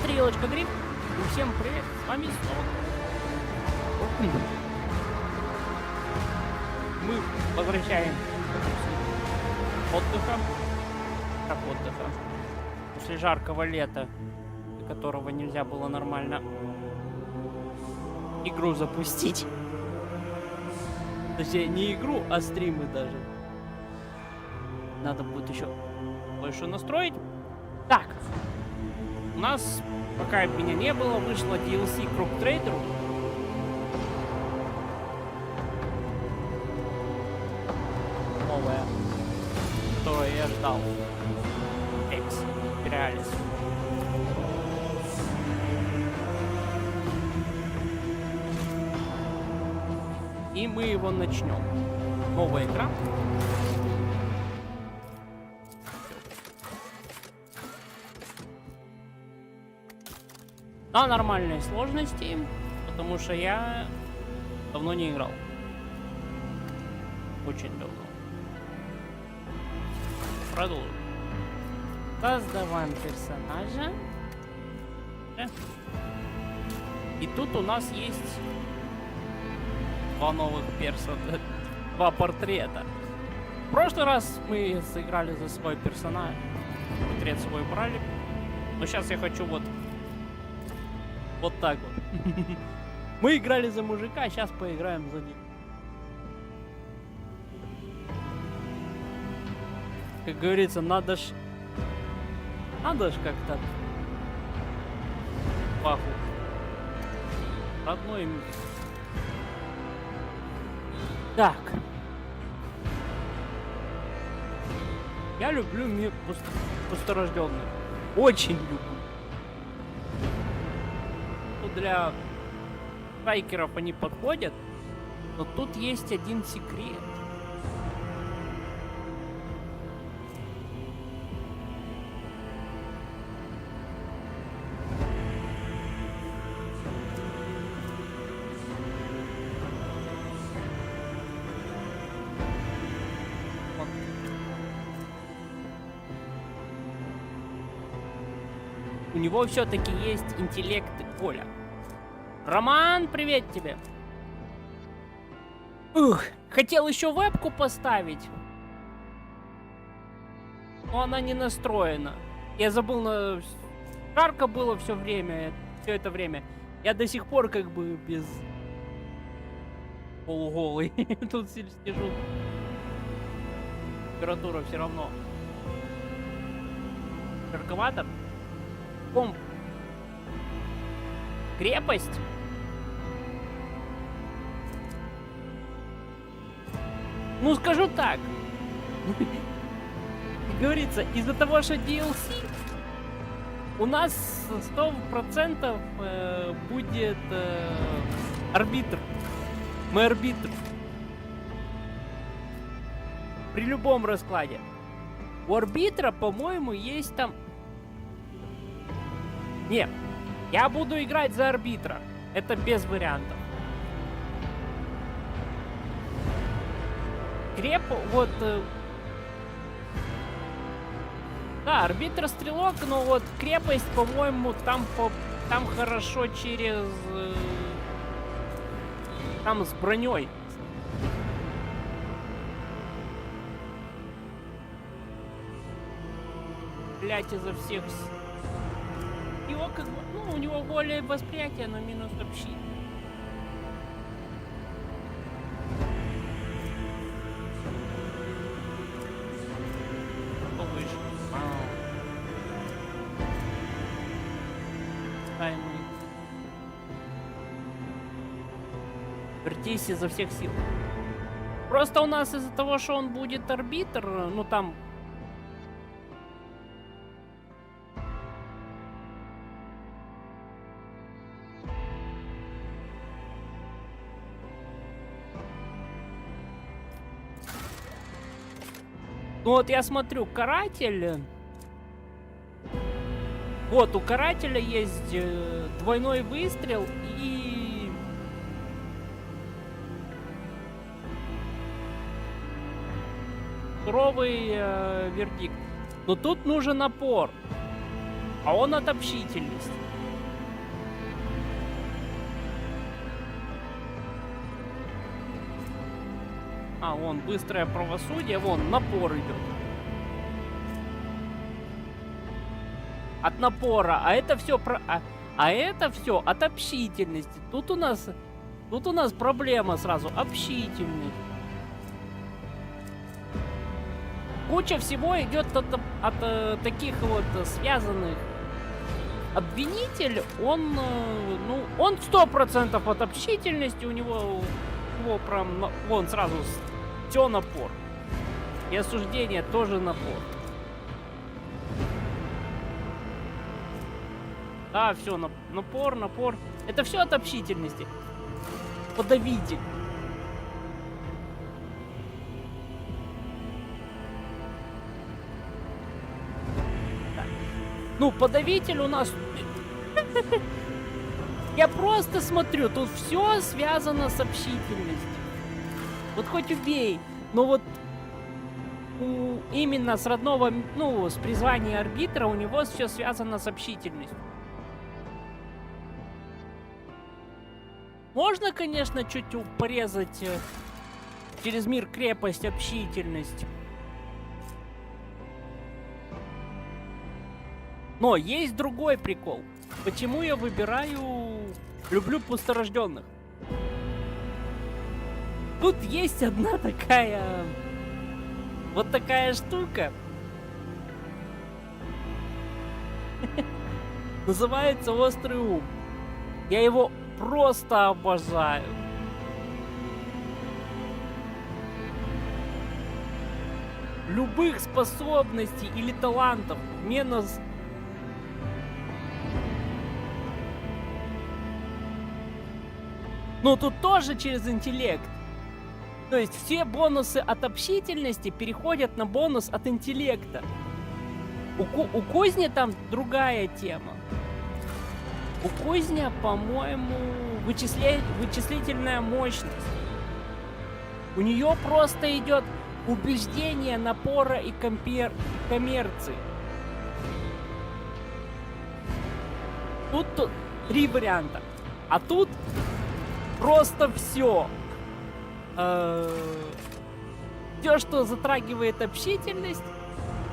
Стрелочка дрифт. И всем привет, с вами снова. Мы возвращаем отдыха. Как отдыха? После жаркого лета, до которого нельзя было нормально игру запустить. Точнее, не игру, а стримы даже. Надо будет еще кое-что настроить. Так. У нас, пока меня не было, вышло DLC Круг Трейдеру. Новая, которую я ждал. Прервался. И мы его начнем. Новый экран. На нормальной сложности, потому что я давно не играл. Очень давно. Продолжим. Создаваем персонажа. И тут у нас есть два новых персонажа, два портрета. В прошлый раз мы сыграли за свой персонаж, портрет свой брали. Но сейчас я хочу вот так вот. Мы играли за мужика, а сейчас поиграем за них. Как говорится, надо ж как-то паху. Родной. Так. Я люблю мир пусторожденный. Очень люблю. Для байкеров они подходят, но тут есть один секрет. У него все-таки есть интеллект Коля. Роман, привет тебе. Ух, хотел еще вебку поставить, но она не настроена. Я забыл, жарко было все это время. Я до сих пор как бы без полуголый. Тут сижу. Температура все равно. Жарковато. Комп. Крепость. Ну, скажу так. Говорится, из-за того, что DLC, у нас 100% будет арбитр. Мы арбитр. При любом раскладе. У арбитра, по-моему, есть там... Нет. Я буду играть за арбитра. Это без вариантов. Вот... Да, арбитр-стрелок, но вот крепость, по-моему, там хорошо через... Там с броней. Блять, изо всех... Его как бы... Ну, у него более восприятие, но минус общение. Вертись изо всех сил. Просто у нас из-за того, что он будет арбитр, ну там... Ну вот я смотрю, каратель... Вот, у карателя есть двойной выстрел и... суровый вердикт. Но тут нужен напор. А он от общительности. А, вон, быстрое правосудие, вон, напор идет. От напора, а это все про... А это все от общительности. Тут у нас проблема сразу. Общительность. Куча всего идет от таких вот связанных. Обвинитель, он, ну, он 100% от общительности, у него прям, вон сразу все напор. И осуждение тоже напор. Да, все, напор. Это все от общительности. Подавитель. Так. Ну, подавитель у нас... Я просто смотрю, тут все связано с общительностью. Вот хоть убей, но вот именно с родного, ну, с призвания арбитра у него все связано с общительностью. Можно, конечно, чуть порезать через мир крепость, общительность. Но есть другой прикол. Почему я люблю пусторожденных? Тут есть одна такая... Вот такая штука. Называется острый ум. Я его просто обожаю. Любых способностей или талантов минус... Ну, тут тоже через интеллект. То есть все бонусы от общительности переходят на бонус от интеллекта. У кузни там другая тема. У кузня, по-моему, вычислительная мощность. У нее просто идет убеждение напора и коммерции. Тут 3 варианта. А тут просто все. Все, что затрагивает общительность,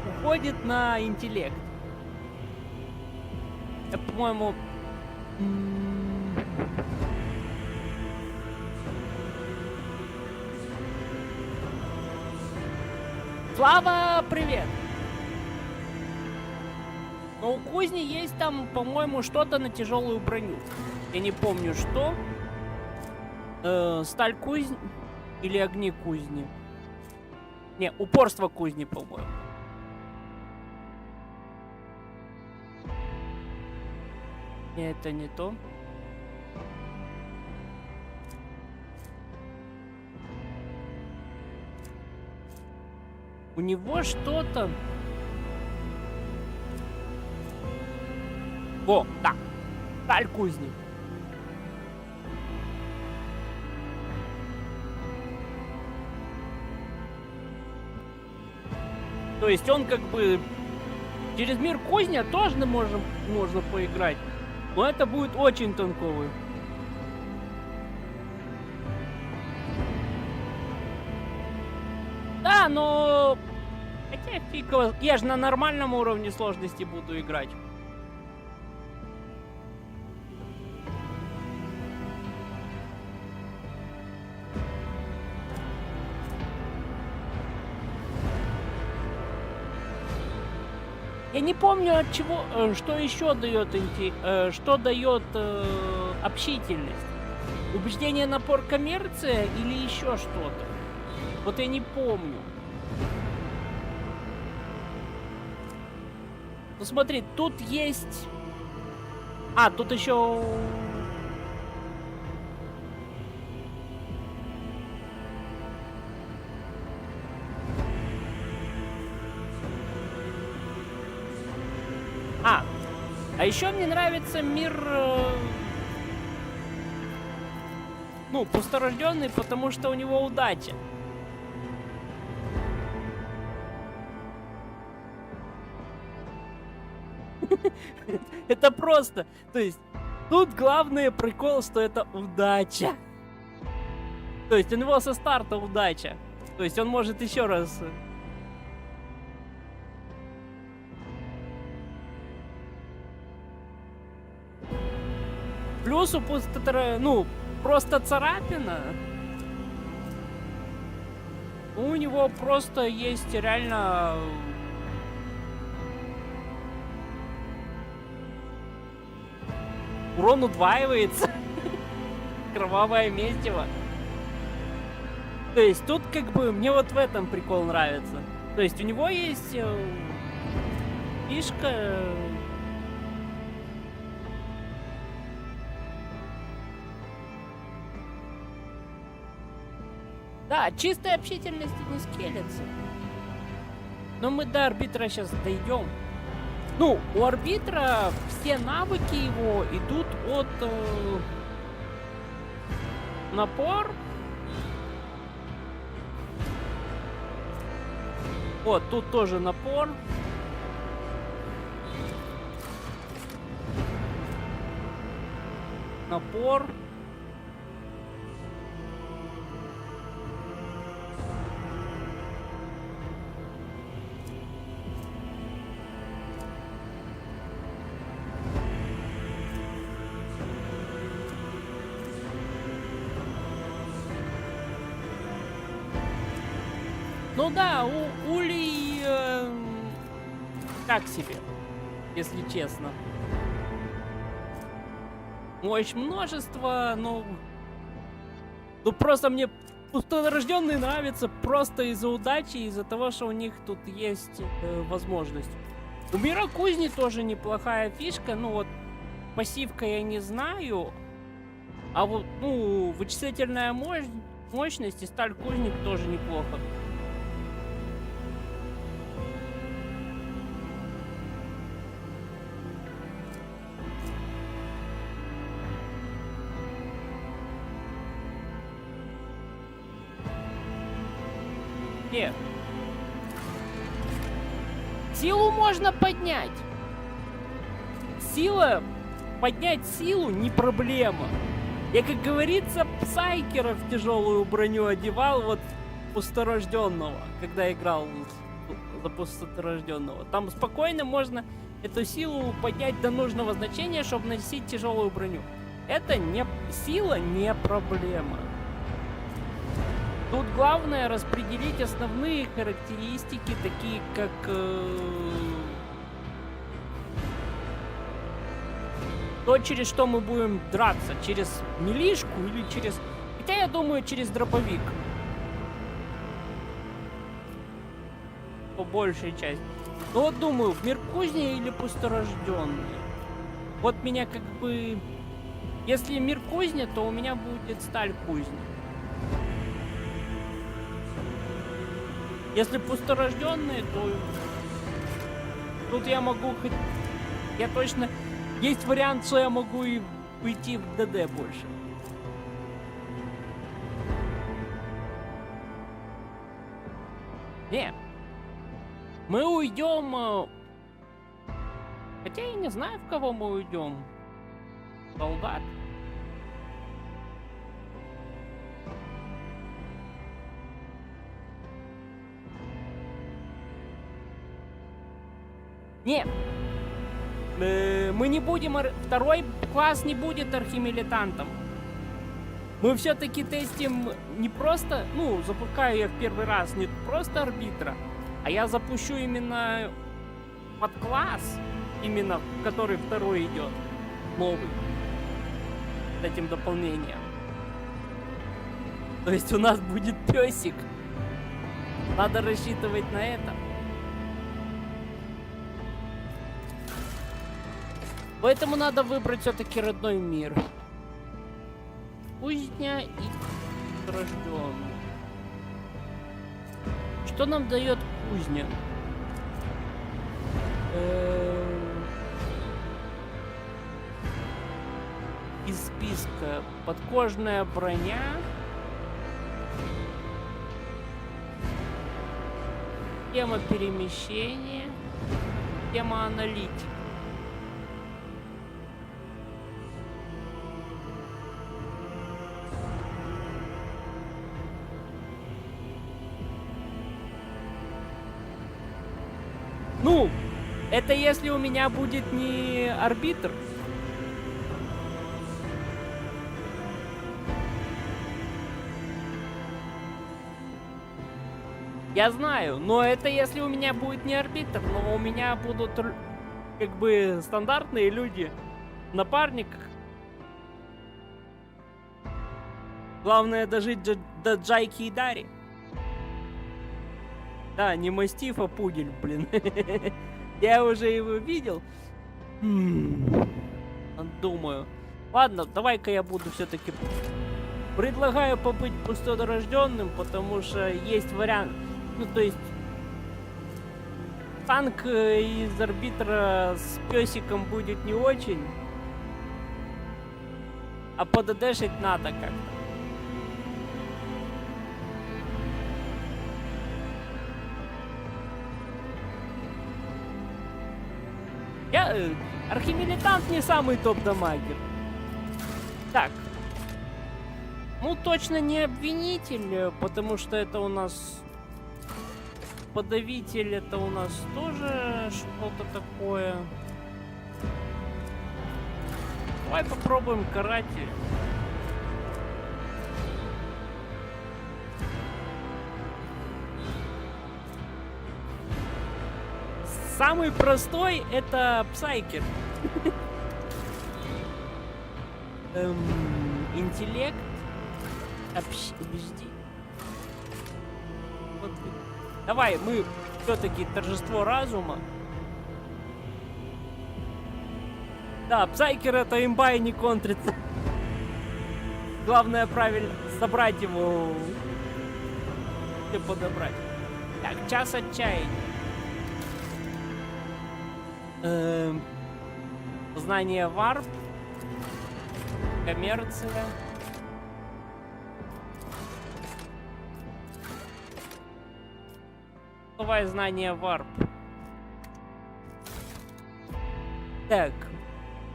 уходит на интеллект. Я, по-моему... Слава, привет! Но у кузни есть там, по-моему, что-то на тяжелую броню. Я не помню, что. Сталь кузни или огни кузни. Не, упорство кузни, по-моему. Не, это не то. У него что-то... Во, да. Сталь кузни. То есть он как бы через мир кузня тоже можно поиграть. Но это будет очень танковый. Да, но... Хотя фиг его... Я же на нормальном уровне сложности буду играть. Я не помню от чего, что еще дает общительность. Убеждение, напор, коммерция или еще что-то. Вот я не помню. Ну смотри, тут есть... А, тут еще... А еще мне нравится мир, ну, пусторожденный, потому что у него удача. Это просто. То есть, тут главный прикол, что это удача. То есть, у него со старта удача. То есть, он может еще раз... Плюс у пустотера... Ну, просто царапина. У него просто есть реально... Урон удваивается. Кровавое месиво. То есть тут как бы мне вот в этом прикол нравится. То есть у него есть фишка. Да, чистой общительности не скелется. Но мы до арбитра сейчас дойдем. Ну, у арбитра все навыки его идут от напор. Вот, тут тоже напор. Напор. Ну да, у Ули как себе, если честно. Мощь множество, ну просто мне пусторожденные нравятся просто из-за удачи, из-за того, что у них тут есть возможность. У мира кузни тоже неплохая фишка, ну вот пассивка я не знаю, а вот, ну, вычислительная мощность и сталь кузник тоже неплохо. Нет. Силу можно поднять. Поднять силу не проблема. Я, как говорится, псайкеров тяжелую броню одевал, вот пусторожденного, когда играл за пусторожденного. Там спокойно можно эту силу поднять до нужного значения, чтобы носить тяжелую броню. Это не сила, не проблема. Тут главное распределить основные характеристики, такие как то, через что мы будем драться, через милишку или через... Хотя я думаю, через дробовик. По большей части. Ну вот думаю, в мир кузни или пусторожденный. Вот меня как бы... Если мир кузня, то у меня будет сталь кузни. Если пусторожденные, то тут я могу хоть... Я точно... Есть вариант, что я могу и уйти в ДД больше. Не. Мы уйдем... Хотя я не знаю, в кого мы уйдем. Солдат. Нет. Мы не будем... Второй класс не будет архимилитантом. Мы все-таки тестим не просто... Ну, запускаю я в первый раз не просто арбитра, а я запущу именно подкласс, именно который второй идет. Новый. С этим дополнением. То есть у нас будет песик. Надо рассчитывать на это. Поэтому надо выбрать все-таки родной мир. Кузня и рожденный. Что нам дает кузня? Из списка подкожная броня. Тема перемещения. Тема аналитики. Ну, это если у меня будет не арбитр. Я знаю, но это если у меня будет не арбитр, но у меня будут как бы стандартные люди, напарник. Главное дожить до Джайки и Дари. Да, не мастиф, а пудель, блин. Я уже его видел. Думаю. Ладно, давай-ка я буду все-таки... Предлагаю побыть пустодорожденным, потому что есть вариант... Ну, то есть... Танк из арбитра с песиком будет не очень. А поддешить надо как-то. Архимилитант не самый топ-дамагер. Так. Ну, точно не обвинитель, потому что это у нас... Подавитель, это у нас тоже что-то такое. Давай попробуем каратель. Самый простой это псайкер. Интеллект. Подожди. Вот. Давай, мы все-таки торжество разума. Да, псайкер это имба и не контрится. Главное правильно собрать его. И подобрать. Так, час отчаяния. Знание варп. Коммерция. Давай знание варп. Так.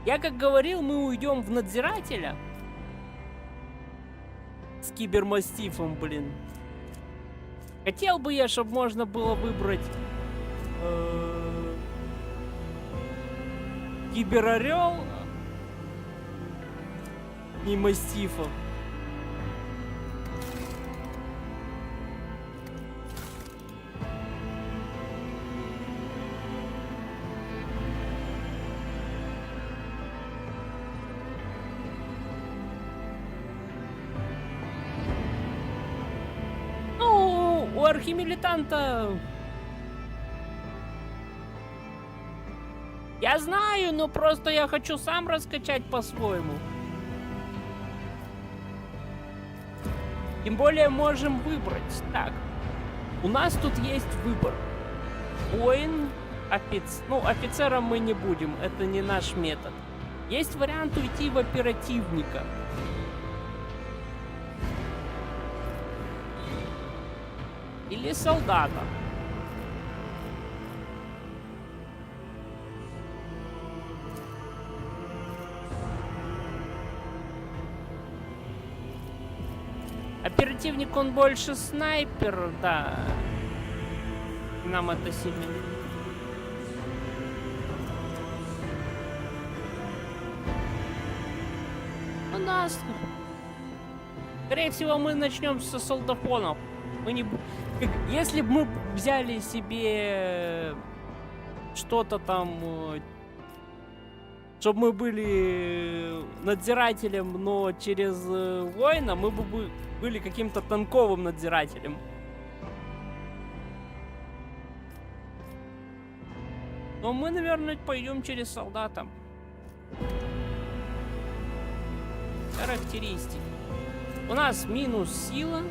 Я как говорил, мы уйдем в надзирателя. С кибермастифом, блин. Хотел бы я, чтобы можно было выбрать киберорел и мастифов. Ну, у архимилитанта... Я знаю, но просто я хочу сам раскачать по-своему. Тем более можем выбрать. Так, у нас тут есть выбор. Воин, ну, офицером мы не будем, это не наш метод. Есть вариант уйти в оперативника. Или солдата. Оперативник, он больше снайпер, да. Нам это сильно... У нас... Скорее всего, мы начнем со солдафонов. Мы не... Если бы мы взяли себе что-то там... Чтобы мы были надзирателем, но через воина, мы бы были каким-то танковым надзирателем. Но мы, наверное, пойдем через солдата. Характеристики. У нас минус сила.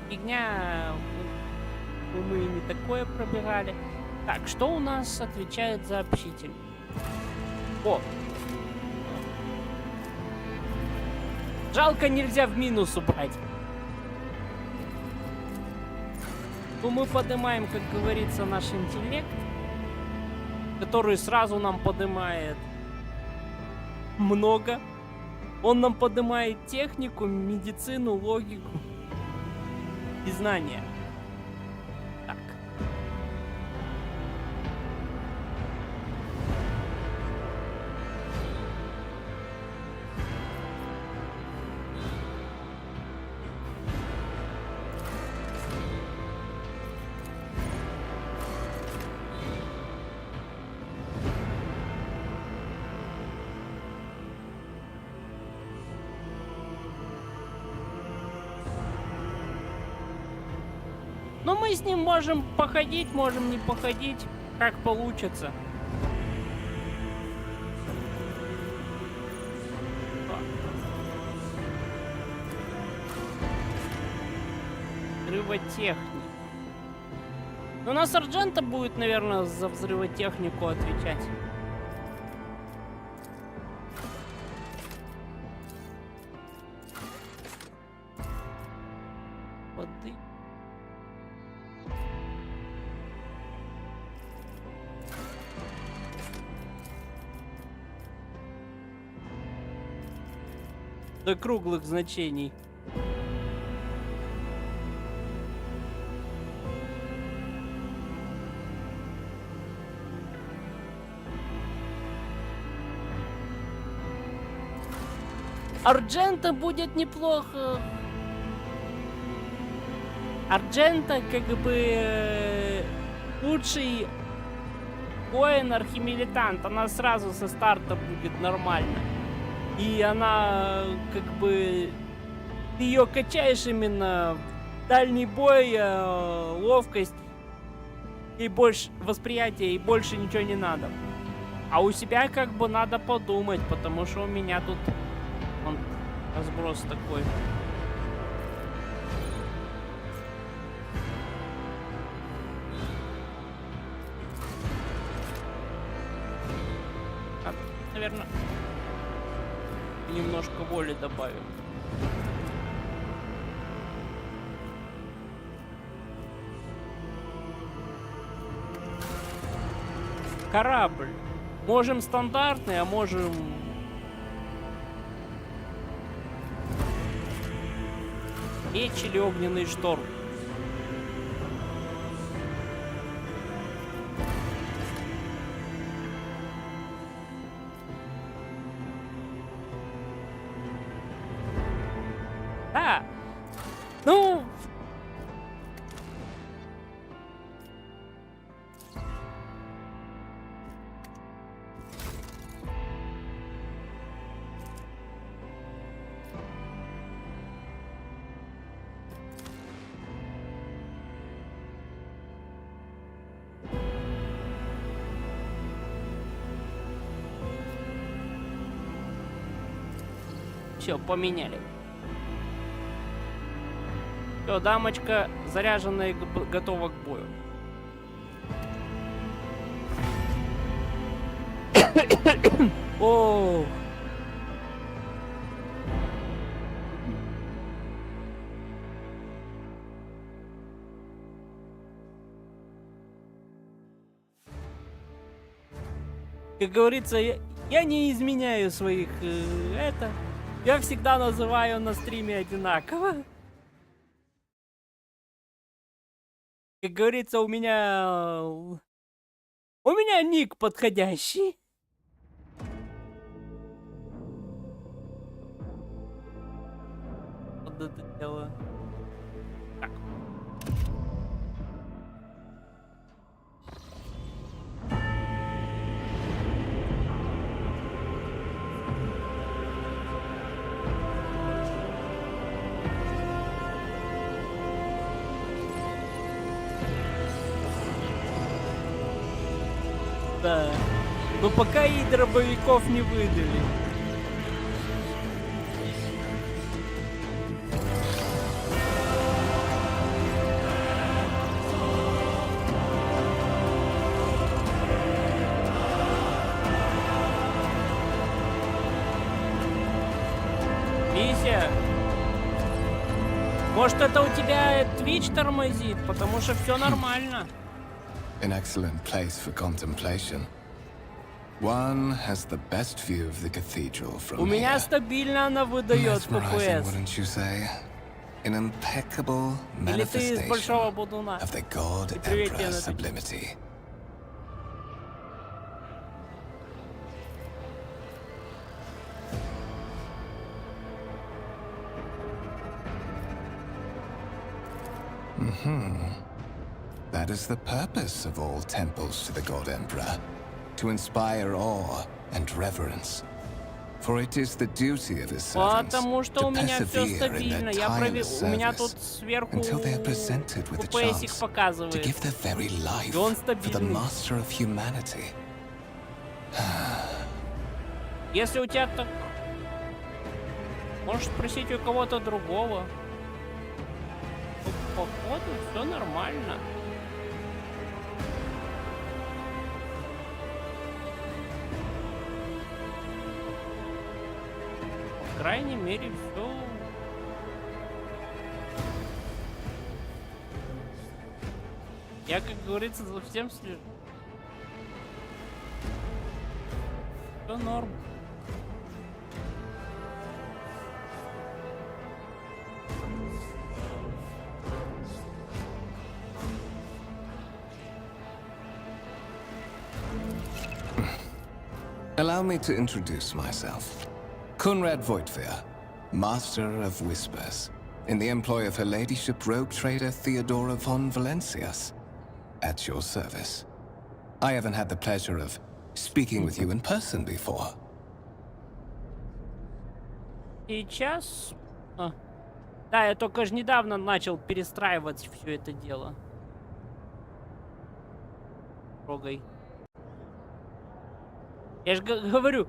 Фигня. Мы не такое пробегали. Так, что у нас отвечает за общитель? О! Жалко, нельзя в минус убрать. Ну, мы поднимаем, как говорится, наш интеллект, который сразу нам поднимает много. Он нам поднимает технику, медицину, логику и знания. Так. Но мы с ним можем походить, можем не походить, как получится. Взрывотехник. Ну, у нас Арджента будет, наверное, за взрывотехнику отвечать. Воды. До круглых значений. Арджента будет неплохо. Арджента как бы лучший воин архимилитант. Она сразу со старта будет нормально. И она как бы... Ты ее качаешь именно дальний бой, ловкость и больше восприятия, и больше ничего не надо. А у себя как бы надо подумать, потому что у меня тут разброс такой. Наверное, немножко воли добавим. Корабль. Можем стандартный, а можем... Меч или огненный шторм. Да. Ну... Все, поменяли. Все, дамочка заряженная и готова к бою. О. Как говорится, я не изменяю своих я всегда называю на стриме одинаково. Как говорится, у меня ник подходящий. Вот это дело. Так. Да. Но пока и дробовиков не выдали. Мися, может это у тебя Twitch тормозит, потому что все нормально. An excellent place for contemplation. One has the best view of the cathedral from У меня here. стабильно она выдает Mesmerizing, FPS. wouldn't you say? An impeccable Или ты из manifestation большого будуна. of the God И привет тебе Emperor на Twitch. sublimity. That is the purpose of all temples to the God Emperor, to inspire awe and reverence. For it is the duty of his servants Потому что у to меня все persevere in стабильно. their Я tireless у меня service тут сверху until they are presented with a ППСик chance to показывает. give their very life И он for the стабильный. master of humanity. Если у тебя так... Можешь спросить у кого-то другого. Походу, все нормально. По крайней мере, все. Я, как говорится, за всем слежу. Все норм. Allow me to introduce myself. Conrad Voigtveer, Master of Whispers, in the employ of Her Ladyship Rogue Trader Theodora von Valencias, at your service. I haven't had the pleasure of speaking with you in person before. Сейчас... Да, я только же недавно начал перестраивать все это дело. Трогай. Я же говорю,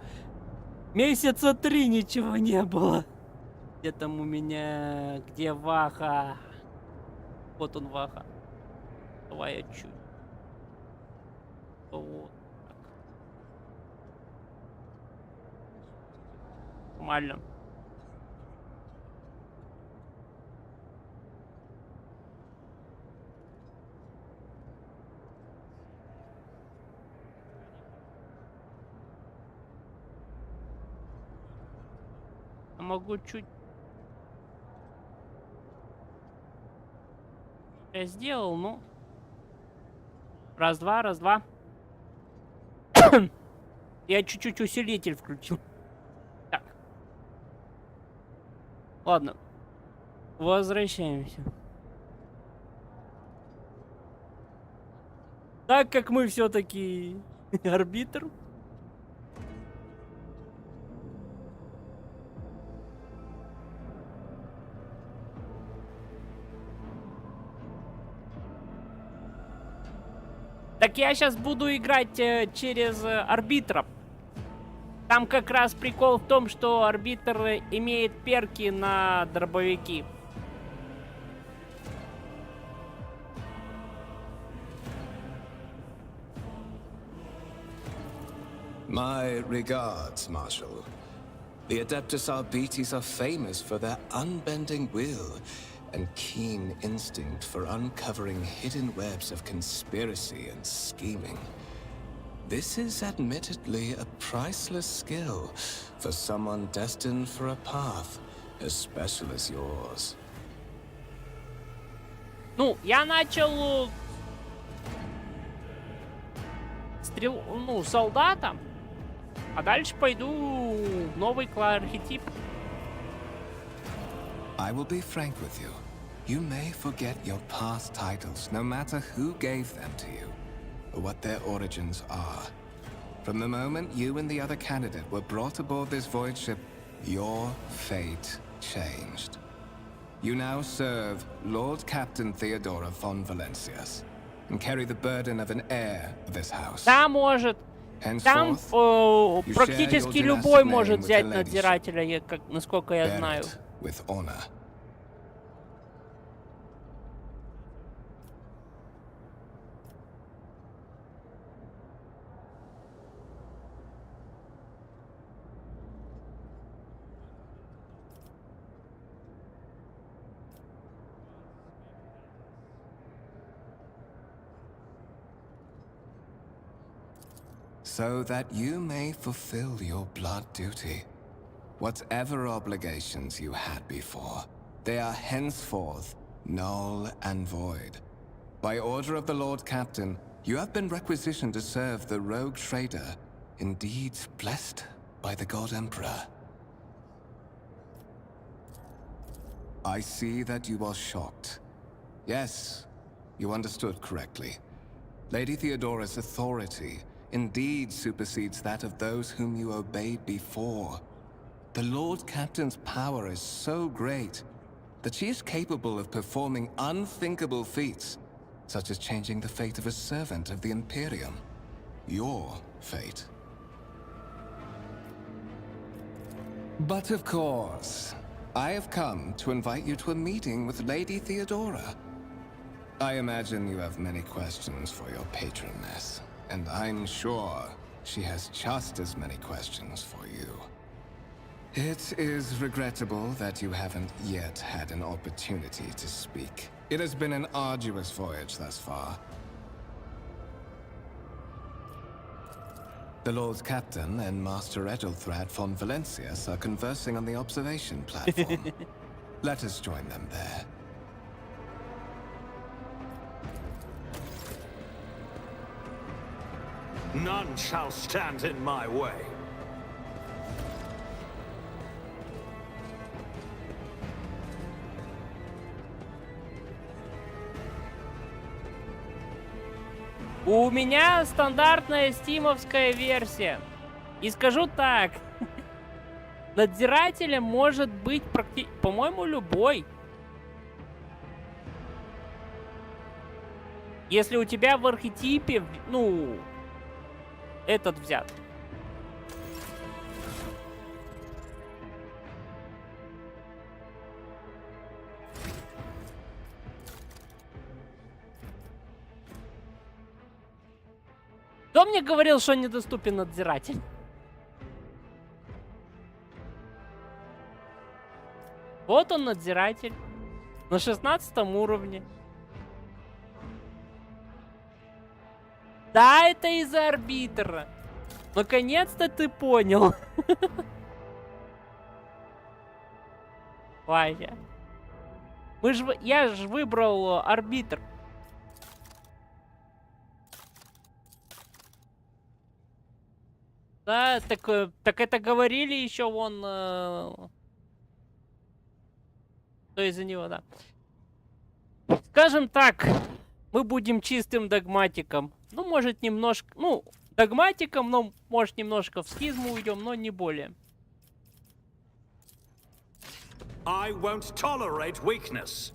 месяца 3 ничего не было. Где там у меня... Где Ваха? Вот он, Ваха. Давай я чуть. Вот так. Нормально. Могу чуть... Я сделал, ну... Раз-два, раз-два. Я чуть-чуть усилитель включил. Так. Ладно. Возвращаемся. Так как мы все-таки арбитр. Так я сейчас буду играть через арбитра. Там как раз прикол в том, что арбитр имеет перки на дробовики. My regards, Marshal. The Adeptus Arbites are famous for their unbending will and keen instinct for uncovering hidden webs of conspiracy and scheming. This is admittedly a priceless skill for someone destined for a path as special as yours. Ну, я начал солдата, а дальше пойду в новый архетип. I will be frank with you. You may forget your past titles, no matter who gave them to you, or what their origins are. From the moment you and the other candidate were brought aboard this void ship, your fate changed. You now serve Lord Captain Theodora von Valencias, and carry the burden of an heir of this house. Да, может. Там Henceforth, you share практически your любой dynastic может name with взять the надзирателя, насколько я Bear знаю. it with honor. So that you may fulfill your blood duty. Whatever obligations you had before, they are henceforth null and void. By order of the Lord Captain, you have been requisitioned to serve the rogue trader, indeed blessed by the God Emperor. I see that you are shocked. Yes, you understood correctly. Lady Theodora's authority indeed supersedes that of those whom you obeyed before. The Lord Captain's power is so great that she is capable of performing unthinkable feats, such as changing the fate of a servant of the Imperium. Your fate. But of course, I have come to invite you to a meeting with Lady Theodora. I imagine you have many questions for your patroness, and I'm sure she has just as many questions for you. It is regrettable that you haven't yet had an opportunity to speak. It has been an arduous voyage thus far. The Lord Captain and Master Edelthrad von Valencius are conversing on the observation platform. Let us join them there. None shall stand in my way. У меня стандартная стимовская версия. И скажу так. Надзирателем может быть по-моему, любой. Если у тебя в архетипе, ну, этот взят. Кто мне говорил, что недоступен надзиратель? Вот он, надзиратель. На 16-м уровне. Да, это из-за арбитра. Наконец-то ты понял. Ваня. Я же выбрал арбитр. Да, так это говорили еще вон... То из-за него, да. Скажем так, мы будем чистым догматиком. Ну, может, немножко... Ну, догматиком, но, может, немножко в схизму уйдем, но не более. I won't tolerate weakness.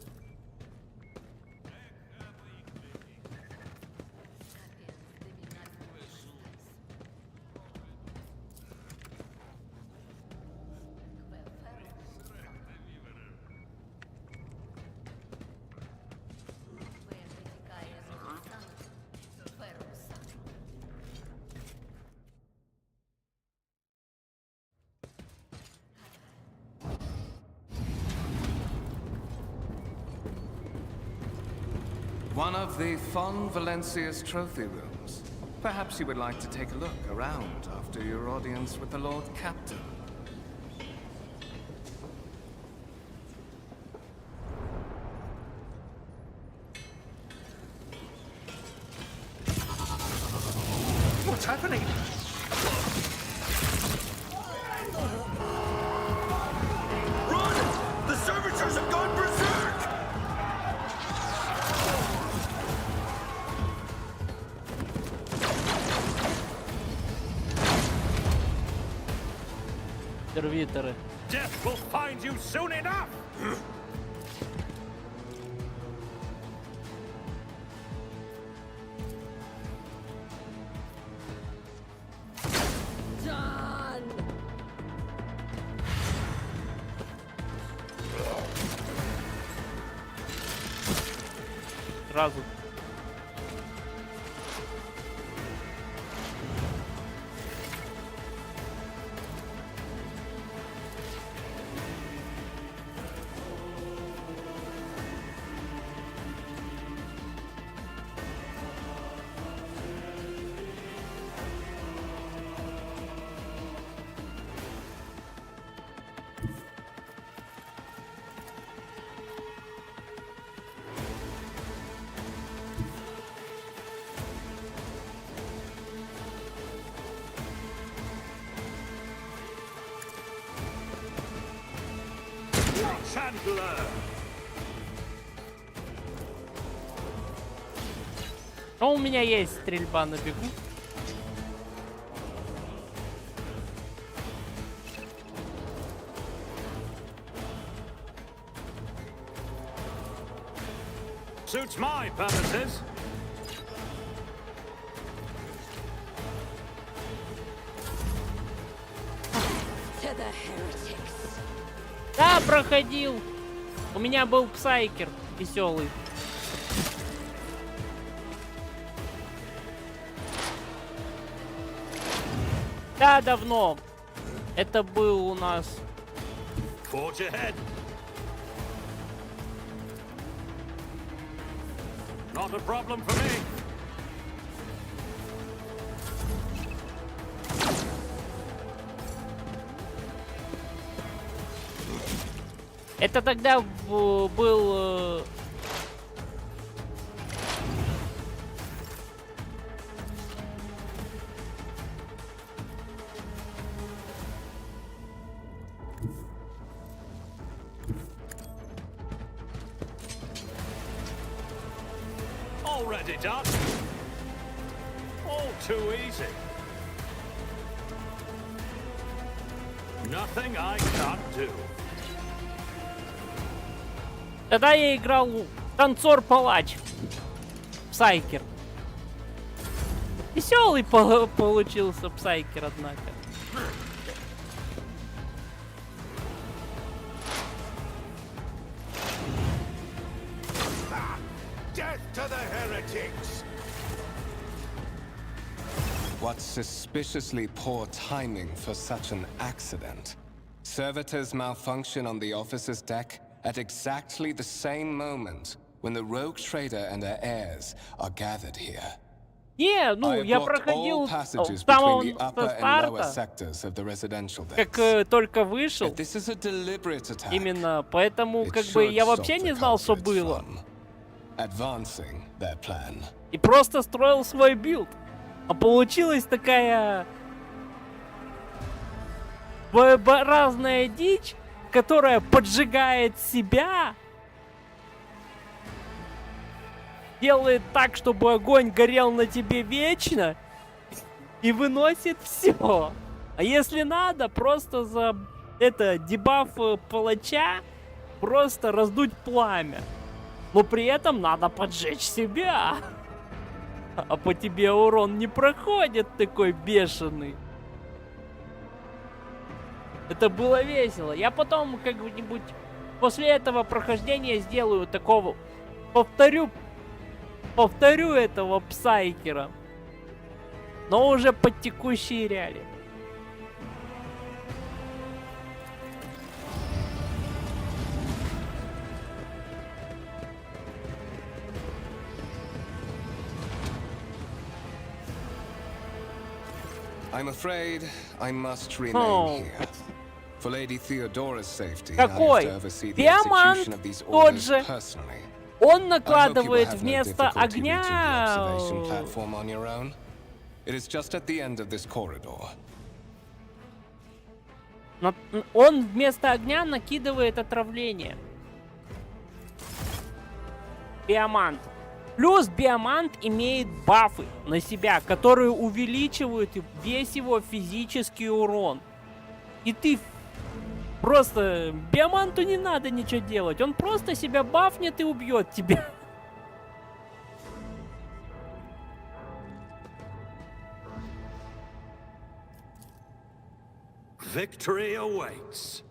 One of the von Valencius trophy rooms. Perhaps you would like to take a look around after your audience with the Lord Captain. What's happening? Run! The servitors have gone berserk! Сервиторы. Death will find you soon enough! Сразу. Chandler! Но у меня есть стрельба на бегу. suits my purposes. To the heretics. Да, проходил. У меня был псайкер веселый. Да, давно. Это был у нас. Forge ahead. Not a problem for me. Это тогда был... Already done. All too easy. Nothing I can't do. Тогда я играл танцор-палач. Псайкер. Веселый получился псайкер, однако. Death to the heretics. What suspiciously poor timing for such an accident. Servitors malfunction on the officer's deck at exactly the same moment when the rogue trader and her heirs are gathered here. Не, ну, I я blocked проходил all с passages самого between the upper and lower старта, sectors of the residential как decks. только вышел. If this is a deliberate attack, Именно, поэтому it как бы should я stop вообще the не знал, что culprits было. from advancing their plan. И просто строил свой билд. А получилась такая... своеобразная дичь, которая поджигает себя, делает так, чтобы огонь горел на тебе вечно и выносит все. А если надо, просто за это дебаф палача просто раздуть пламя. Но при этом надо поджечь себя. А по тебе урон не проходит такой бешеный. Это было весело. Я потом как-нибудь после этого прохождения сделаю такого... Повторю этого псайкера. Но уже под текущие реалии. I'm afraid I must remain Oh. here. For Lady Theodora's safety, Какой? I have to oversee the Диамант execution of these тот orders же. personally. Он I hope you will накладывает have no вместо difficulty reaching the огня... observation platform on your own. It is just at the end of this corridor. Он вместо огня накидывает отравление. Биомант. Плюс биомант имеет бафы на себя, которые увеличивают весь его физический урон. И ты просто... Биоманту не надо ничего делать. Он просто себя бафнет и убьет тебя. Victory awaits.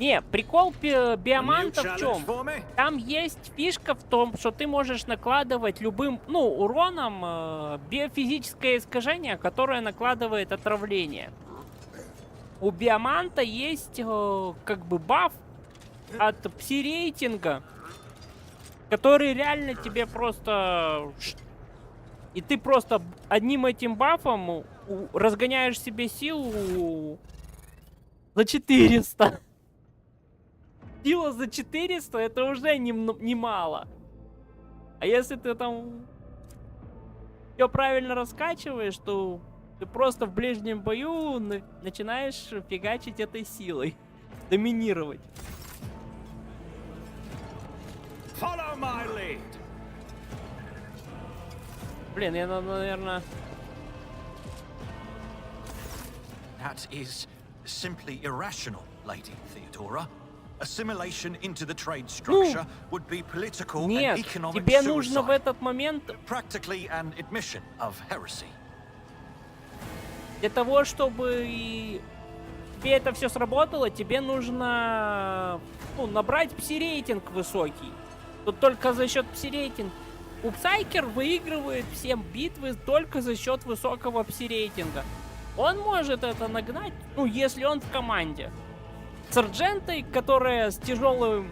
Не, прикол биоманта в New чем? challenge for me? Там есть фишка в том, что ты можешь накладывать любым, ну, уроном биофизическое искажение, которое накладывает отравление. У биоманта есть как бы баф от пси-рейтинга, который реально тебе просто... И ты просто одним этим бафом разгоняешь себе силу за 400. сила за 400, это уже немало. А если ты там все правильно раскачиваешь, то ты просто в ближнем бою начинаешь фигачить этой силой. Доминировать. Follow my lead. Блин, я, наверное... That is simply irrational, Lady Theodora. Assimilation into the trade structure would be political and Нет, economic тебе нужно в suicide. этот момент... Practically an admission of heresy. Для того, чтобы тебе это все сработало, тебе нужно набрать пси-рейтинг высокий. Тут только за счет пси-рейтинга. Псайкер выигрывает все битвы только за счет высокого пси-рейтинга. Он может это нагнать, если он в команде. С Арджентой, которая с тяжелой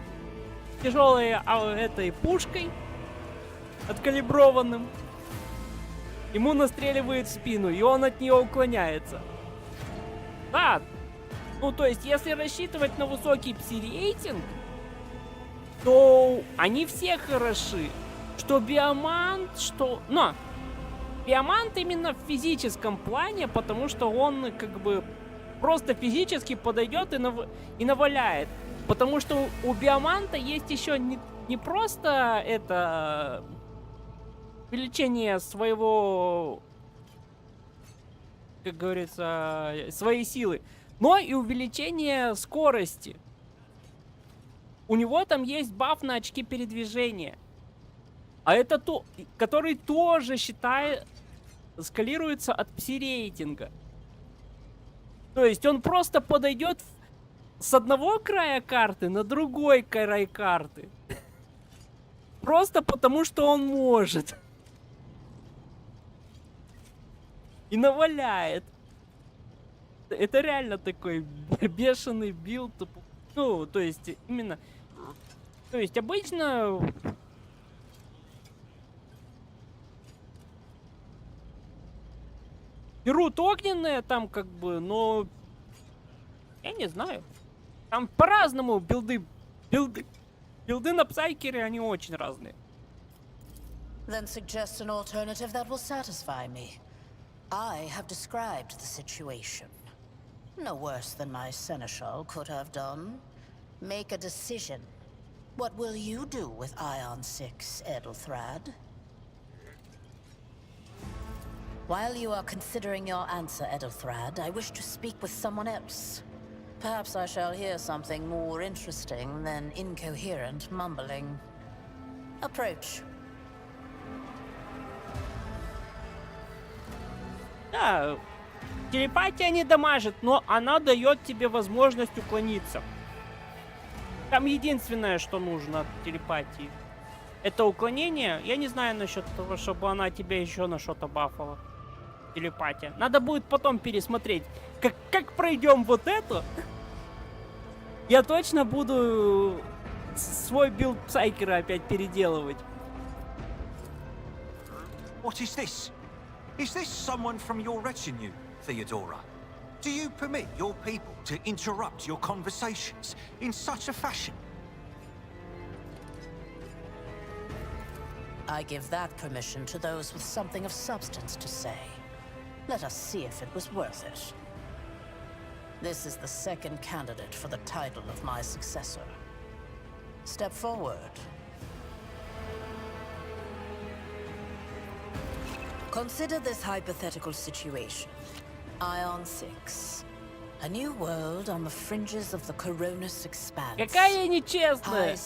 этой пушкой откалиброванным, ему настреливает в спину, и он от нее уклоняется. Да. То есть, если рассчитывать на высокий пси-рейтинг, то они все хороши. Что Биомант, что... Но! Биомант именно в физическом плане, потому что он как бы просто физически подойдет и наваляет. Потому что у Биоманта есть еще не просто это... увеличение своего... как говорится... своей силы, но и увеличение скорости. У него там есть баф на очки передвижения. А это то, который тоже скалируется от пси-рейтинга. То есть он просто подойдет с одного края карты на другой край карты. Просто потому, что он может. И наваляет. Это реально такой бешеный билд. То есть именно... То есть обычно... берут огненные там как бы, но... я не знаю. Там по-разному билды на псайкере, они очень разные. Then suggest an alternative that will satisfy me. I have described the situation. No worse than my seneschal could have done. Make a decision. What will you do with Ion 6, Edelthrad? While you are considering your answer, Edelthrad, I wish to speak with someone else. Perhaps I shall hear something more interesting than incoherent mumbling. Approach. Да, телепатия не дамажит, но она дает тебе возможность уклониться. Там единственное, что нужно от телепатии, это уклонение. Я не знаю насчет того, чтобы она тебя еще на что-то бафала. Телепатия. Надо будет потом пересмотреть. Как пройдем вот это, я точно буду свой билд псайкера опять переделывать. What is this? Is this someone from your retinue, Theodora? Do you permit your people to interrupt your conversations in such a fashion? I give that permission to those with something of substance to say. Let us see if it was worth it. This is the second candidate for the title of my successor. Step forward. Consider this hypothetical situation. Ion 6. A new world on the fringes of the Coronus expanse. Какая я нечестная!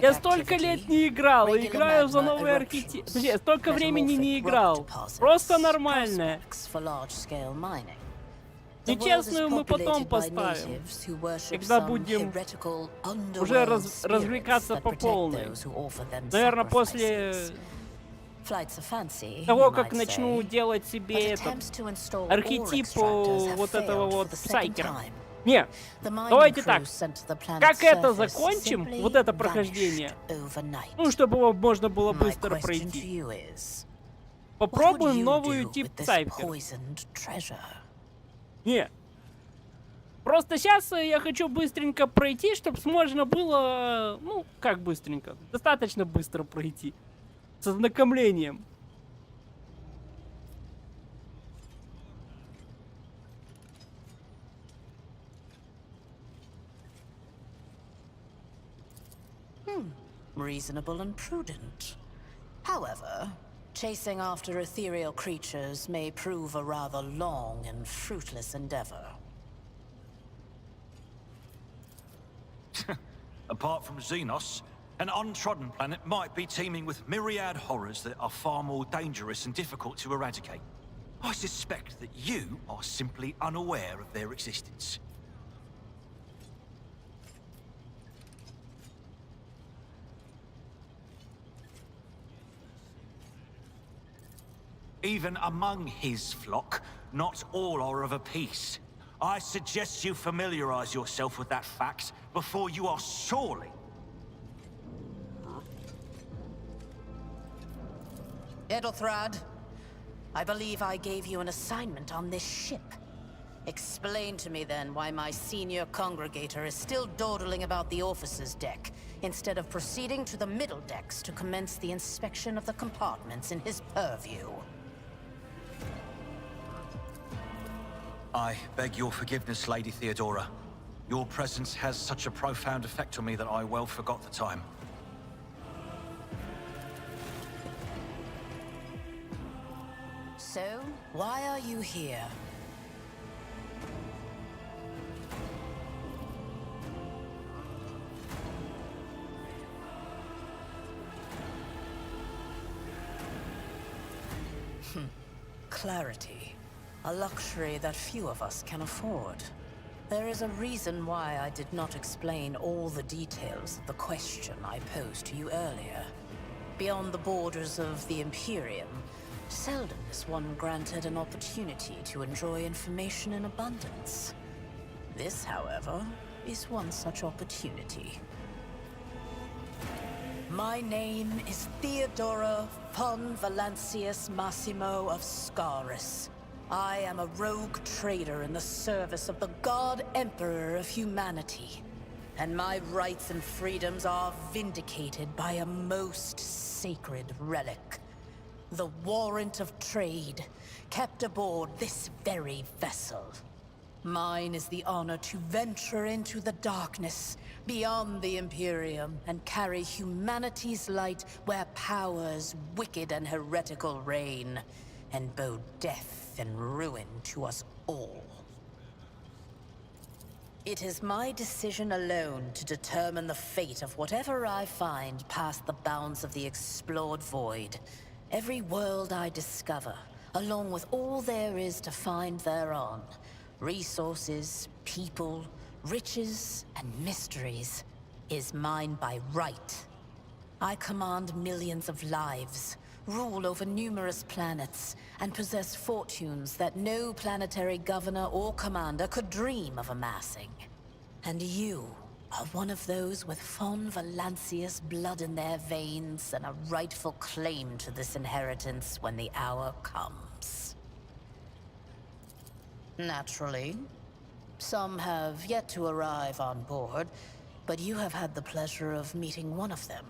Я столько лет не играл, и играю за новые архетипы. Столько времени не играл. Просто нормальная. Нечестную мы потом поставим, когда будем уже развлекаться по полной. Наверное, после того, как начну делать себе этот архетип вот этого вот псайкера. Не, давайте так. Как это закончим, вот это прохождение, чтобы его можно было быстро пройти, попробуем новую тип псайкера. Не. Просто сейчас я хочу быстренько пройти, чтобы можно было, ну, как быстренько, достаточно быстро пройти. С ознакомлением. Reasonable and prudent. However, chasing after ethereal creatures may prove a rather long and fruitless endeavor. Apart from Xenos, an untrodden planet might be teeming with myriad horrors that are far more dangerous and difficult to eradicate. I suspect that you are simply unaware of their existence. Even among his flock, not all are of a piece. I suggest you familiarize yourself with that fact before you are sorely... Edelthrad, I believe I gave you an assignment on this ship. Explain to me then why my senior congregator is still dawdling about the officer's deck, instead of proceeding to the middle decks to commence the inspection of the compartments in his purview. I beg your forgiveness, Lady Theodora. Your presence has such a profound effect on me that I well forgot the time. So, why are you here? Clarity. A luxury that few of us can afford. There is a reason why I did not explain all the details of the question I posed to you earlier. Beyond the borders of the Imperium, seldom is one granted an opportunity to enjoy information in abundance. This, however, is one such opportunity. My name is Theodora von Valancius Massimo of Scaris. I am a rogue trader in the service of the God Emperor of humanity. And my rights and freedoms are vindicated by a most sacred relic. The warrant of trade, kept aboard this very vessel. Mine is the honor to venture into the darkness, beyond the Imperium, and carry humanity's light where powers wicked and heretical reign, and bow death and ruin to us all. It is my decision alone to determine the fate of whatever I find past the bounds of the explored void. Every world I discover, along with all there is to find thereon, resources, people, riches, and mysteries, is mine by right. I command millions of lives, rule over numerous planets, and possess fortunes that no planetary governor or commander could dream of amassing. And you are one of those with von Valancius blood in their veins and a rightful claim to this inheritance when the hour comes. Naturally, some have yet to arrive on board, but you have had the pleasure of meeting one of them.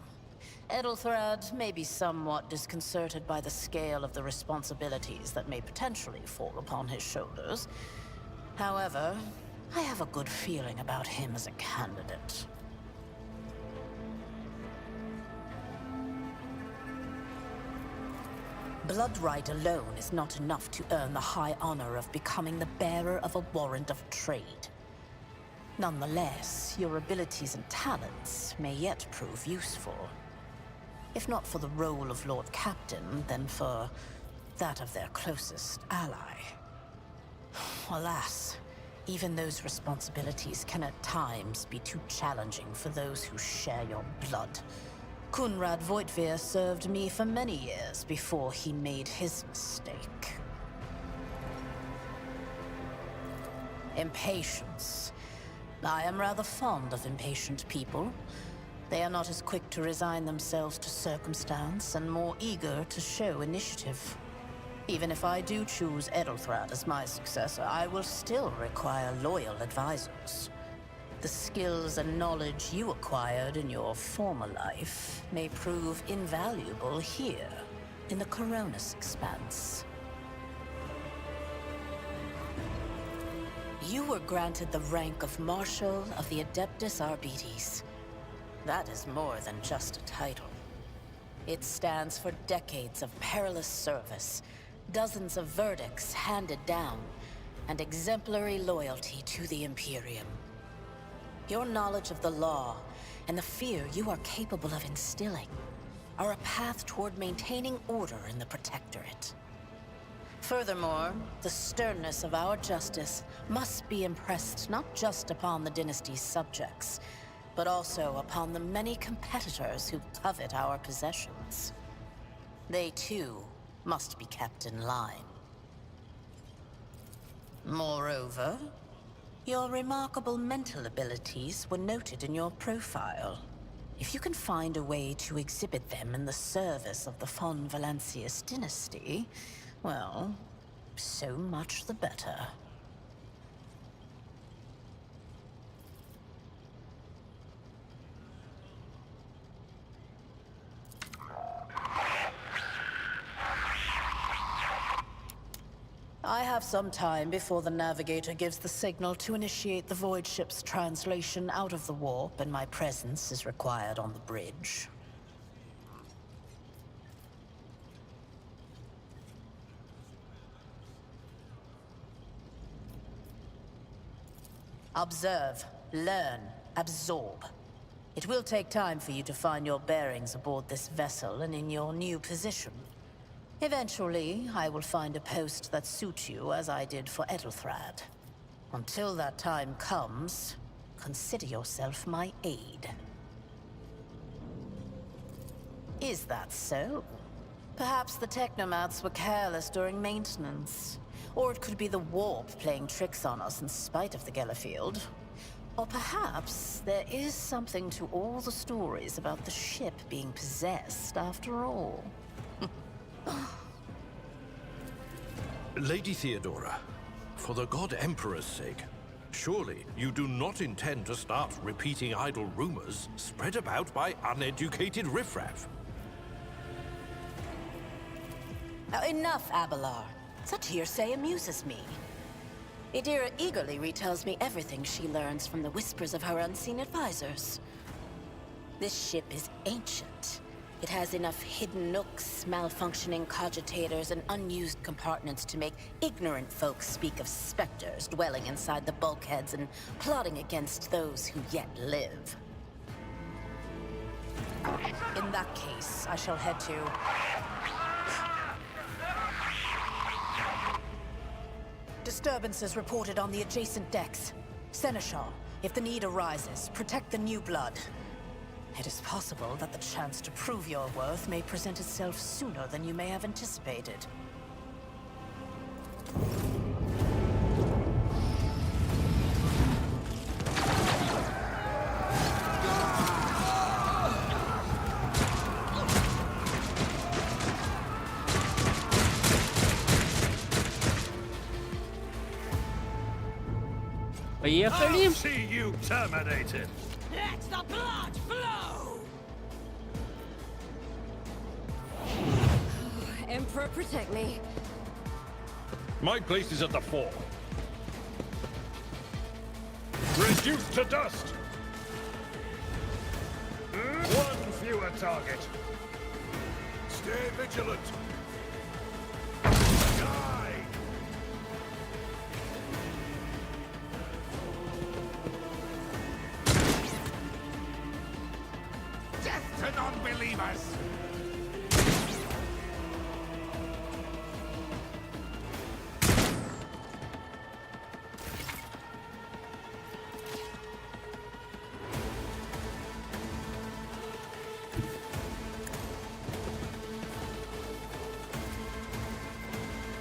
Edelthrad may be somewhat disconcerted by the scale of the responsibilities that may potentially fall upon his shoulders. However, I have a good feeling about him as a candidate. Blood right alone is not enough to earn the high honor of becoming the bearer of a warrant of trade. Nonetheless, your abilities and talents may yet prove useful. If not for the role of Lord Captain, then for that of their closest ally. Alas, even those responsibilities can at times be too challenging for those who share your blood. Kunrad Voitvir served me for many years before he made his mistake. Impatience. I am rather fond of impatient people. They are not as quick to resign themselves to circumstance and more eager to show initiative. Even if I do choose Edelthrad as my successor, I will still require loyal advisors. The skills and knowledge you acquired in your former life may prove invaluable here, in the Coronis Expanse. You were granted the rank of Marshal of the Adeptus Arbites. That is more than just a title. It stands for decades of perilous service, dozens of verdicts handed down, and exemplary loyalty to the Imperium. Your knowledge of the law and the fear you are capable of instilling are a path toward maintaining order in the Protectorate. Furthermore, the sternness of our justice must be impressed not just upon the dynasty's subjects, but also upon the many competitors who covet our possessions. They too must be kept in line. Moreover, your remarkable mental abilities were noted in your profile. If you can find a way to exhibit them in the service of the von Valancius dynasty, well, so much the better. I have some time before the navigator gives the signal to initiate the void ship's translation out of the warp, and my presence is required on the bridge. Observe, learn, absorb. It will take time for you to find your bearings aboard this vessel and in your new position. Eventually, I will find a post that suits you as I did for Edelthrad. Until that time comes, consider yourself my aide. Is that so? Perhaps the technomats were careless during maintenance. Or it could be the warp playing tricks on us in spite of the Gellerfield. Or perhaps there is something to all the stories about the ship being possessed after all. Lady Theodora, for the God Emperor's sake, surely you do not intend to start repeating idle rumors spread about by uneducated riffraff. Now enough, Abelard. Such hearsay amuses me. Idira eagerly retells me everything she learns from the whispers of her unseen advisors. This ship is ancient. It has enough hidden nooks, malfunctioning cogitators, and unused compartments to make ignorant folks speak of specters dwelling inside the bulkheads and plotting against those who yet live. In that case, I shall head to... Disturbances reported on the adjacent decks. Seneschal, if the need arises, protect the new blood. It is possible that the chance to prove your worth may present itself sooner than you may have anticipated. Поехали. I'll see you terminated. Let the blood flow! Emperor, protect me. My place is at the fore. Reduced to dust. One fewer target. Stay vigilant. Die! Death to non-believers!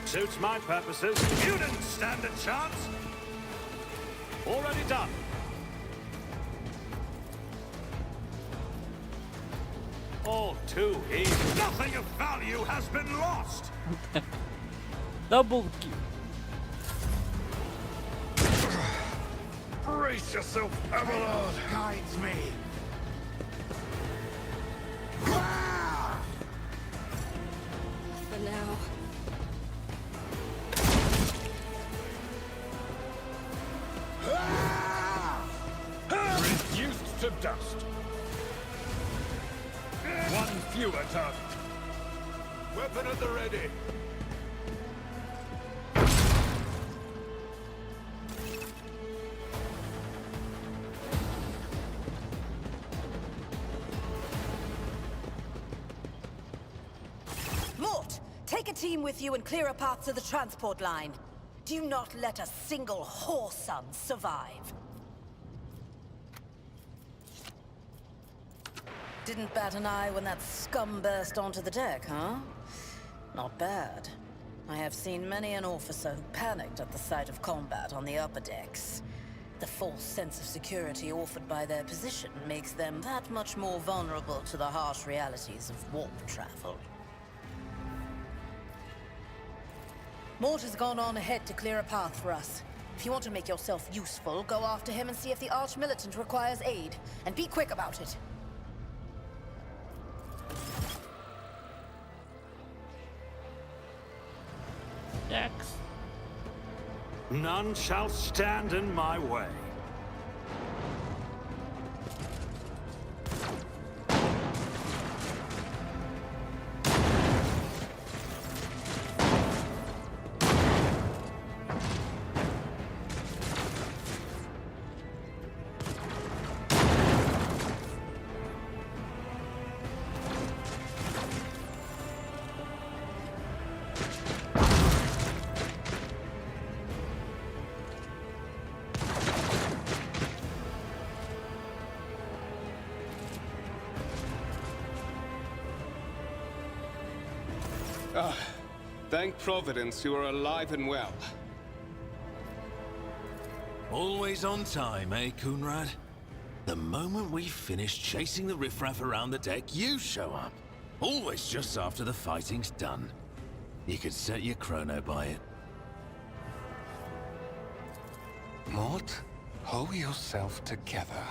Suits my purposes. You didn't stand a chance! Already done. All too easy. Nothing of value has been lost! Дабл килл. Brace yourself, Avalon! Guides me. For now. Reduced to dust. One fewer target. Weapon at the ready. Mort, take a team with you and clear a path to the transport line. Do not let a single whoreson survive. Didn't bat an eye when that scum burst onto the deck, huh? Not bad. I have seen many an officer who panicked at the sight of combat on the upper decks. The false sense of security offered by their position makes them that much more vulnerable to the harsh realities of warp travel. Mort has gone on ahead to clear a path for us. If you want to make yourself useful, go after him and see if the arch-militant requires aid. And be quick about it. Dex. None shall stand in my way. Thank Providence you are alive and well. Always on time, eh, Coonrad? The moment we finish chasing the riffraff around the deck, you show up. Always just after the fighting's done. You could set your chrono by it. Mort, hold yourself together.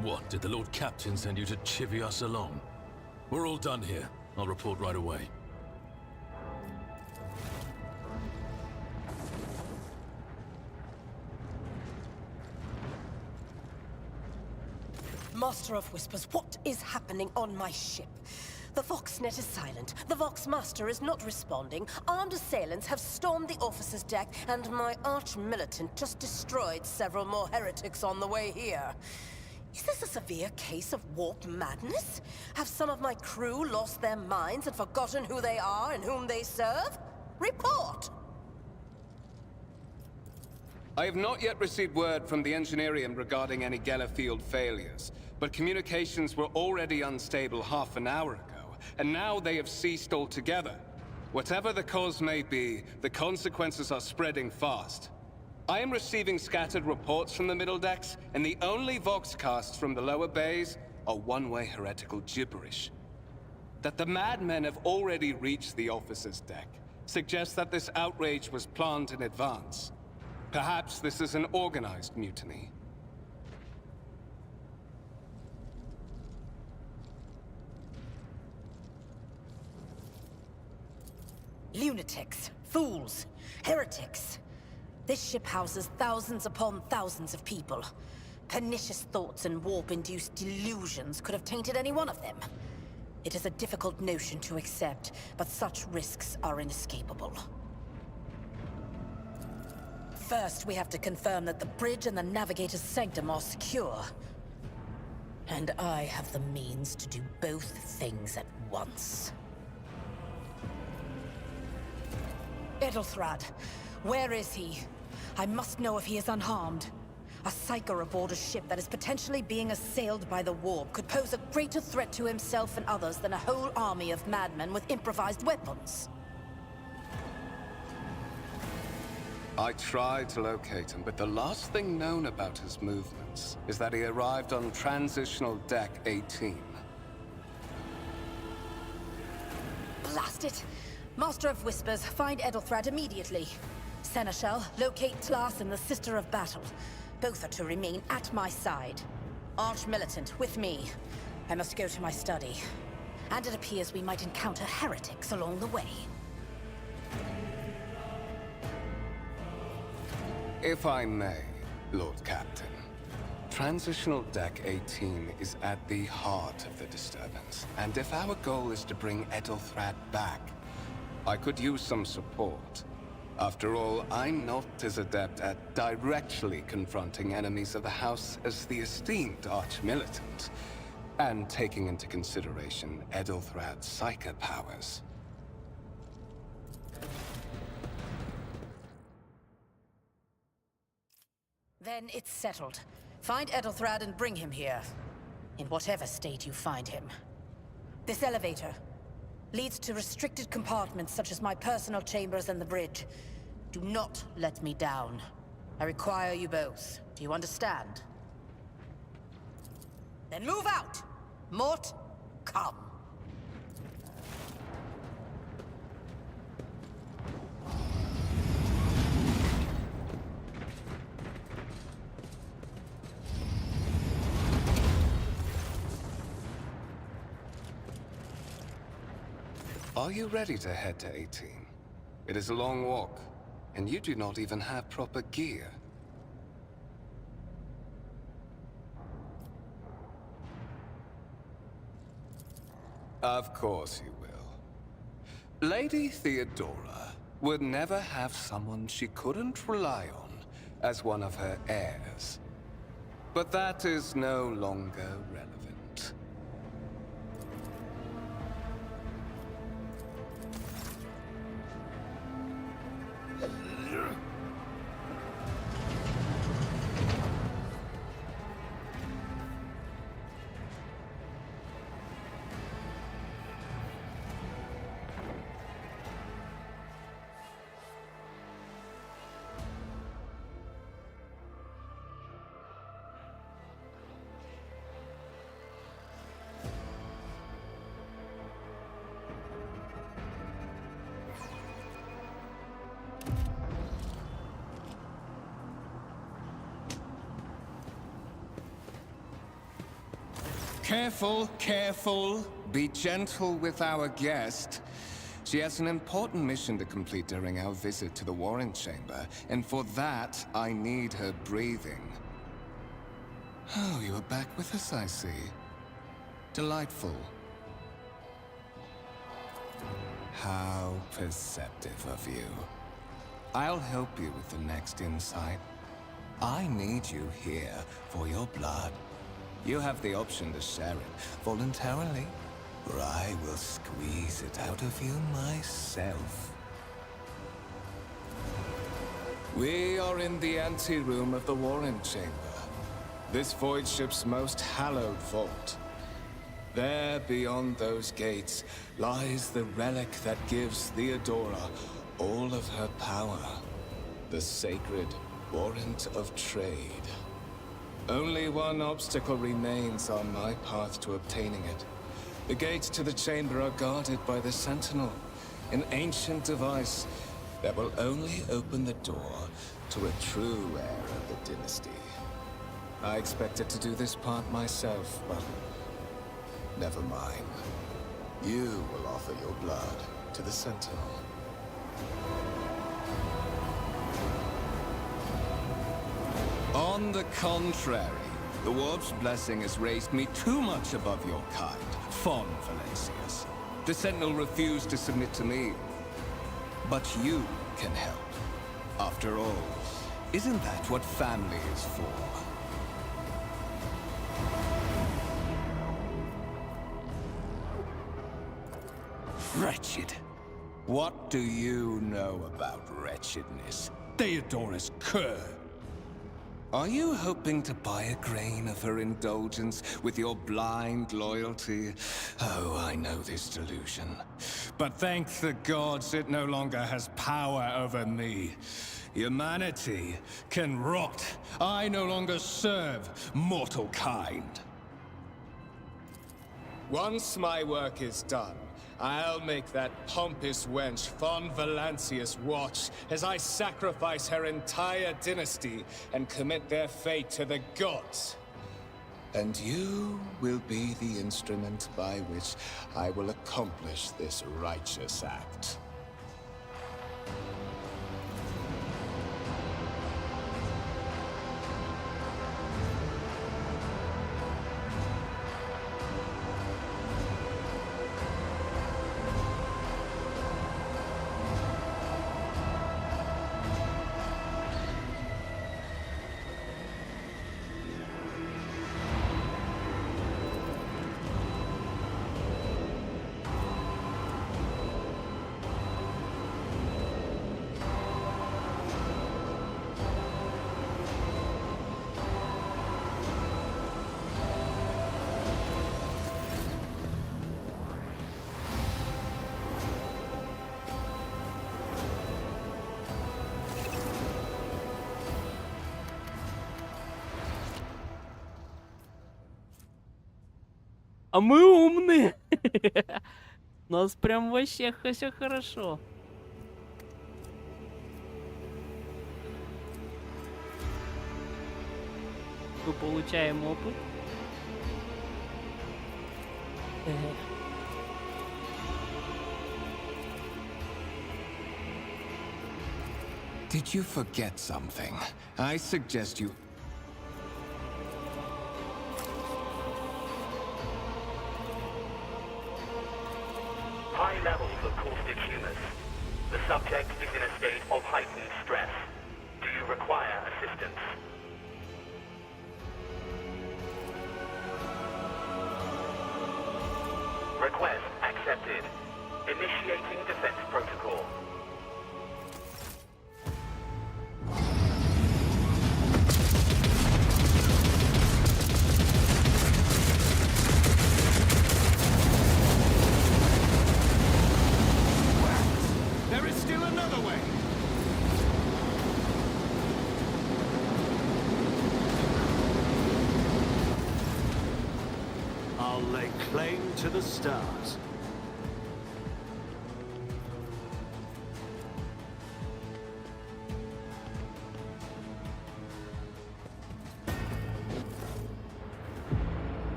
What, did the Lord Captain send you to chivvy us along? We're all done here. I'll report right away. Master of Whispers, what is happening on my ship? The Voxnet is silent. The Voxmaster is not responding. Armed assailants have stormed the officer's deck, and my arch-militant just destroyed several more heretics on the way here. Is this a severe case of warp madness? Have some of my crew lost their minds and forgotten who they are and whom they serve? Report! I have not yet received word from the Engineerium regarding any Gellerfield failures, but communications were already unstable half an hour ago, and now they have ceased altogether. Whatever the cause may be, the consequences are spreading fast. I am receiving scattered reports from the middle decks, and the only voxcasts from the lower bays are one-way heretical gibberish. That the madmen have already reached the officer's deck suggests that this outrage was planned in advance. Perhaps this is an organized mutiny. Lunatics, fools, heretics. This ship houses thousands upon thousands of people. Pernicious thoughts and warp-induced delusions could have tainted any one of them. It is a difficult notion to accept, but such risks are inescapable. First, we have to confirm that the bridge and the navigator's sanctum are secure. And I have the means to do both things at once. Edelthrad, where is he? I must know if he is unharmed. A psyker aboard a ship that is potentially being assailed by the warp could pose a greater threat to himself and others than a whole army of madmen with improvised weapons. I tried to locate him, but the last thing known about his movements is that he arrived on transitional deck 18. guessed it. Master of Whispers, find Edelthrad immediately. Seneschal, locate Tlas and the Sister of Battle. Both are to remain at my side. Arch-militant, with me. I must go to my study. And it appears we might encounter heretics along the way. If I may, Lord Captain. Transitional Deck 18 is at the heart of the disturbance, and if our goal is to bring Edelthrad back, I could use some support. After all, I'm not as adept at directly confronting enemies of the House as the esteemed Arch-militant, and taking into consideration Edelthrad's psychic powers. Then it's settled. Find Edelthrad and bring him here. In whatever state you find him. This elevator leads to restricted compartments such as my personal chambers and the bridge. Do not let me down. I require you both. Do you understand? Then move out! Mort, come. Are you ready to head to 18? It is a long walk, and you do not even have proper gear. Of course you will. Lady Theodora would never have someone she couldn't rely on as one of her heirs. But that is no longer relevant. Careful, careful. Be gentle with our guest. She has an important mission to complete during our visit to the Warren Chamber, and for that, I need her breathing. Oh, you are back with us, I see. Delightful. How perceptive of you. I'll help you with the next insight. I need you here for your blood. You have the option to share it voluntarily, or I will squeeze it out of you myself. We are in the anteroom of the Warren Chamber, this void ship's most hallowed vault. There, beyond those gates, lies the relic that gives Theodora all of her power, the sacred warrant of trade. Only one obstacle remains on my path to obtaining it. The gates to the chamber are guarded by the Sentinel, an ancient device that will only open the door to a true heir of the dynasty. I expected to do this part myself, but never mind. You will offer your blood to the Sentinel. On the contrary, the Warp's blessing has raised me too much above your kind, fond Valencius. The Sentinel refused to submit to me. But you can help. After all, isn't that what family is for? Wretched. What do you know about wretchedness? Theodora's cur. Are you hoping to buy a grain of her indulgence with your blind loyalty? Oh, I know this delusion. But thank the gods it no longer has power over me. Humanity can rot. I no longer serve mortal kind. Once my work is done, I'll make that pompous wench Von Valancius watch as I sacrifice her entire dynasty and commit their fate to the gods. And you will be the instrument by which I will accomplish this righteous act. А мы умные. У нас прям вообще все хорошо. Мы получаем опыт. Did you forget something? I suggest you... High levels of caustic humus. The subject is in a state of heightened stress. Do you require assistance? Request accepted. Initiating defense protocol. There is still another way! I'll lay claim to the stars.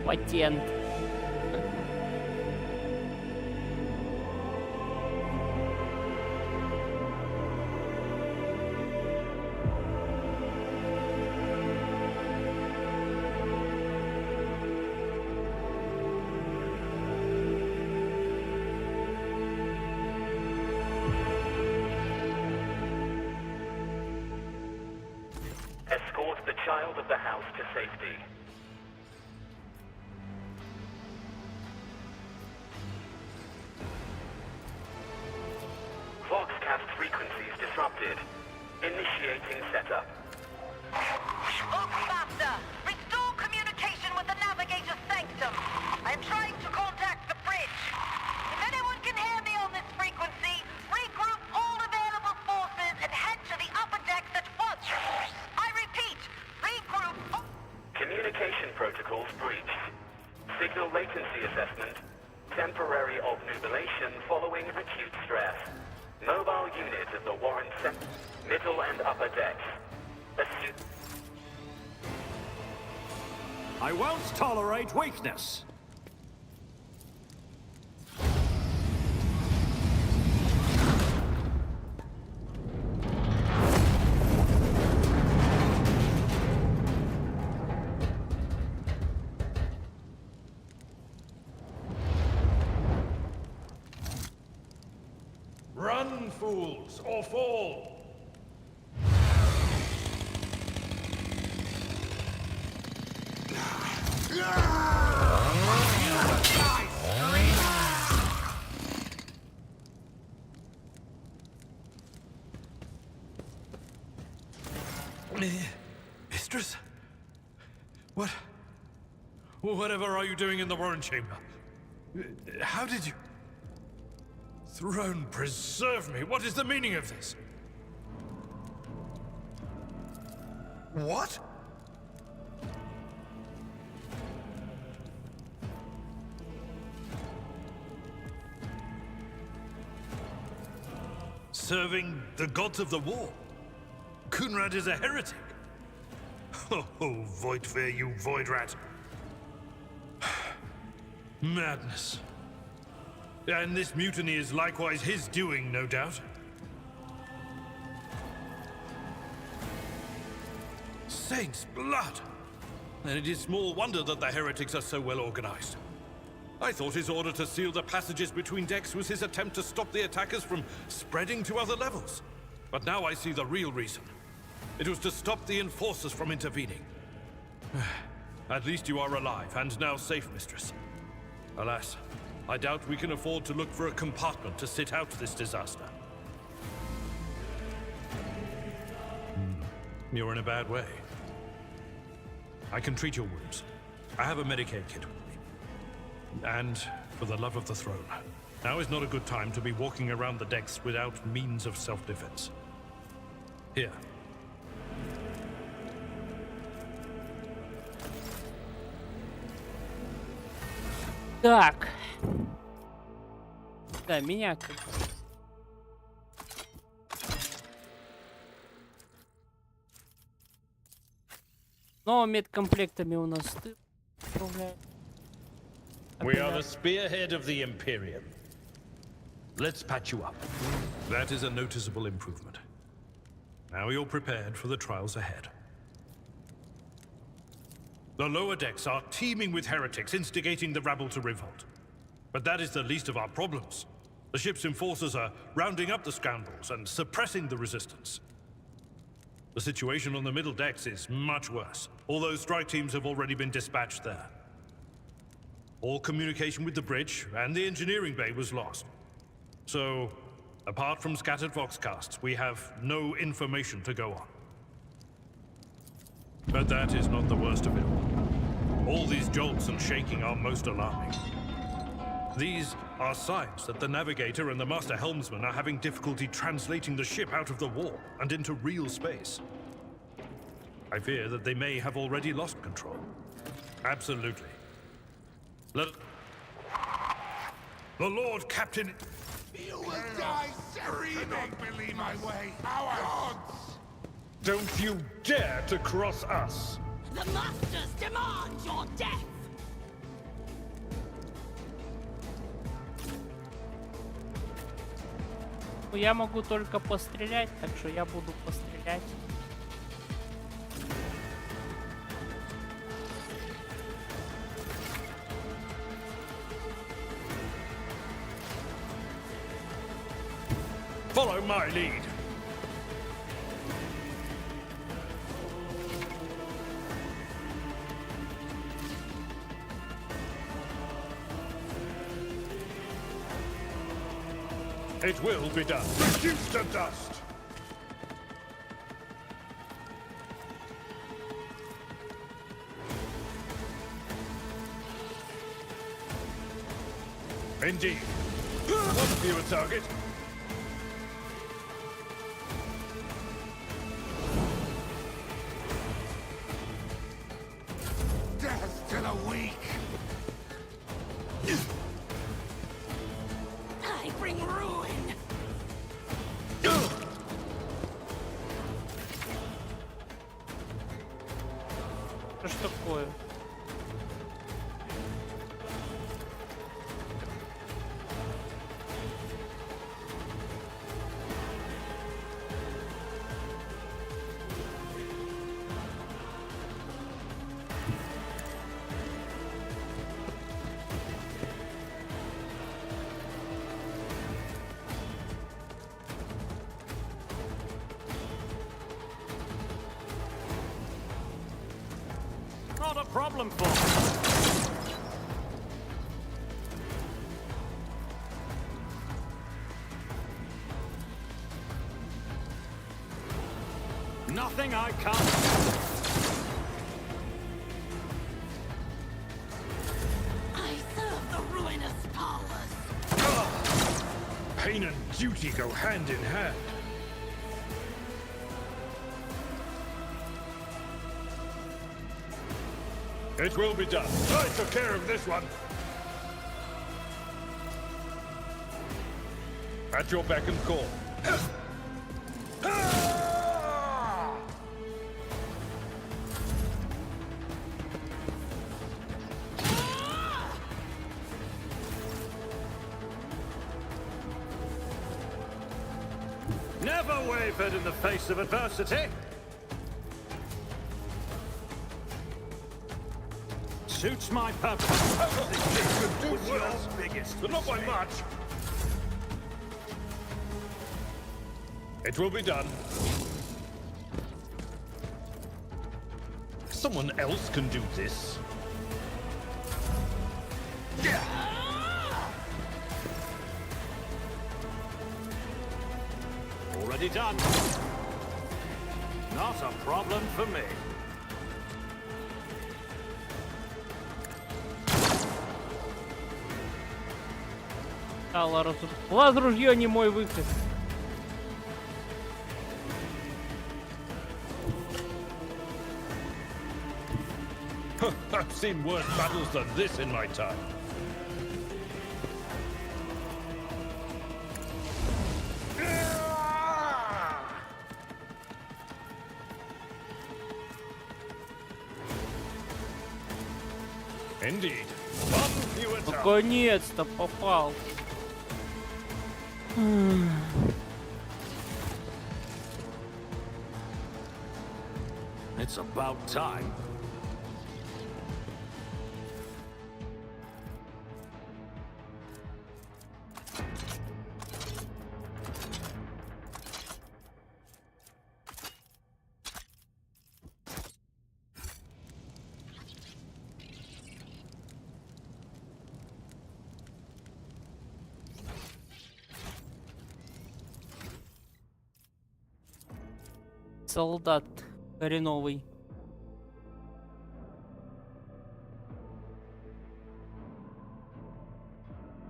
Патент. Escort the child of the house to safety. Voxcast frequencies disrupted. Initiating setup. Voxmaster, restore communication with the navigator's sanctum. I am trying to contact the bridge. If anyone can hear me on this frequency, regroup all available forces and head to the upper decks at once. I repeat, regroup. Communication protocols breached. Signal latency assessment. Temporary obnubilation following acute stress. Mobile unit of the Warren middle and upper decks. I won't tolerate weakness. Run, fools, or fall! Mistress? What? Whatever are you doing in the Warren Chamber? How did you... Throne preserve me! What is the meaning of this? What? serving the gods of the war. Kunrad is a heretic. Oh, void fear, you void rat. Madness. And this mutiny is likewise his doing, no doubt. Saints' blood! And it is small wonder that the heretics are so well organized. I thought his order to seal the passages between decks was his attempt to stop the attackers from spreading to other levels. But now I see the real reason. It was to stop the enforcers from intervening. At least you are alive, and now safe, mistress. Alas, I doubt we can afford to look for a compartment to sit out this disaster. You're in a bad way. I can treat your wounds. I have a Medicaid kit with me. And for the love of the throne, now is not a good time to be walking around the decks without means of self-defense. Here. Так. Да, меня как... Но медкомплектами у нас ты управляешь. We are the spearhead of the Imperium. Let's patch you up. That is a noticeable improvement. Now you're prepared for the trials ahead. The lower decks are teeming with heretics instigating the rabble to revolt. But that is the least of our problems. The ship's enforcers are rounding up the scoundrels and suppressing the resistance. The situation on the middle decks is much worse, although strike teams have already been dispatched there. All communication with the bridge and the engineering bay was lost. So, apart from scattered voxcasts, we have no information to go on. But that is not the worst of it all. All these jolts and shaking are most alarming. These are signs that the navigator and the master helmsman are having difficulty translating the ship out of the warp and into real space. I fear that they may have already lost control. Absolutely. The Lord Captain... You will die screaming! I don't believe my way. Our gods! Don't you dare to cross us! The Masters demand your death! Ну, я могу только пострелять, так что я буду пострелять. Follow my lead. It will be done. Reduce to dust! Indeed. One fewer target. Death to the weak! I bring ruin! Что ж такое? Not a problem for me. Nothing I can't. I serve the ruinous powers. Pain and duty go hand in hand. It will be done. I took care of this one. At your beck and call. wavered in the face of adversity. Suits my purpose. This could do Was your worse, biggest but not by mistake. much. It will be done. Someone else can do this. Already done. Not a problem for me. Лаз-ружье не мой выход. I've seen worse battles than this in my time. Indeed. One fewer time. Наконец-то попал. It's about time. Солдат хреновый.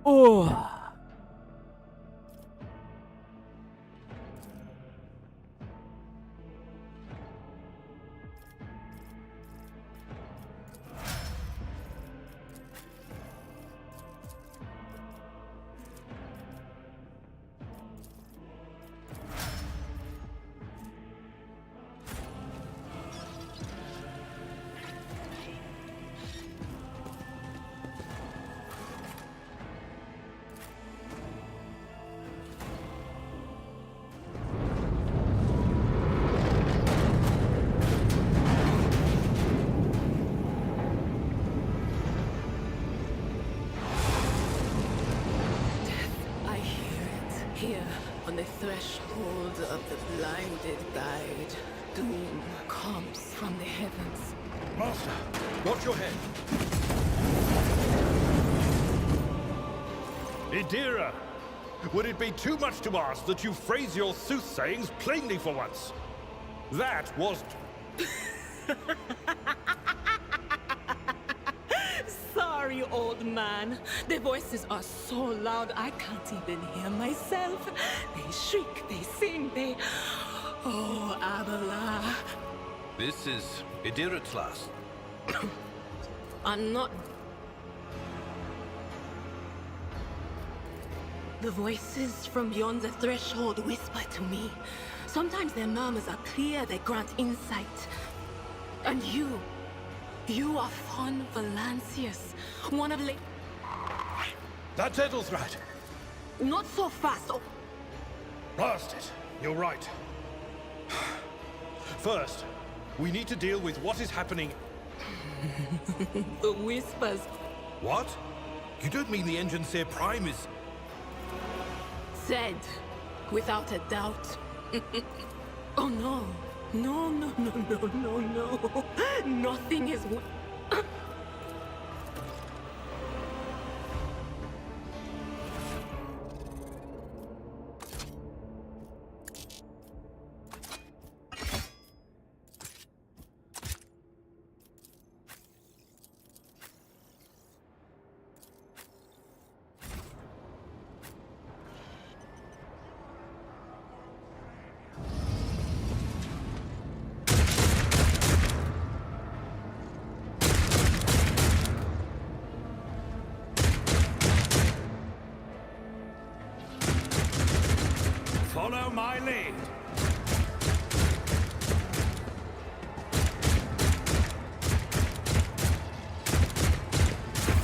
О! I hear it here on the threshold of the blinded guide. Doom comes from the heavens. Master, watch your head. Idira, would it be too much to ask that you phrase your soothsayings plainly for once? That was... Sorry, old man. The voices are so loud I can't even hear myself. They shriek, they sing, they... Oh, Abala. This is Idira class. I'm not... The voices from beyond the threshold whisper to me. Sometimes their murmurs are clear, they grant insight. And you are Von Valancius, one of That settles right. Not so fast. Oh. Blast it. You're right. First, we need to deal with what is happening. The whispers. What? You don't mean the Engine Seer Prime is... Said, without a doubt. Oh no. No. Nothing is... Follow my lead.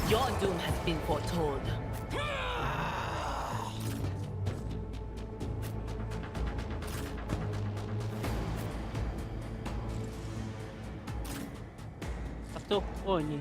Your doom has been foretold. Кто они?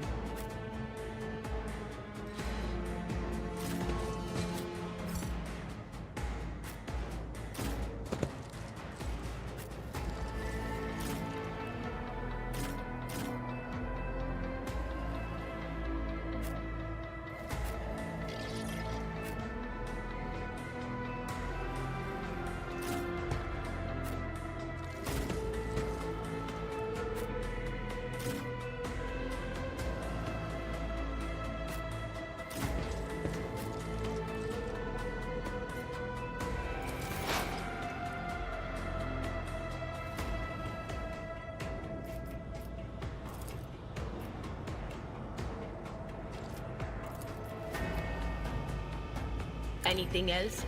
Anything else?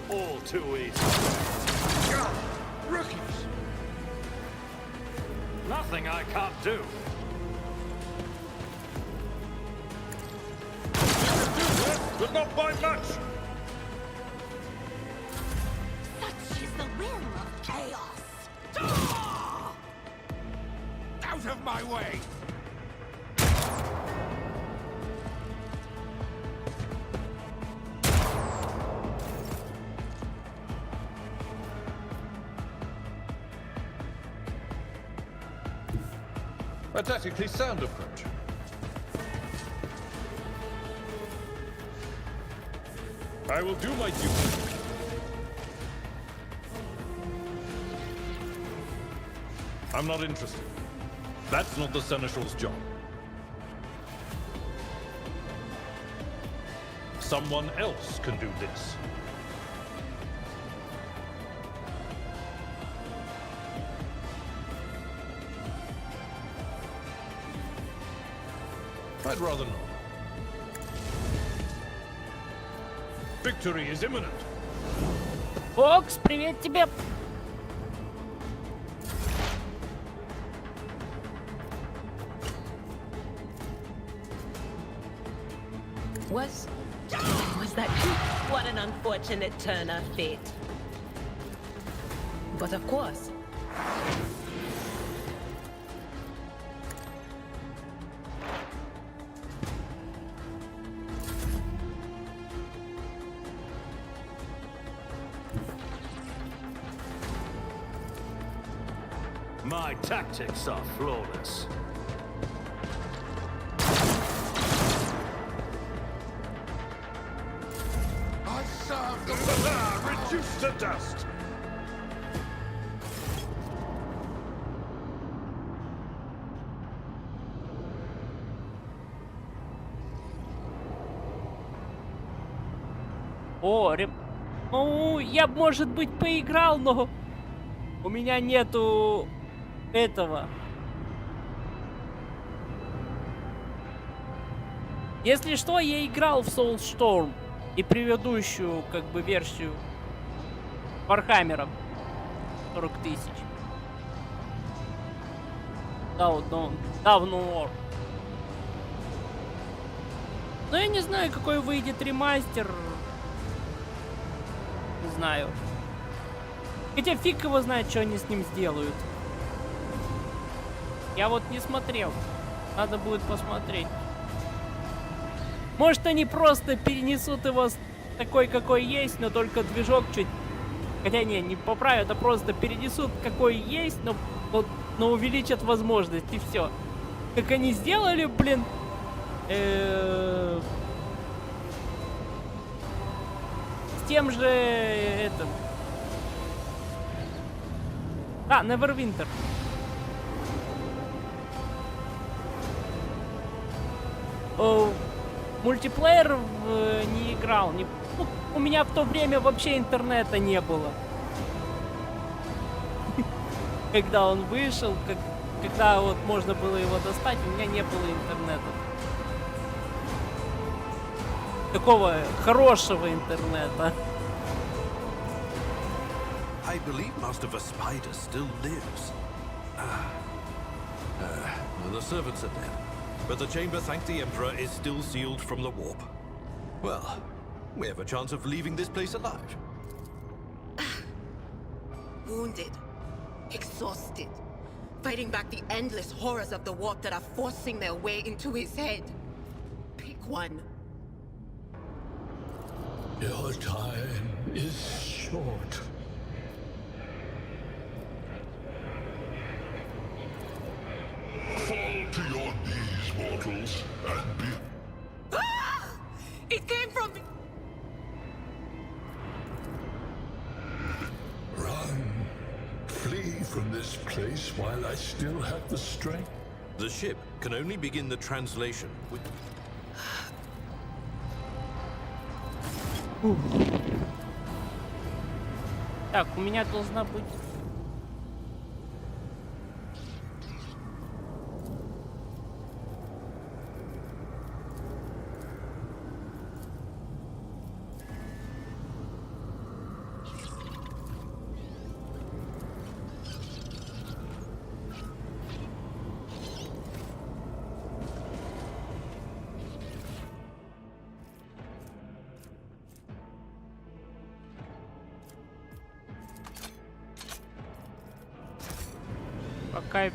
All too easy. Rookies! Nothing I can't do. But not by much! Such is the will of chaos. Out of my way! A tactically sound approach. I will do my duty. I'm not interested. That's not the Seneschal's job. Someone else can do this. I'd rather not. Victory is imminent. Фокс, привет тебе! Was that you? What an unfortunate turn of fate. But of course. My tactics are flawless. I serve the Reduced to dust. Ну, я, может быть, поиграл, но у меня нету этого. Если что, я играл в Soulstorm и предыдущую, как бы, версию Warhammer 40 000. Давно. Но я не знаю, какой выйдет ремастер. Не знаю. Хотя фиг его знает, что они с ним сделают. Я вот не смотрел. Надо будет посмотреть. Может, они просто перенесут его такой, какой есть, но только движок чуть... Хотя не поправят, а просто перенесут какой есть, но увеличат возможность, и все. Как они сделали, блин... С тем же... Neverwinter. Мультиплеер не играл. У меня в то время вообще интернета не было. Когда он вышел, когда вот можно было его достать, у меня не было интернета. такого хорошего интернета. I believe Master Vespider still lives. The servants are dead, but the chamber, thank the Emperor, is still sealed from the warp. Well, we have a chance of leaving this place alive. Wounded, exhausted, fighting back the endless horrors of the warp that are forcing their way into his head. Pick one. Your time is short. Fall to your knees, mortals, and be... Ah! It came from me! Run. Flee from this place while I still have the strength. The ship can only begin the translation with... Так, у меня должна быть... Пока...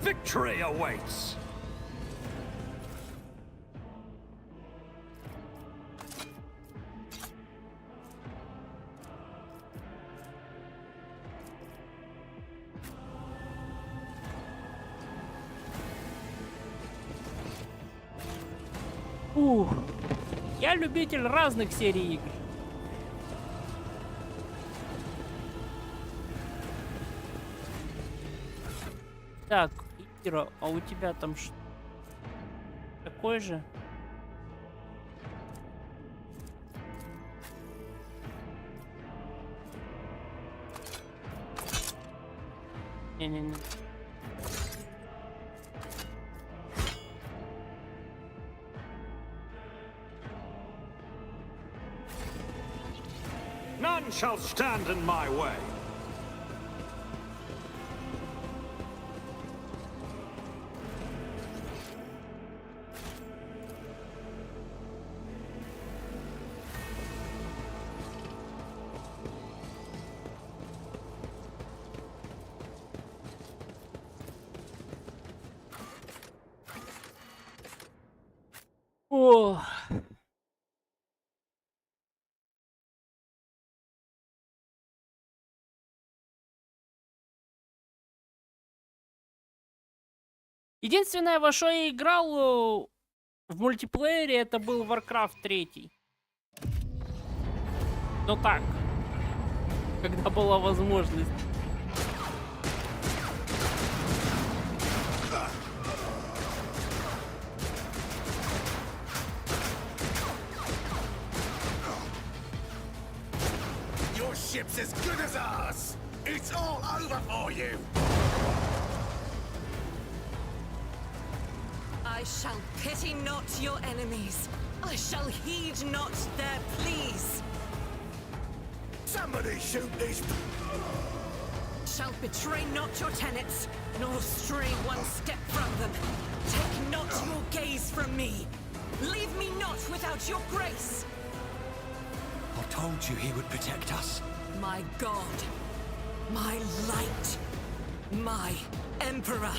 Victory awaits! Ух, я любитель разных серий игр. Так, Ира, а у тебя там что? Такой же? Не-не-не. None shall stand in my way. О. Единственное, во что я играл в мультиплеере, это был Warcraft 3. Но так, когда была возможность. Your ship's as good as ours. It's all over for you. I shall pity not your enemies. I shall heed not their pleas. Somebody shoot these... Shall betray not your tenets, nor stray one step from them. Take not your gaze from me. Leave me not without your grace. I told you he would protect us. My God, my light, my Emperor.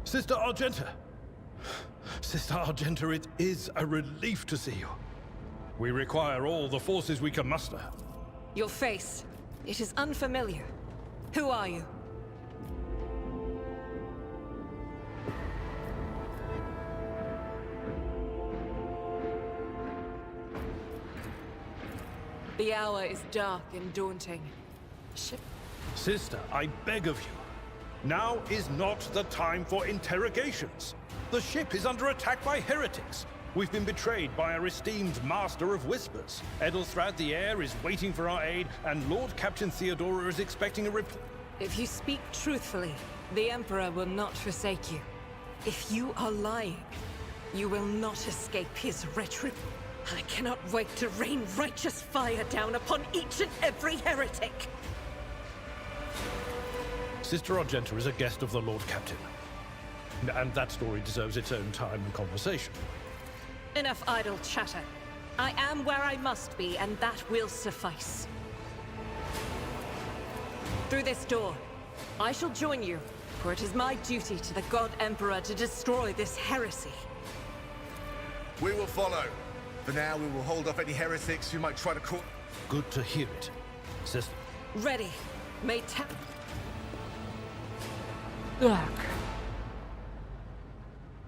Sister Argenta! Sister Argenta, it is a relief to see you. We require all the forces we can muster. Your face, it is unfamiliar. Who are you? The hour is dark and daunting. Sister, I beg of you. Now is not the time for interrogations. The ship is under attack by heretics. We've been betrayed by our esteemed Master of Whispers. Edelstrath the Heir is waiting for our aid, and Lord Captain Theodora is expecting a reply. If you speak truthfully, the Emperor will not forsake you. If you are lying, you will not escape his retribution. I cannot wait to rain righteous fire down upon each and every heretic. Sister Argenta is a guest of the Lord Captain. And that story deserves its own time and conversation. Enough idle chatter. I am where I must be, and that will suffice. Through this door, I shall join you, for it is my duty to the God Emperor to destroy this heresy. We will follow. For now, we will hold off any heretics who might try to call... Good to hear it, sister. Ready. May tap. Так.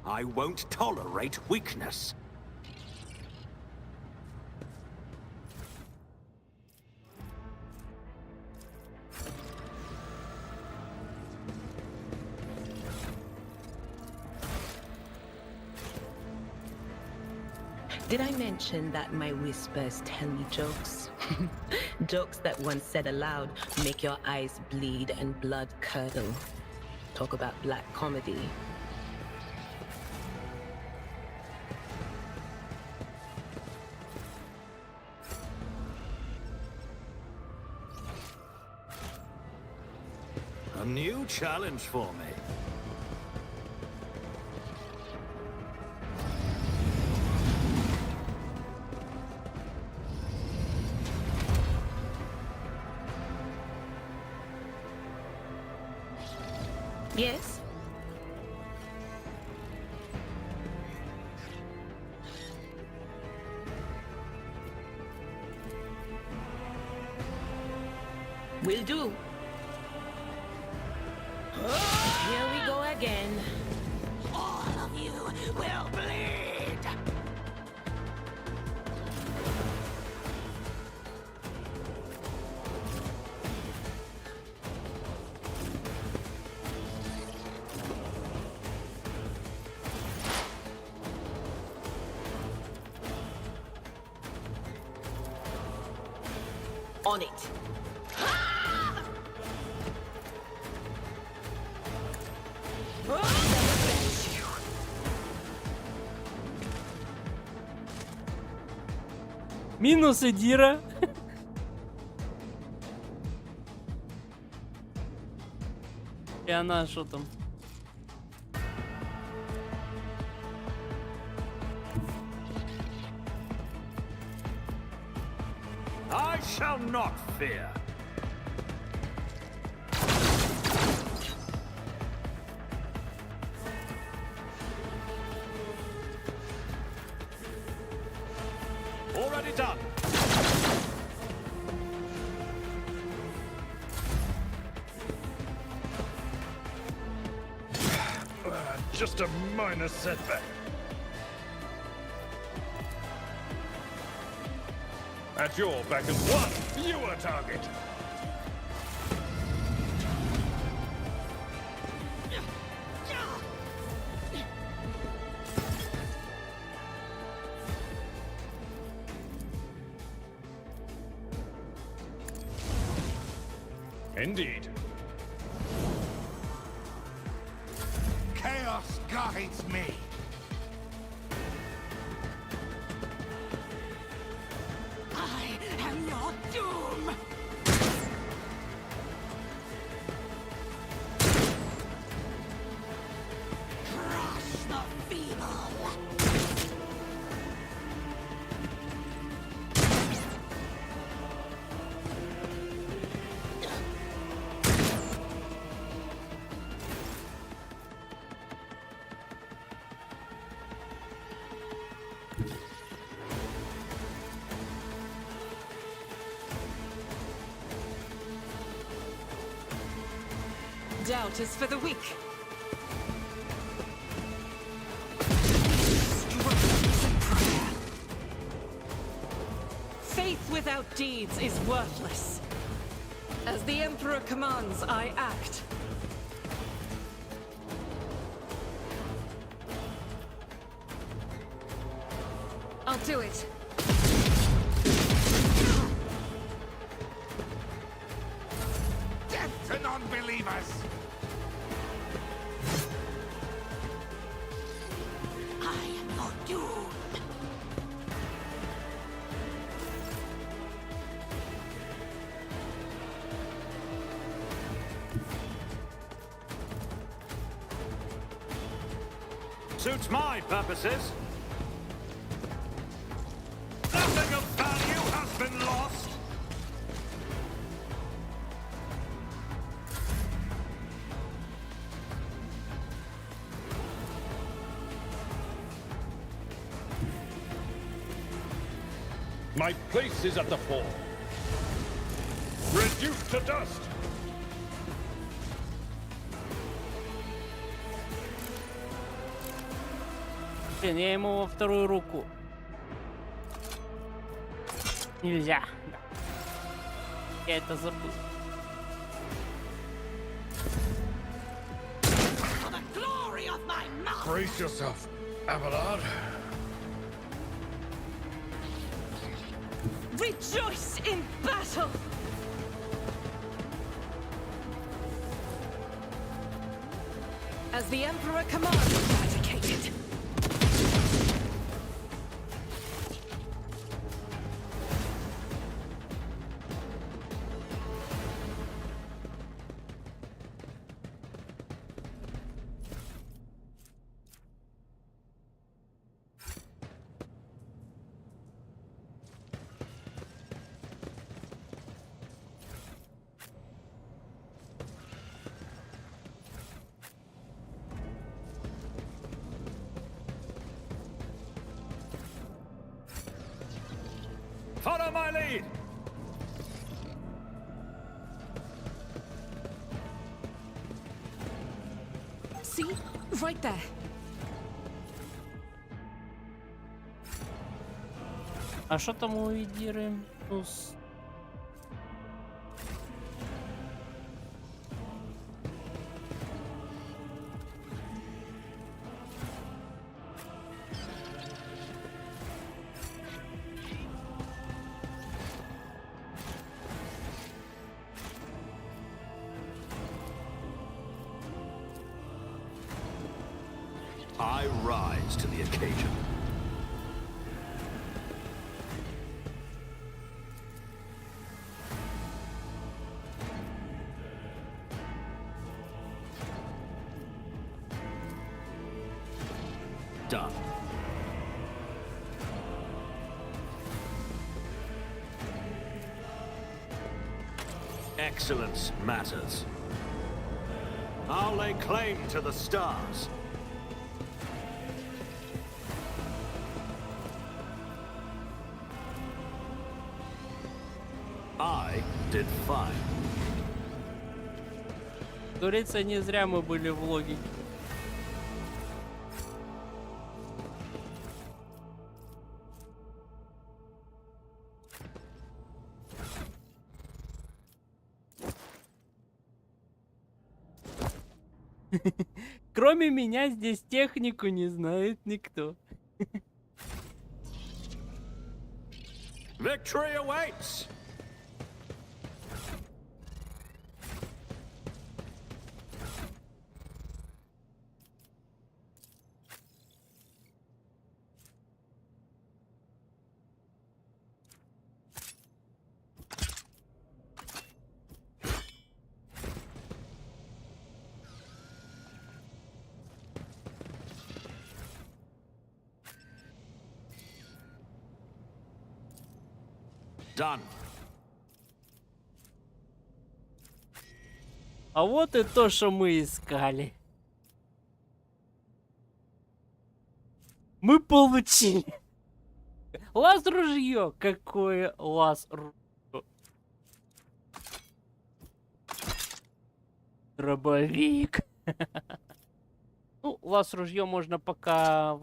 I won't tolerate weakness. Did I mention that my whispers tell me jokes? Jokes that once said aloud make your eyes bleed and blood curdle. Talk about black comedy. A new challenge for me. Yes? Will do. Here we go again. All of you will bleed! On it. Минус Эдира. И она что там? I shall not fear. Already done. Just a minor setback. At your back and one fewer target. Indeed. Chaos guides me. I am your doom! Crush the feeble! Doubt is for the weak. Faith without deeds is worthless. As the Emperor commands, I act. to it. Death to non-believers! I am your doom. Suits my purposes. Nothing of value has been lost. My place is at the fore. Reduced to dust. Блин, я ему во вторую руку. Нельзя. Да. Я это забыл. For the glory of my mouth. Brace yourself, Abelard. Rejoice in battle! As the Emperor commands, eradicated. Follow my lead. See? Right there. А что там у Идиры? I rise to the occasion. Done. Excellence matters. I'll lay claim to the stars. I did fine. Говорится, не зря мы были в логике. Кроме меня здесь технику не знает никто. Victory awaits! Done. А вот и то, что мы искали. Мы получили. Лаз-ружье. Какое лаз-ружье? Дробовик. Ну, лаз-ружье можно пока...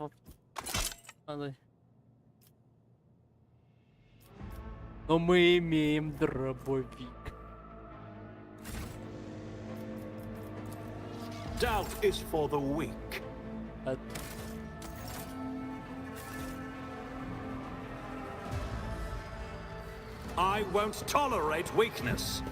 Но мы имеем дробовик. Doubt is for the weak. I won't tolerate weakness.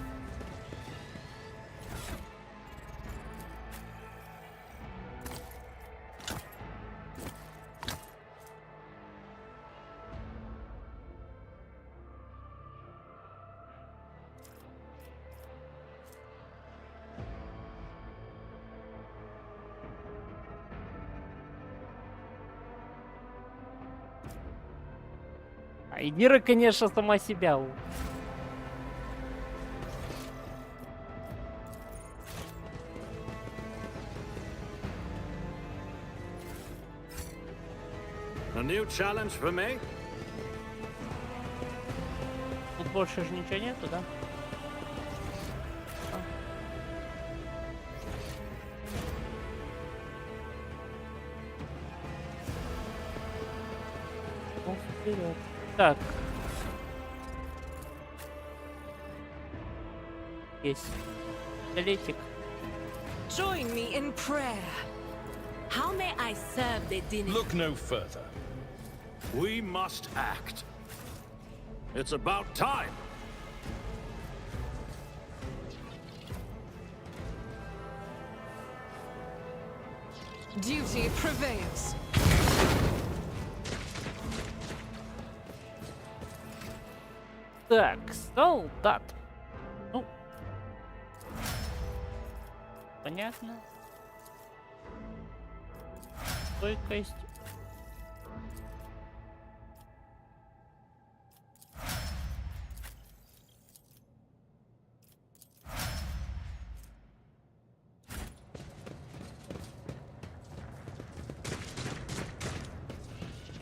И Дира, конечно, сама себя. A new challenge for me? Тут больше же ничего нету, да? Ну, вперед. Так. Есть. Летик. Join me in prayer. How may I serve the dinner? Look no further. We must act. It's about time. Duty prevails. Так, солдат. Ну. Понятно. Стойкость.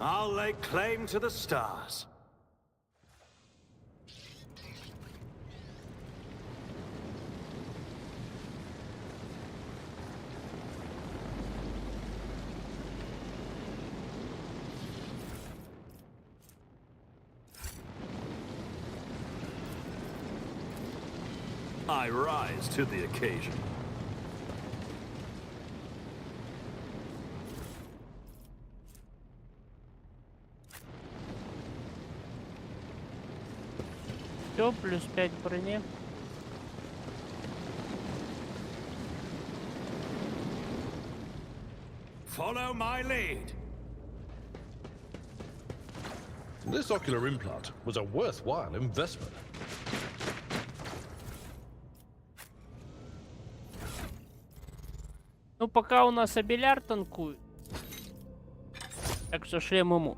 I'll lay claim to the stars. I rise to the occasion. Все, плюс 5 брони. Follow my lead. This ocular implant was a worthwhile investment. Ну, пока у нас Абеляр танкует. Так что шлем ему.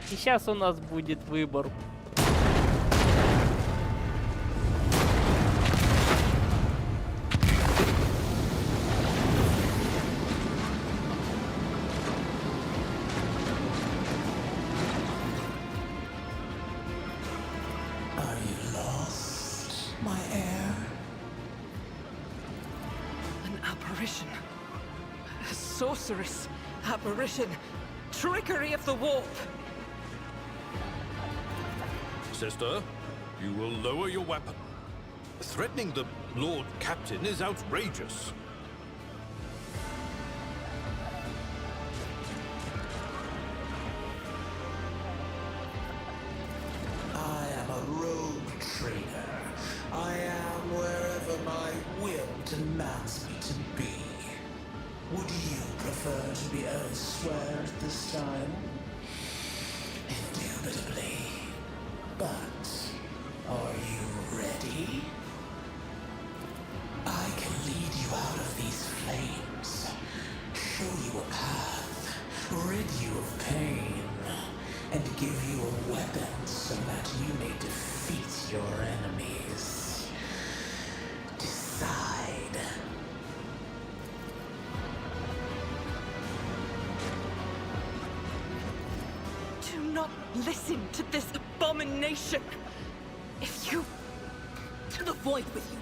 И сейчас у нас будет выбор. Sorceress, apparition, trickery of the warp. Sister, you will lower your weapon. Threatening the Lord Captain is outrageous. I am a rogue trader. I am wherever my will demands me to be. Would you prefer to be elsewhere at this time? Indubitably. But are you ready? I can lead you out of these flames, show you a path, rid you of pain, and give you a weapon so that you may defeat your enemies. Decide. Do not listen to this abomination. If you... to the void with you.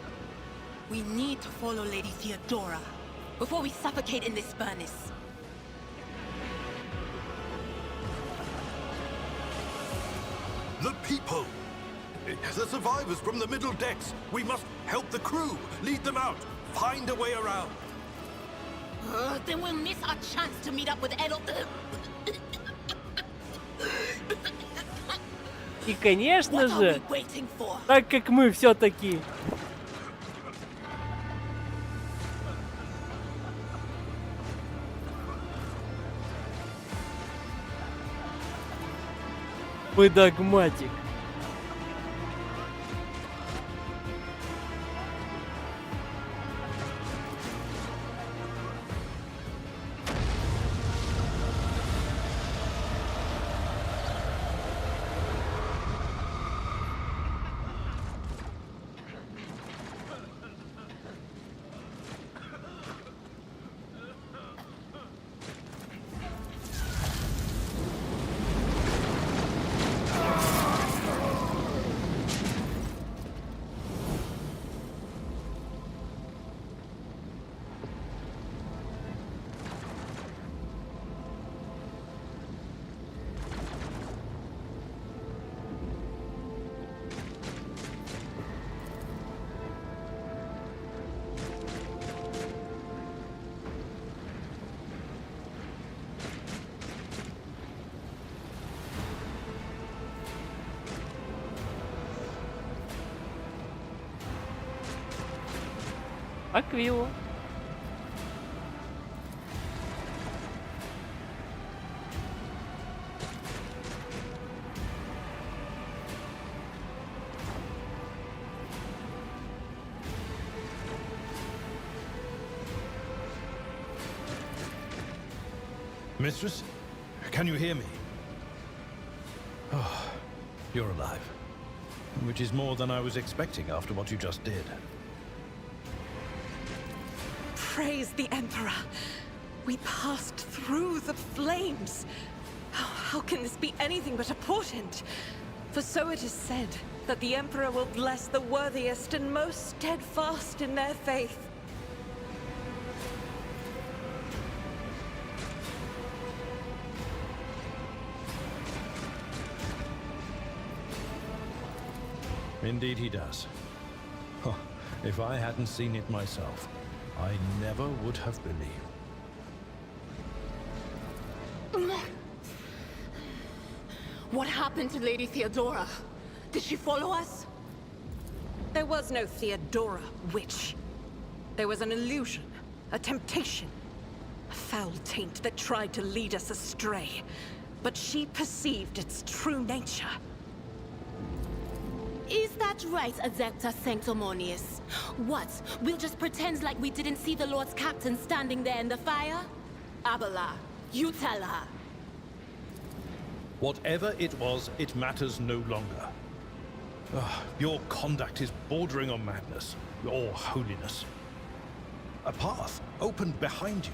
We need to follow Lady Theodora before we suffocate in this furnace. The people! The survivors from the middle decks! We must help the crew! Lead them out! Find a way around! Then we'll miss our chance to meet up with Edel. И, конечно же, так как мы все-таки мы догматик. Аквилу. Mistress, can you hear me? Oh, you're alive. Which is more than I was expecting after what you just did. Praise the Emperor. We passed through the flames. How can this be anything but a portent? For so it is said that the Emperor will bless the worthiest and most steadfast in their faith. Indeed he does. Oh, if I hadn't seen it myself, I never would have believed. What happened to Lady Theodora? Did she follow us? There was no Theodora, witch. There was an illusion, a temptation, a foul taint that tried to lead us astray. But she perceived its true nature. Is that right, Adepta Sanctimonious? What? We'll just pretend like we didn't see the Lord's Captain standing there in the fire? Abala, you tell her. Whatever it was, it matters no longer. Your conduct is bordering on madness, or holiness. A path opened behind you,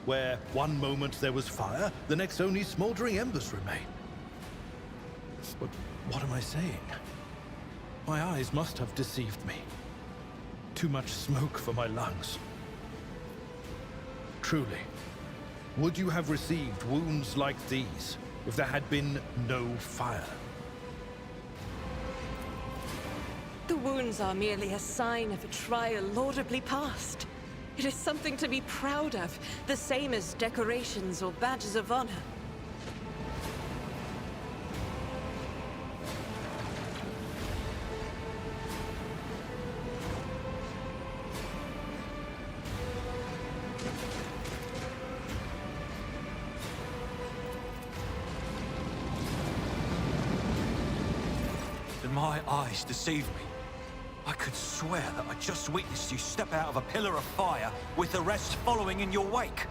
where one moment there was fire, the next only smoldering embers remain. But what am I saying? My eyes must have deceived me. Too much smoke for my lungs. Truly, would you have received wounds like these if there had been no fire? The wounds are merely a sign of a trial laudably passed. It is something to be proud of, the same as decorations or badges of honor. My eyes deceive me. I could swear that I just witnessed you step out of a pillar of fire with the rest following in your wake.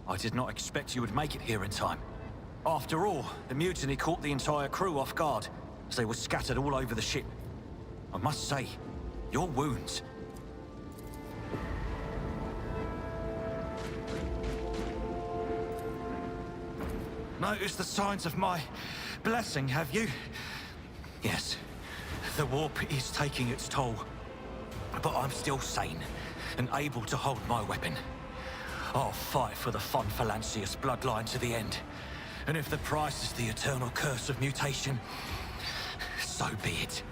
I did not expect you would make it here in time. After all, the mutiny caught the entire crew off guard, as they were scattered all over the ship. I must say, your wounds... Notice the signs of my blessing, have you? Yes, the warp is taking its toll. But I'm still sane and able to hold my weapon. I'll fight for the Von Valancius bloodline to the end. And if the price is the eternal curse of mutation, so be it.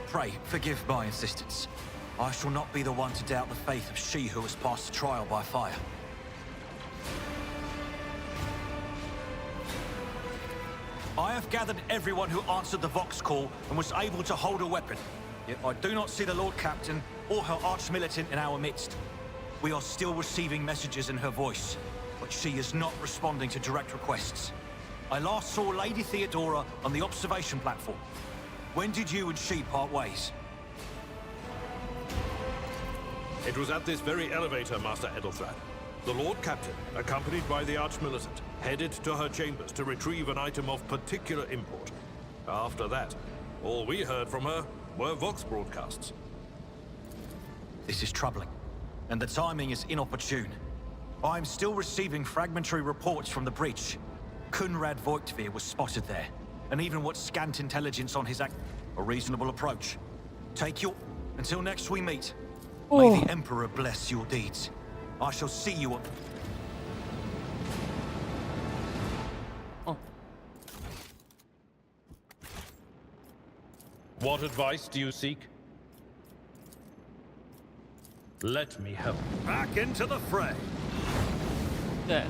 Pray, forgive my insistence. I shall not be the one to doubt the faith of she who has passed the trial by fire. I have gathered everyone who answered the Vox call and was able to hold a weapon. Yet I do not see the Lord Captain or her arch-militant in our midst. We are still receiving messages in her voice, but she is not responding to direct requests. I last saw Lady Theodora on the observation platform. When did you and she part ways? It was at this very elevator, Master Edelthrad. The Lord Captain, accompanied by the Arch-Militant, headed to her chambers to retrieve an item of particular import. After that, all we heard from her were Vox broadcasts. This is troubling, and the timing is inopportune. I am still receiving fragmentary reports from the bridge. Kunrad Voigtveer was spotted there, and even what scant intelligence on his act... a reasonable approach. Take your... Until next we meet. May the Emperor bless your deeds. I shall see you on... What advice do you seek? Let me help. Back into the fray. Так.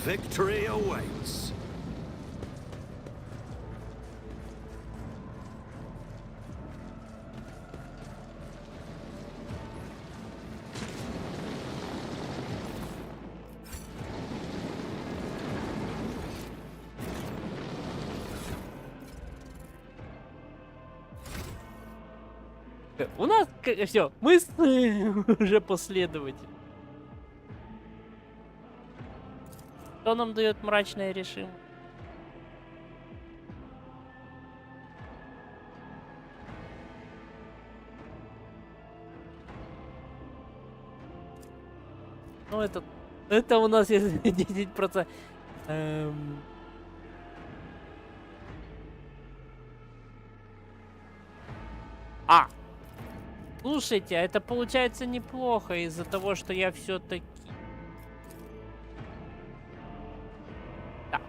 Victory awaits. У нас все, мы уже последователь. Что нам дает мрачное решение? Ну это у нас есть 10%. Слушайте, а это получается неплохо из-за того, что я все-таки... Да.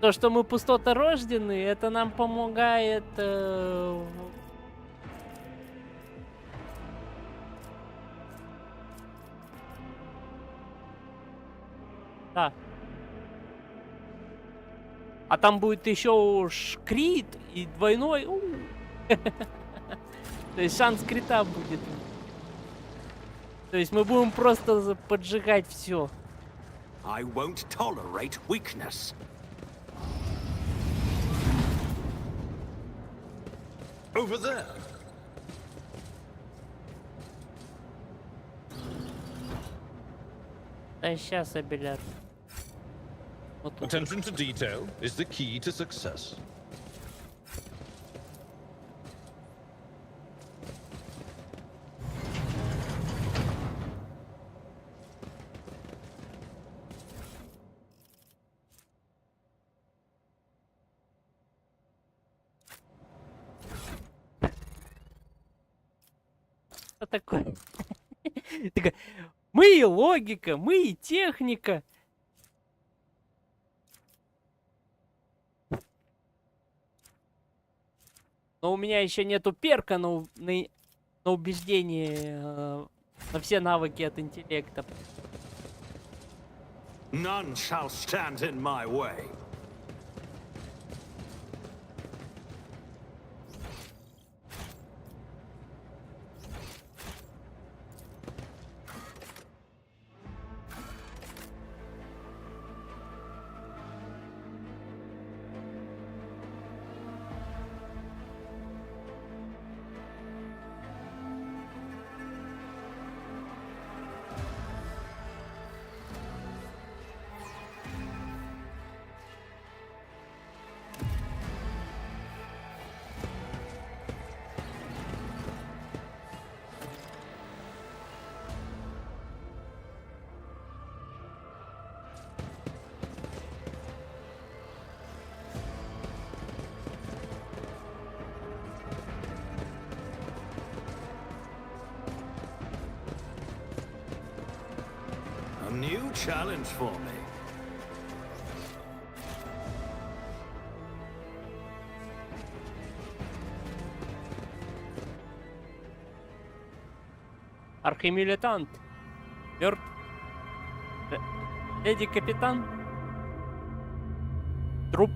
То, что мы пустоторожденные, это нам помогает... Да. А там будет еще крит и двойной. То есть шанс крита будет. То есть мы будем просто поджигать все. I won't tolerate weakness. Over there. Да сейчас, Абеляр. Attention to detail is the key to success. Что такое? Мы и логика, мы и техника. Но у меня еще нету перка на убеждение, на все навыки от интеллекта. None shall stand in my way. new challenge for me. Архимилитант. Мертв. Леди капитан. Труп.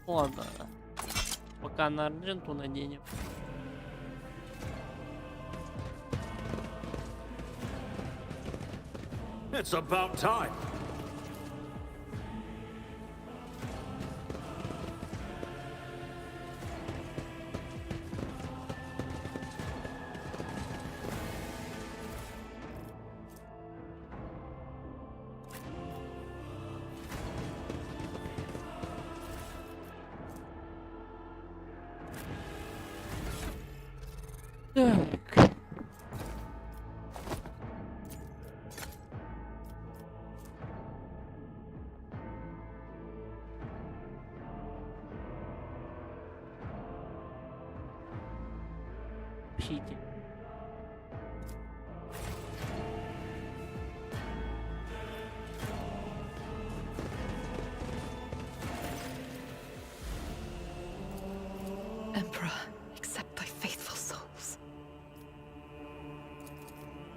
Ладно. Пока на ардженту наденем. It's about time. Так. Пишите. Emperor, accept thy faithful souls.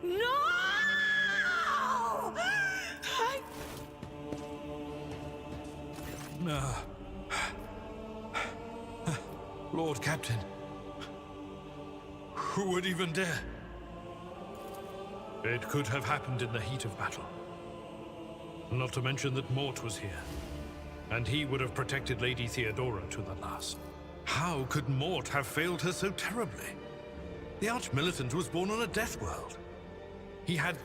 No! No. Lord Captain. Who would even dare? It could have happened in the heat of battle. Not to mention that Mort was here. And he would have protected Lady Theodora to the last. How could Mort have failed her so terribly? The Arch-Militant was born on a death world. He had...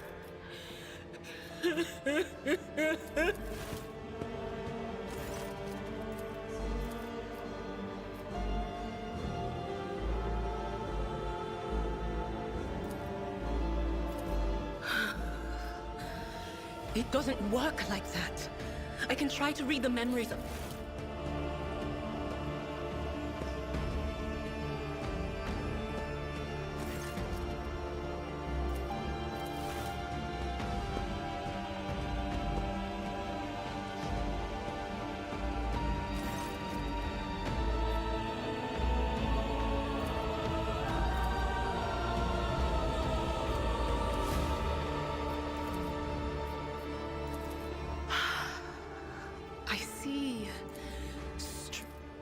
It doesn't work like that. I can try to read the memories of... I see.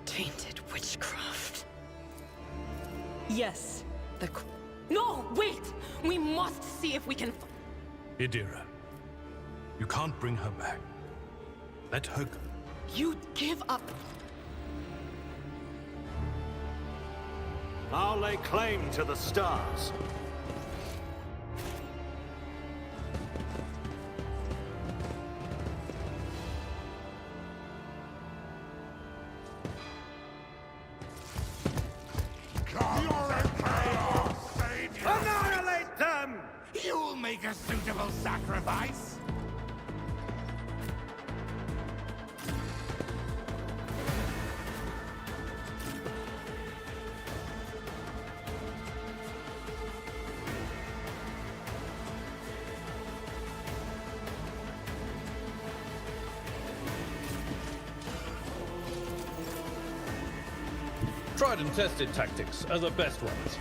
Tainted witchcraft. Yes, the... No, wait! We must see if we can... Idira. You can't bring her back. Let her go. You'd give up. I'll lay claim to the stars. Annihilate them! You'll make a suitable sacrifice. Tried and tested tactics are the best ones.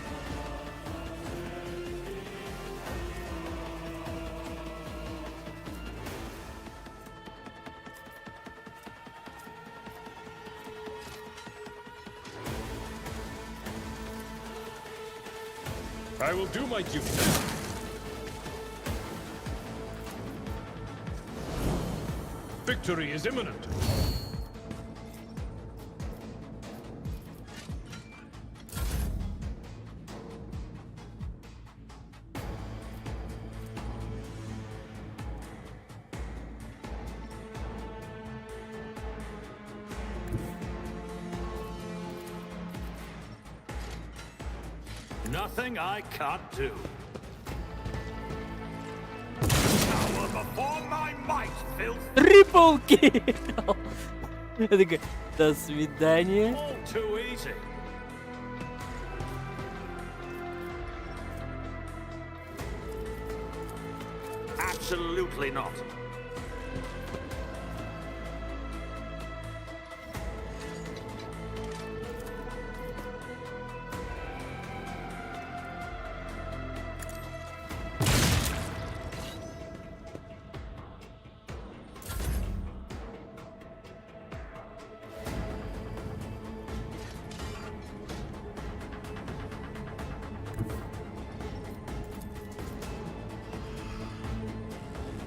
I will do my duty. Victory is imminent. Nothing I can't do. Power before my might fills. Triple kill! Я такой, до свидания. All too easy. Absolutely not.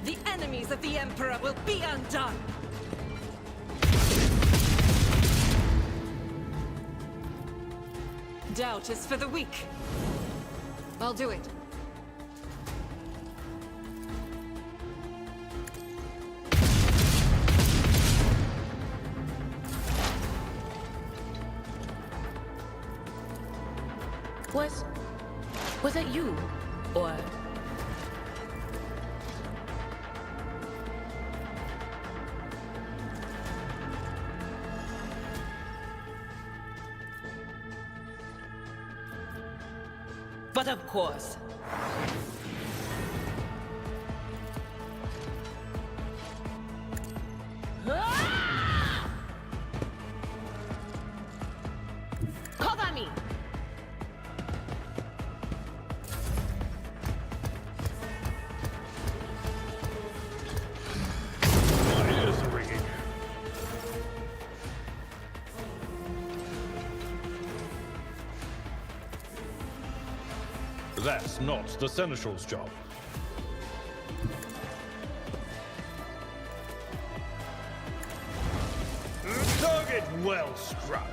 The enemies of the Emperor will be undone! Doubt is for the weak. I'll do it. Was that you? Or... But of course. Cover me! My ears are ringing. That's not the Seneschal's job. Target well struck.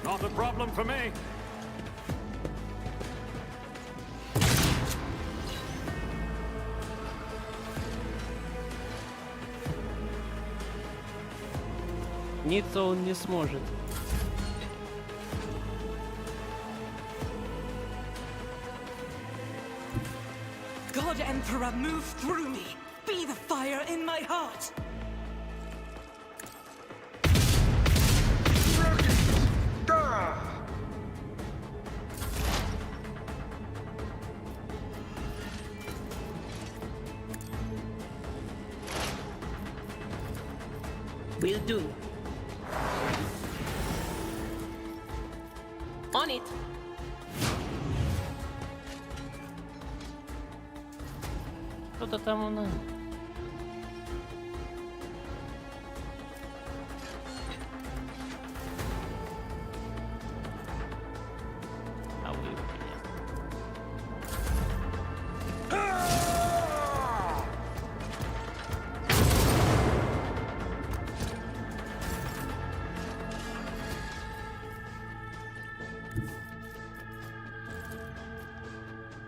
Not a problem for me. Ниться он не сможет. God Emperor, move through me. Be the fire in my heart. Will do. On it. Кто-то там у нас. А вы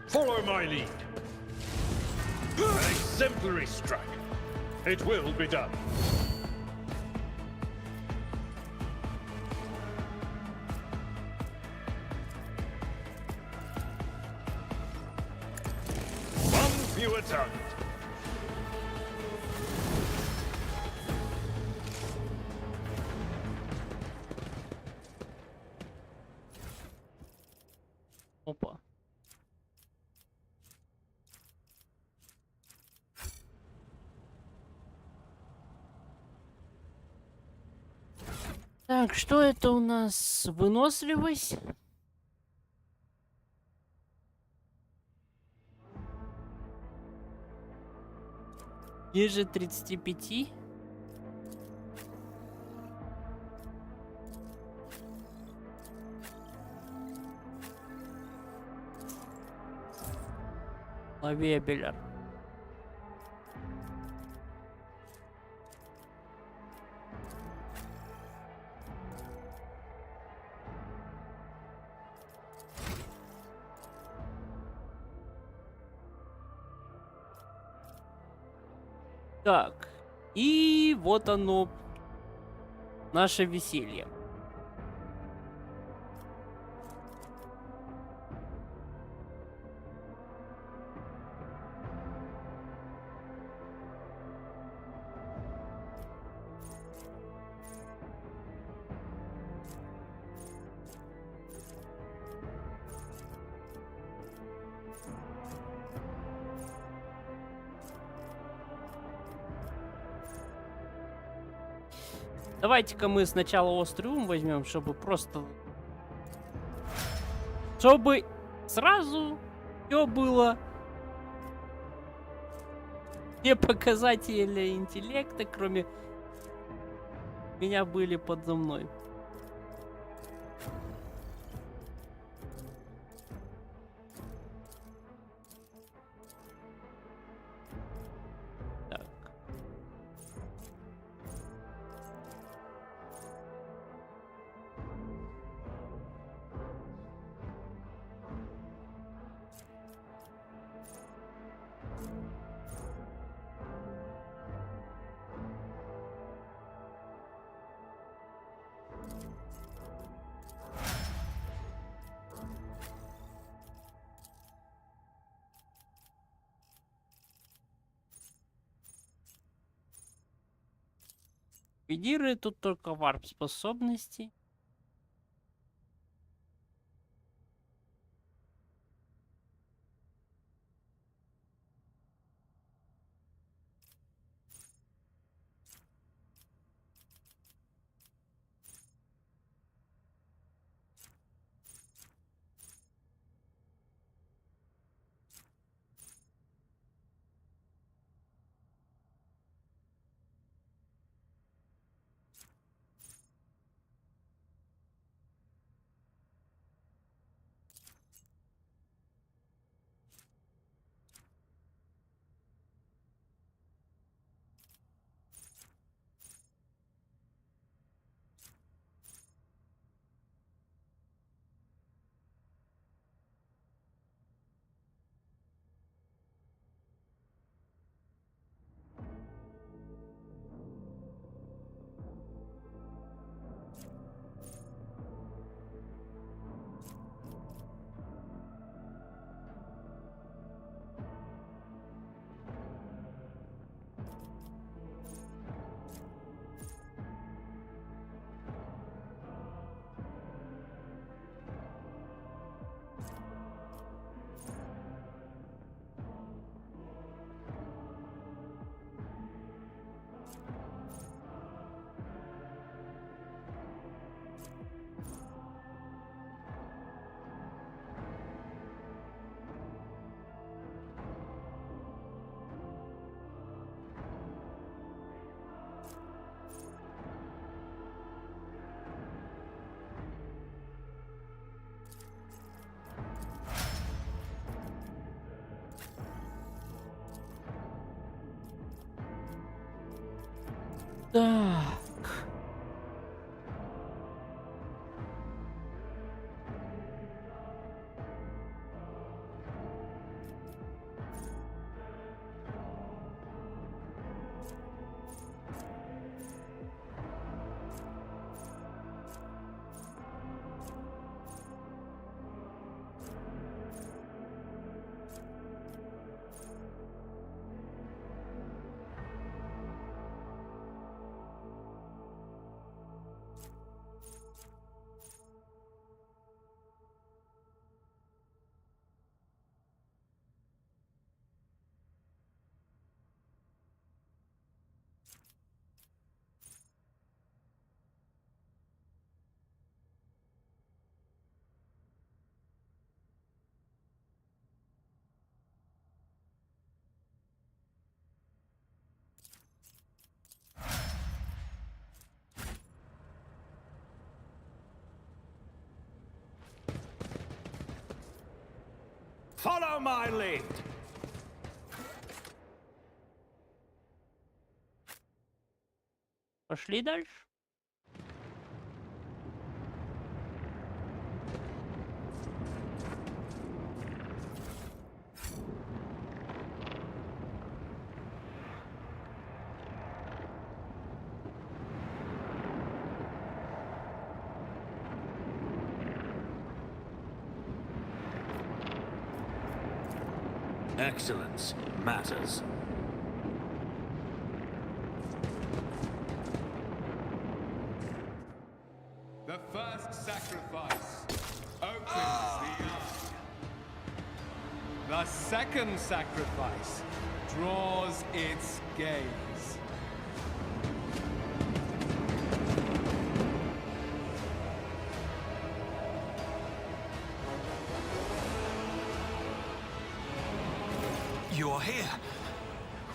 Follow my lead. An exemplary strike. It will be done. One fewer target. Опа. Так, что это у нас? Выносливость? Ниже 35. Лавебелер. Так, и вот оно, наше веселье. Давайте-ка мы сначала острый ум возьмем, чтобы просто... Чтобы сразу все было... Все показатели интеллекта, кроме меня, были подо мной. Лидирует тут только варп способности. Так. Follow my lead. Пошли дальше. Excellence matters. The first sacrifice opens the eye. The second sacrifice draws its gaze. You are here.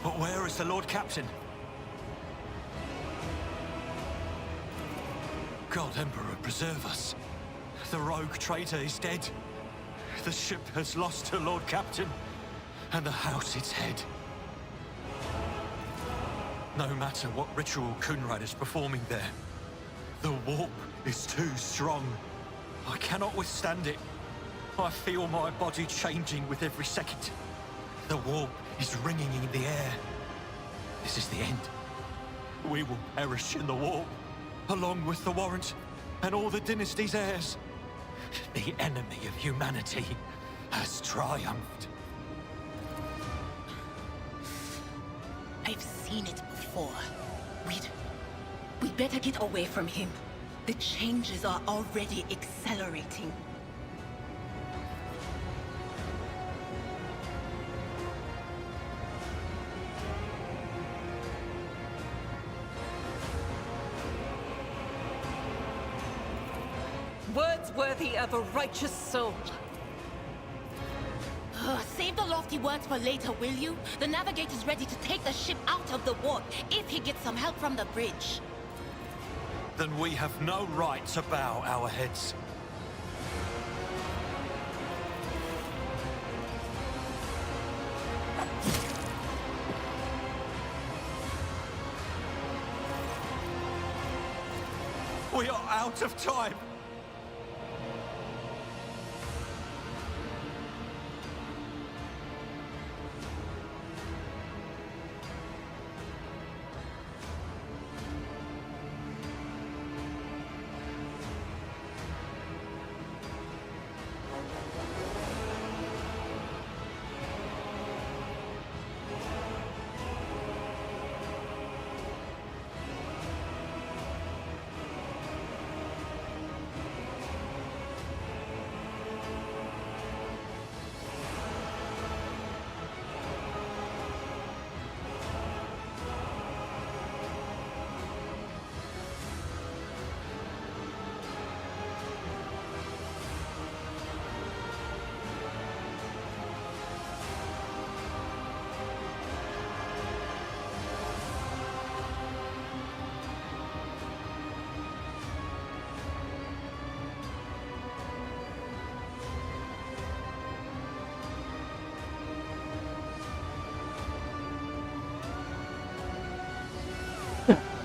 But where is the Lord Captain? God Emperor, preserve us. The rogue traitor is dead. The ship has lost her Lord Captain, and the house its head. No matter what ritual Kunrad is performing there, the warp is too strong. I cannot withstand it. I feel my body changing with every second. The warp is ringing in the air. This is the end. We will perish in the warp, along with the warrant and all the dynasty's heirs. The enemy of humanity has triumphed. I've seen it before. We'd better get away from him. The changes are already accelerating. Words worthy of a righteous soul. Save the lofty words for later, will you? The navigator's ready to take the ship out of the warp if he gets some help from the bridge. Then we have no right to bow our heads. We are out of time.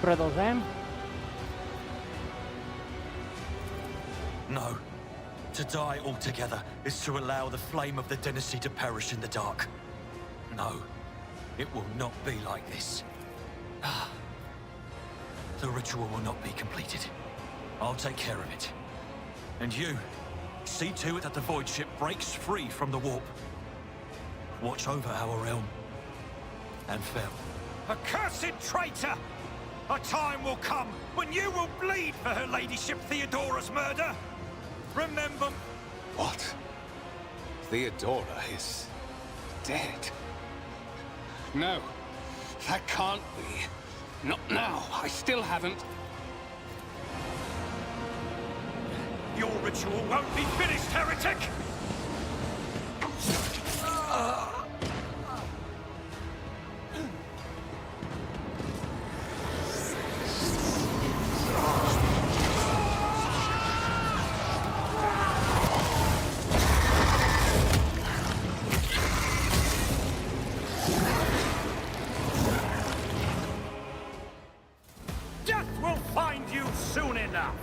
Продолжаем. No. To die altogether is to allow the flame of the dynasty to perish in the dark. No. It will not be like this. The ritual will not be completed. I'll take care of it. And you, see to it that the void ship breaks free from the warp. Watch over our realm. And farewell. Accursed traitor! A time will come when you will bleed for her ladyship Theodora's murder. Remember... What? Theodora is dead? No, that can't be. Not now. I still haven't. Your ritual won't be finished, heretic! enough.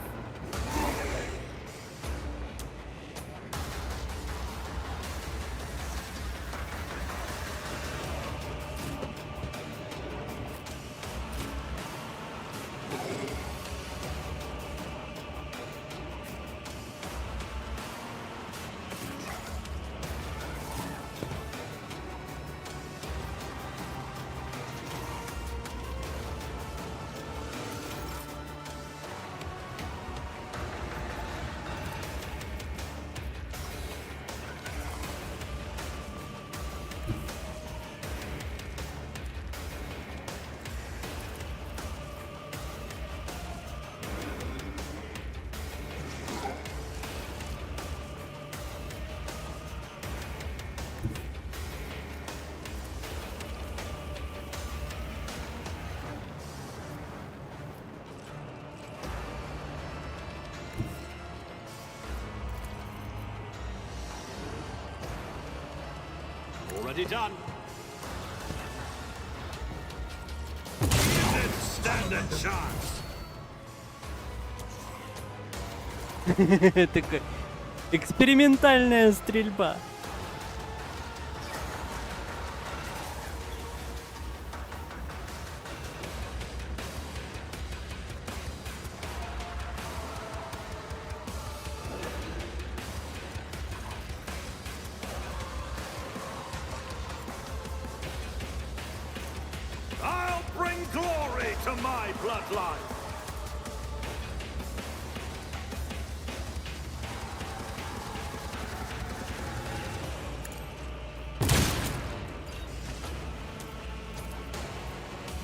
Already done. You didn't stand a chance. Такая экспериментальная стрельба. I'll bring glory to my bloodline.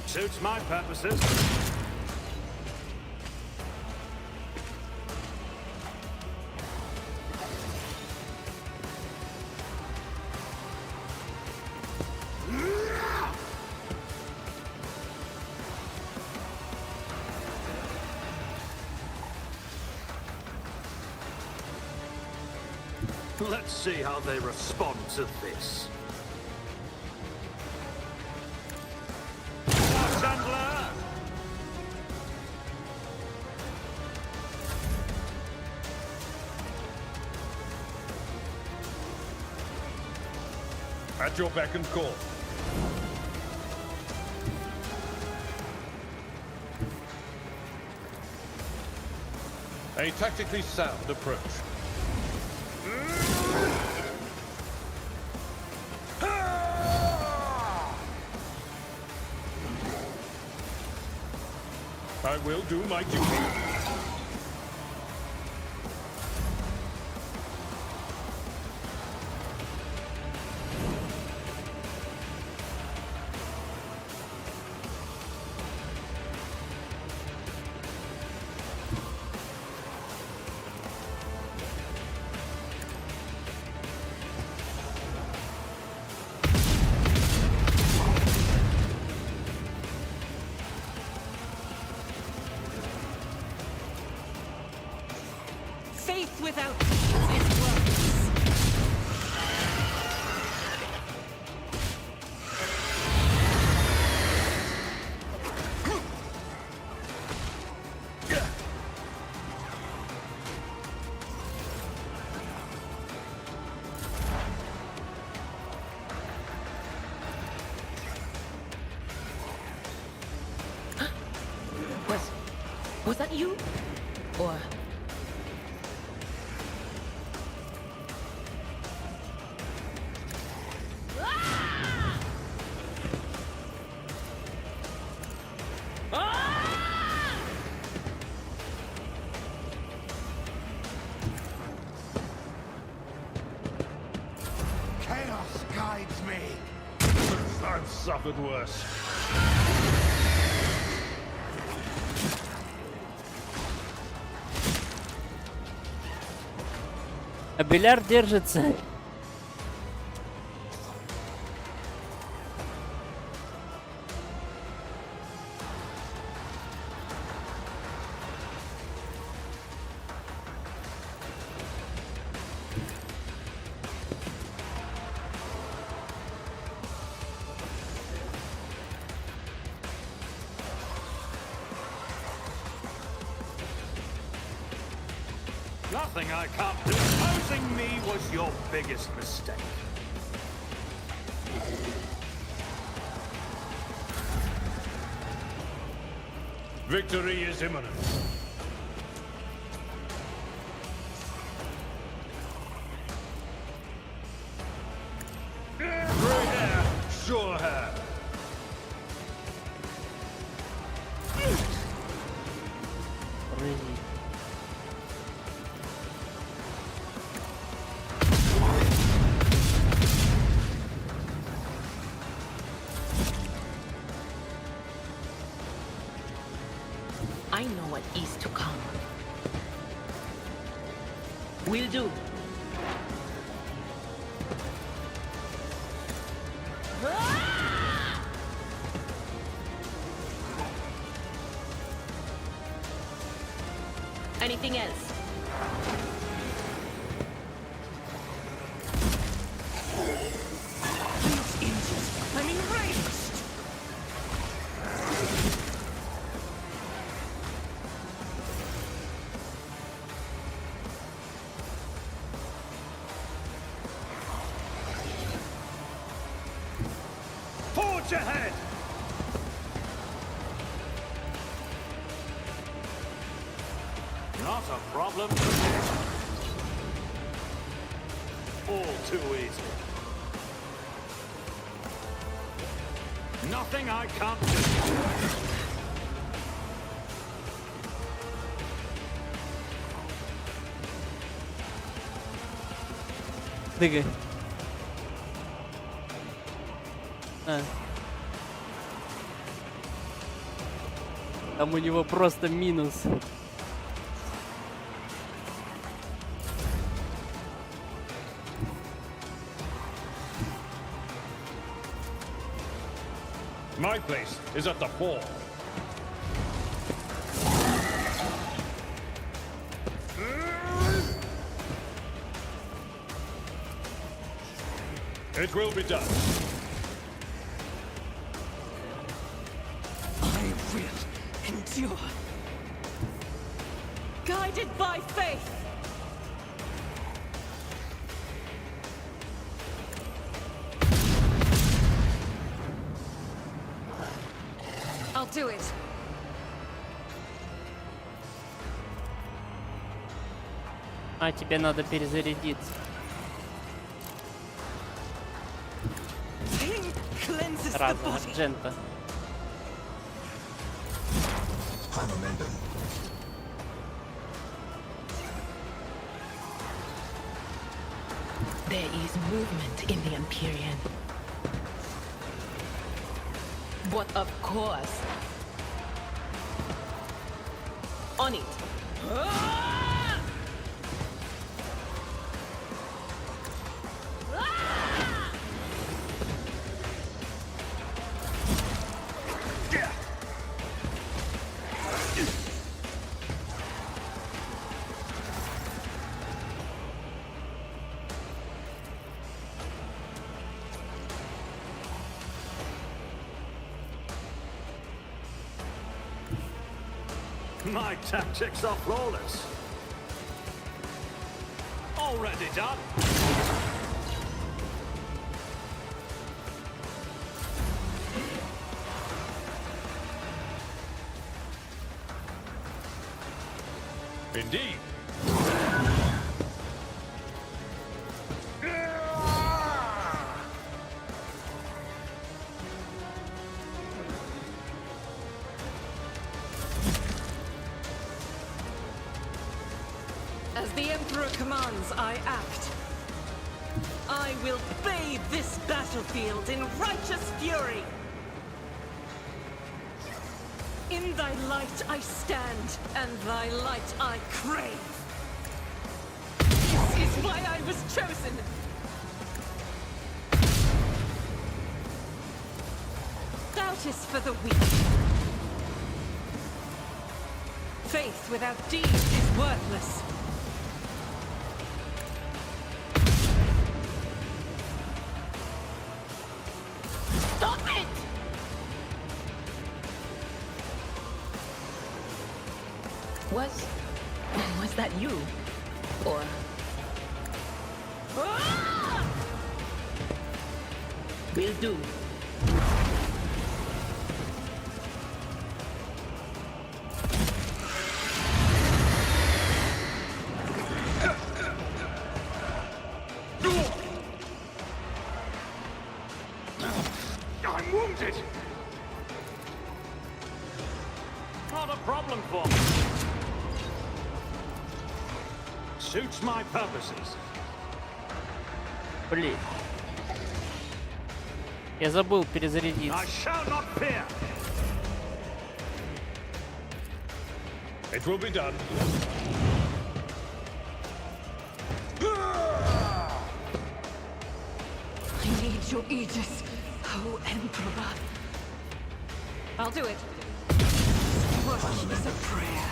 Suits my purposes. Let's see how they respond to this. Watch and learn! At your beck and call. A tactically sound approach. I will do my duty. Faith without is worthless. Was that you? Or... Chaos guides me. I've suffered worse. А Беляр держится. Nothing I can't do. Opposing me was your biggest mistake. Victory is imminent. Grey hair, sure hair. Рыжий. I know what is to come. Will do. Anything else? I'm enraged! Forge ahead! Not a problem. All too easy. Nothing I can't do. Двигай. Там у него просто минус. My place is at the fore. It will be done. I will endure. Guided by faith. I'll do it. А тебе надо перезарядиться. Разом, Джента. There is movement in the Empyrean. But of course. On it. My tactics are flawless. Already done. Indeed. As the Emperor commands, I act. I will bathe this battlefield in righteous fury. In thy light I stand, and thy light I crave. This is why I was chosen. Doubt is for the weak. Faith without deeds is worthless. Stop it! Was that you? Or... Will do. I'm wounded! Not a problem for me. Suits my purposes. Блин. Я забыл перезарядиться. I shall not fear. It will be done. I need your aegis, oh Emperor. I'll do it. What is a prayer?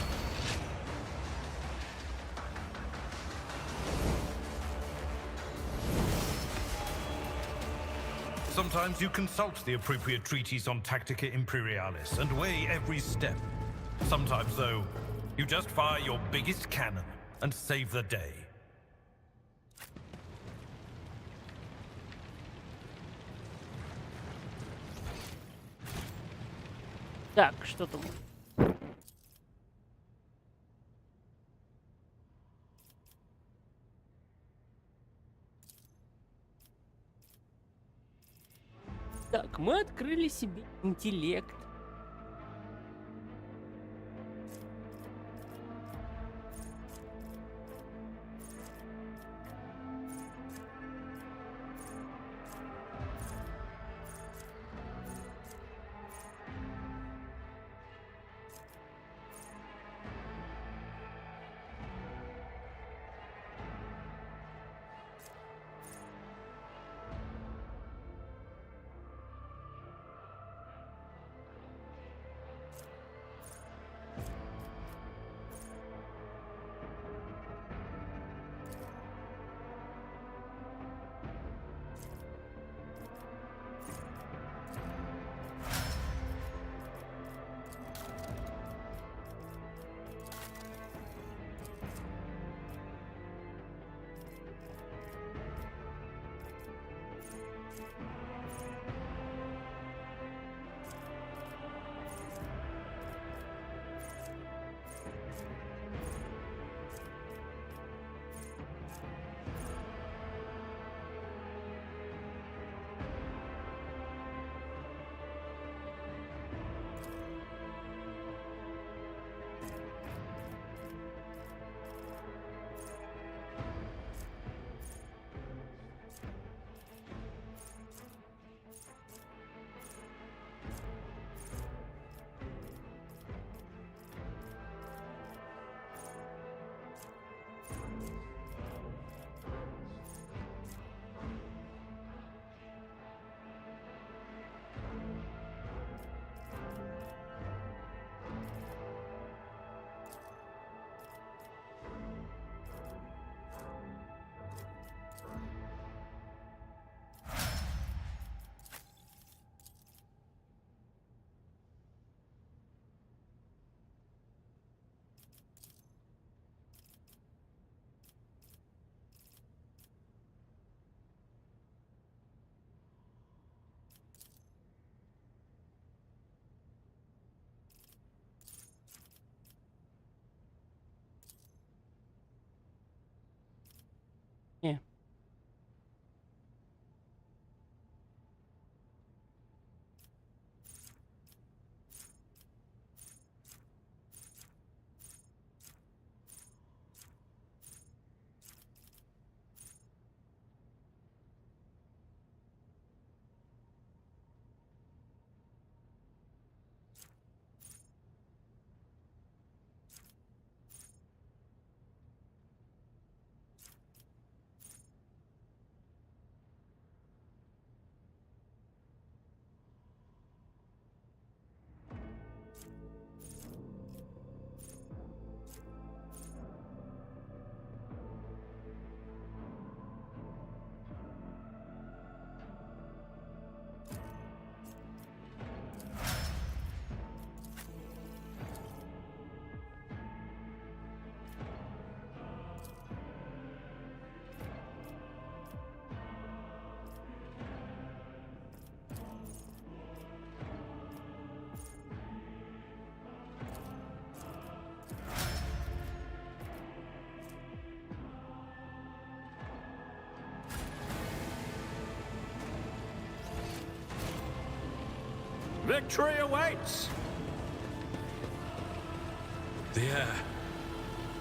Sometimes you consult the appropriate treatise on Tactica Imperialis and weigh every step. Sometimes, though, you just fire your biggest cannon and save the day. Так, что там? Так, мы открыли себе интеллект. Victory awaits! The heir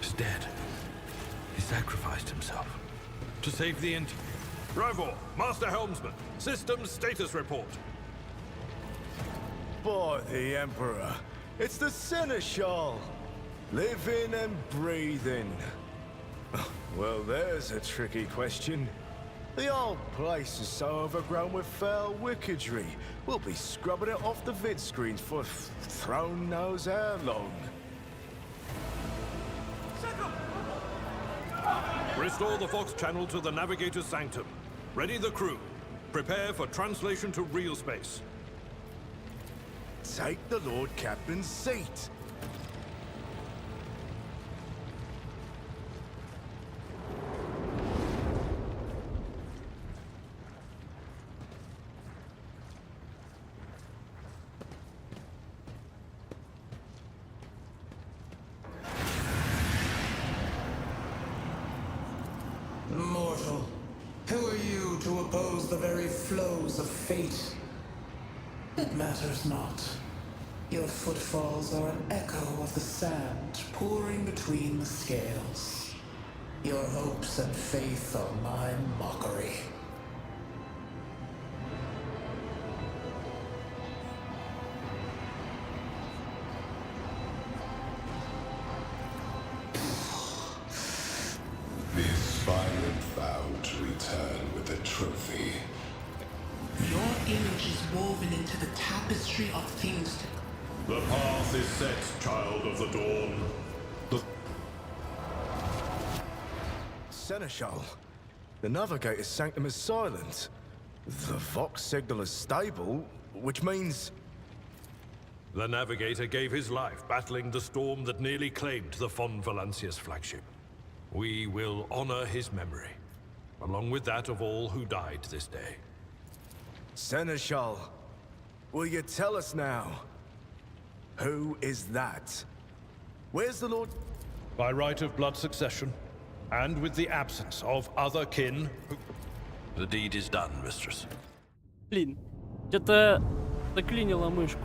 is dead. He sacrificed himself. To save the int. Rivor, Master Helmsman, systems status report. By the Emperor, it's the Seneschal. Living and breathing. Well, there's a tricky question. The old place is so overgrown with foul wickedry. We'll be scrubbing it off the vid screens for throne knows how long. Restore the Fox channel to the Navigator's Sanctum. Ready the crew. Prepare for translation to real space. Take the Lord Captain's seat. Mortal, who are you to oppose the very flows of fate? It matters not. Your footfalls are an echo of the sand pouring between the scales. Your hopes and faith are my mockery. The aspirant vowed to return with a trophy. Your image is woven into the tapestry of things to The path is set, child of the dawn. Seneschal, the Navigator's Sanctum is silent. The Vox signal is stable, which means... The Navigator gave his life battling the storm that nearly claimed the Von Valancius flagship. We will honor his memory, along with that of all who died this day. Seneschal, will you tell us now? Who is that? Where's the Lord? By right of blood succession, and with the absence of other kin who... The deed is done, mistress. Блин, что-то заклинило мышку.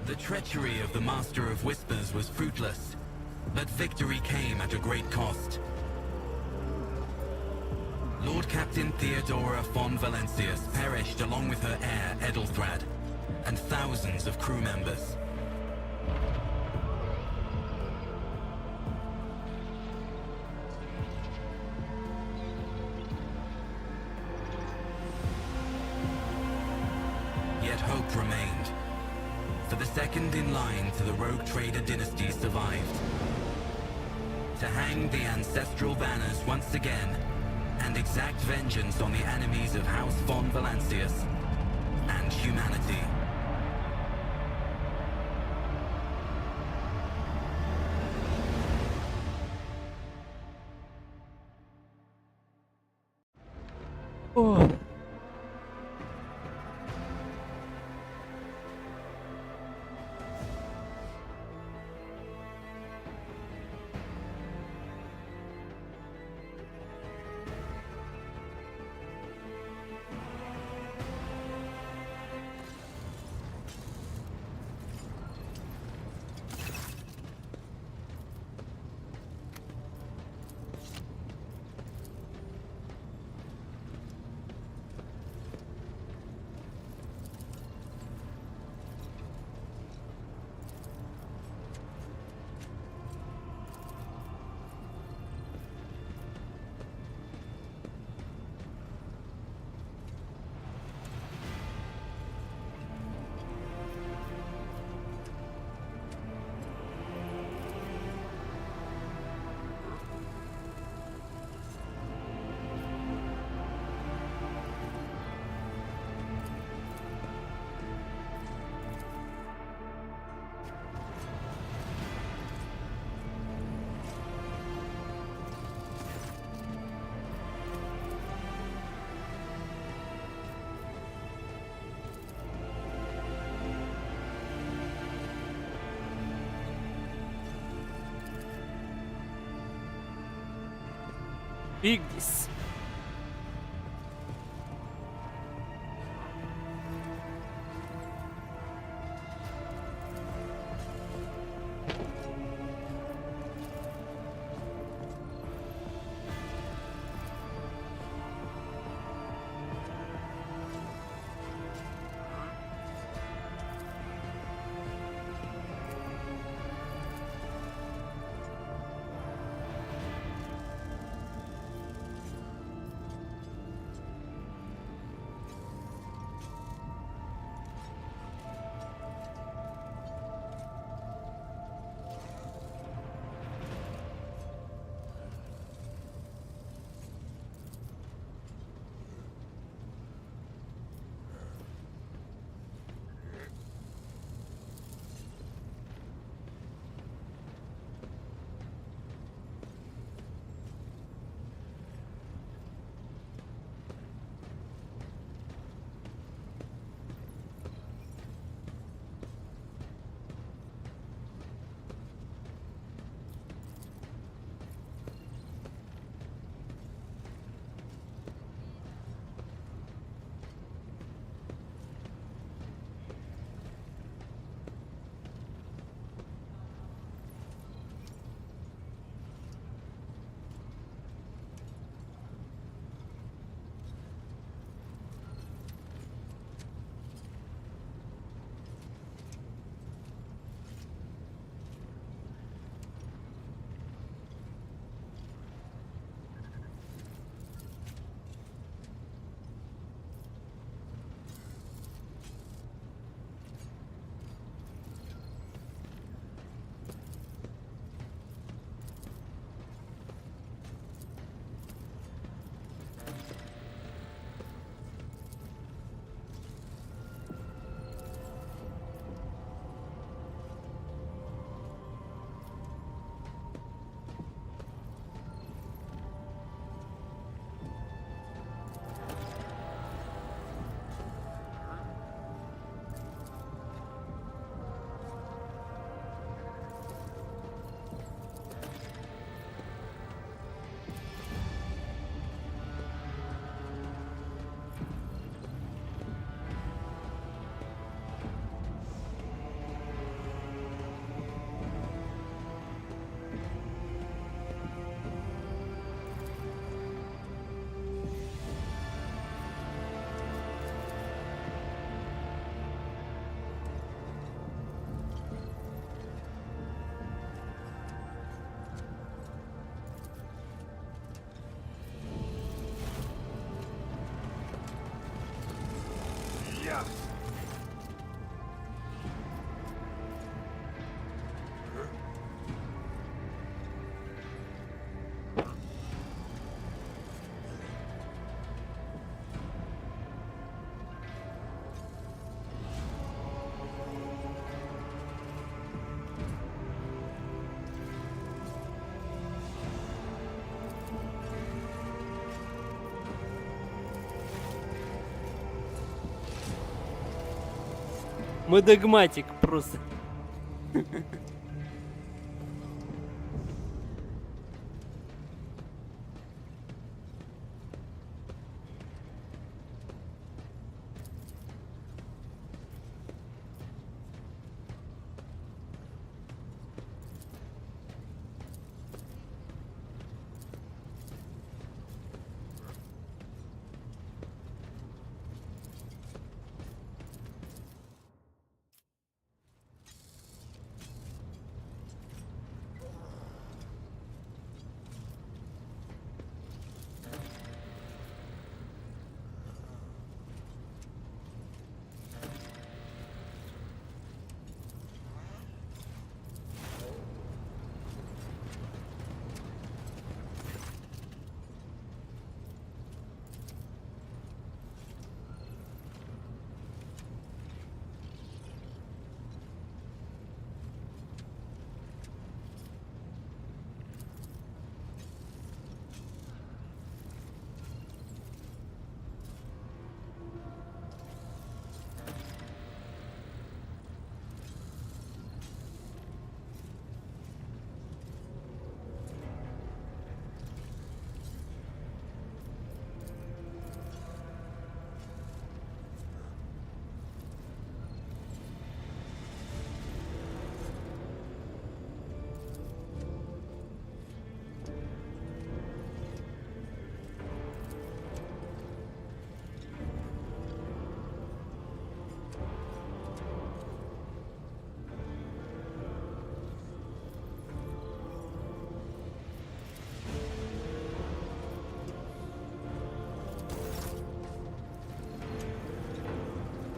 The treachery of the Master of Whispers was fruitless, but victory came at a great cost. Lord Captain Theodora von Valancius perished along with her heir, Edelthrad, and thousands of crew members. Yet hope remained, for the second in line to the rogue trader dynasty survived. To hang the ancestral banners once again, and exact vengeance on the enemies of House von Valancius and humanity. Oh. Ignis. Мы догматик просто.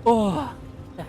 О, так.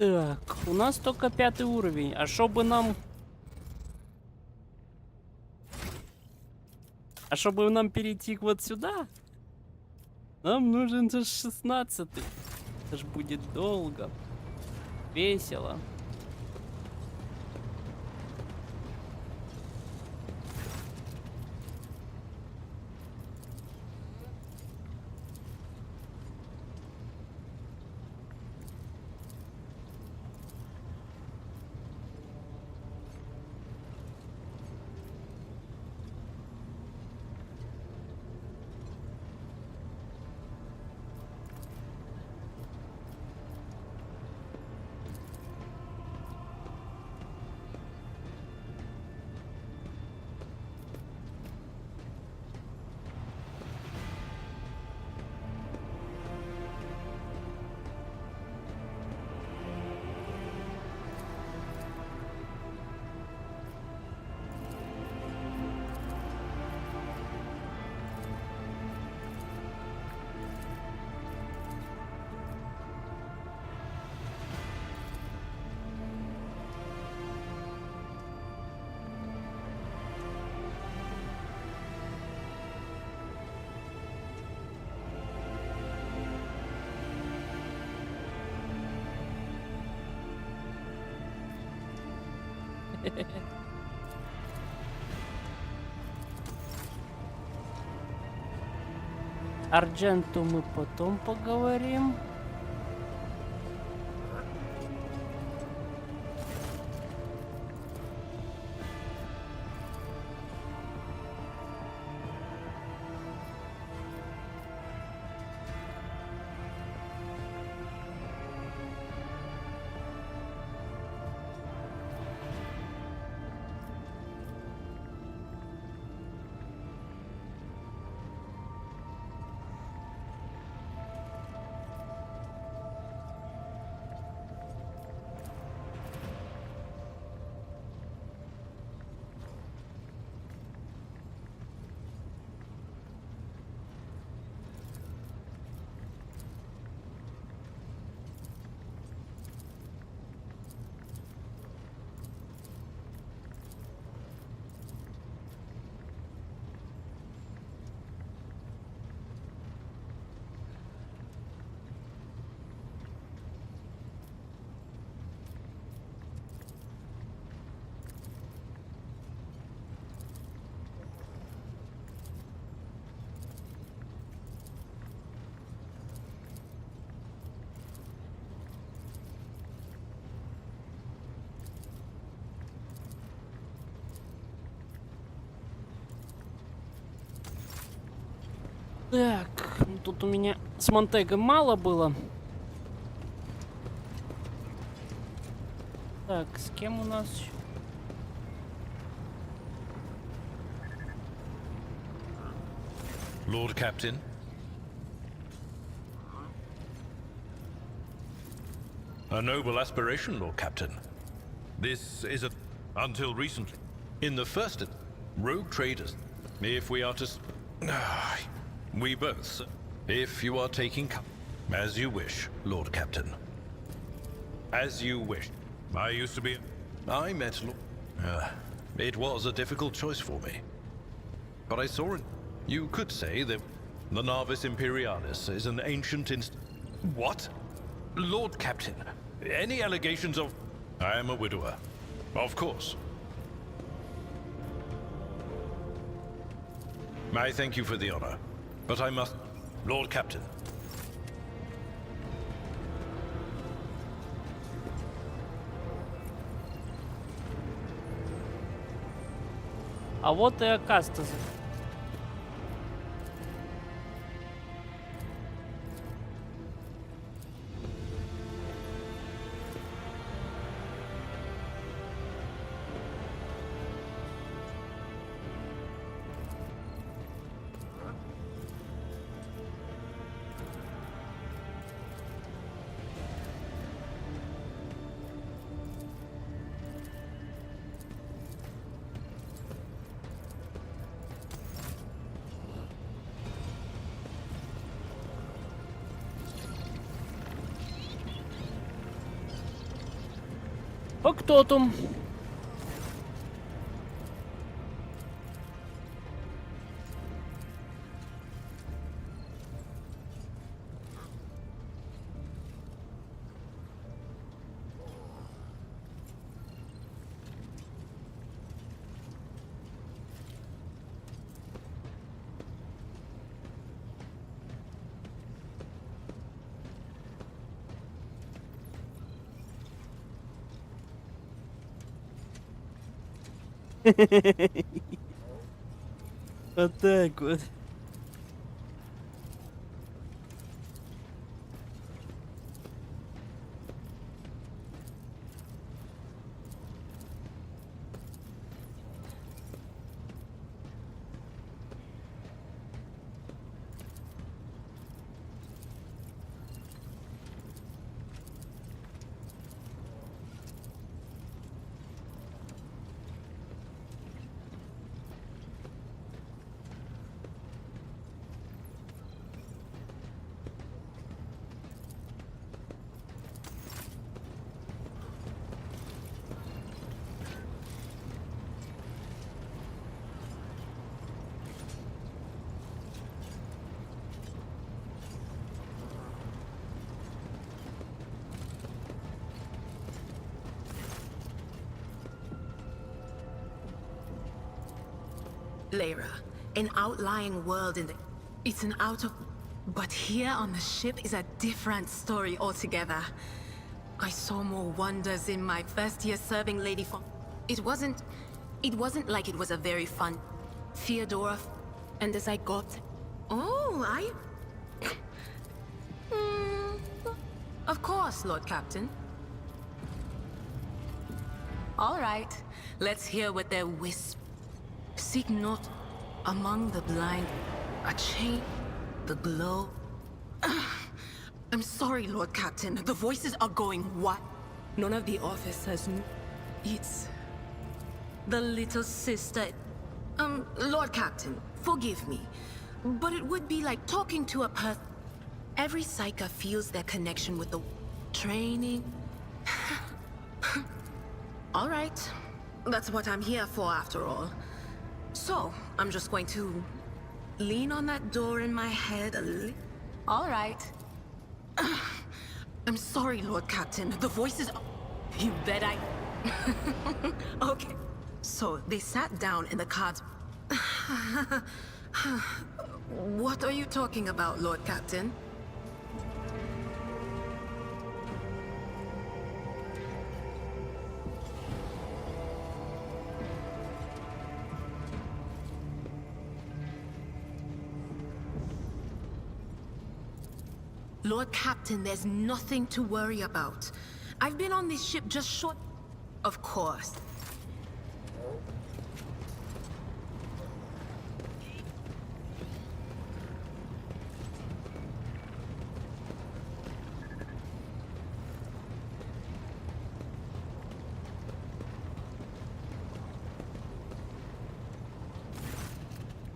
Так, у нас только 5-й уровень. А чтобы нам... А чтобы нам перейти вот сюда, нам нужен же 16-й. Это ж будет долго. Весело. Ардженту мы потом поговорим. Так, тут у меня с Монтего мало было. Так, с кем у нас? Lord Captain. A noble aspiration, Lord Captain. This is until recently. In the first, rogue traders. If we are to... we both. If you are taking... As you wish, Lord Captain. As you wish. I used to be... I met Lord... it was a difficult choice for me. But I saw it. You could say that the Navis Imperialis is an ancient What? Lord Captain, any allegations of... I am a widower. Of course. I thank you for the honor, but I must... Lord Captain. А вот и Акастас. А кто там? Вот так вот. Lyra, an outlying world in the... It's an out of... But here on the ship is a different story altogether. I saw more wonders in my first year serving Lady for... It wasn't like it was a very fun... Theodora... And as I got... Oh, Of course, Lord Captain. All right, let's hear what their whisper. Seek not among the blind a chain, the glow. I'm sorry, Lord Captain. The voices are going what? None of the officers knew. It's the little sister. Lord Captain, forgive me, but it would be like talking to a person. Every psyker feels their connection with the training. All right, that's what I'm here for after all. So, I'm just going to lean on that door in my head a little. All right. I'm sorry, Lord Captain. The voices... You bet I... Okay. So, they sat down in the cards... What are you talking about, Lord Captain? Lord Captain, there's nothing to worry about. I've been on this ship just short... Of course.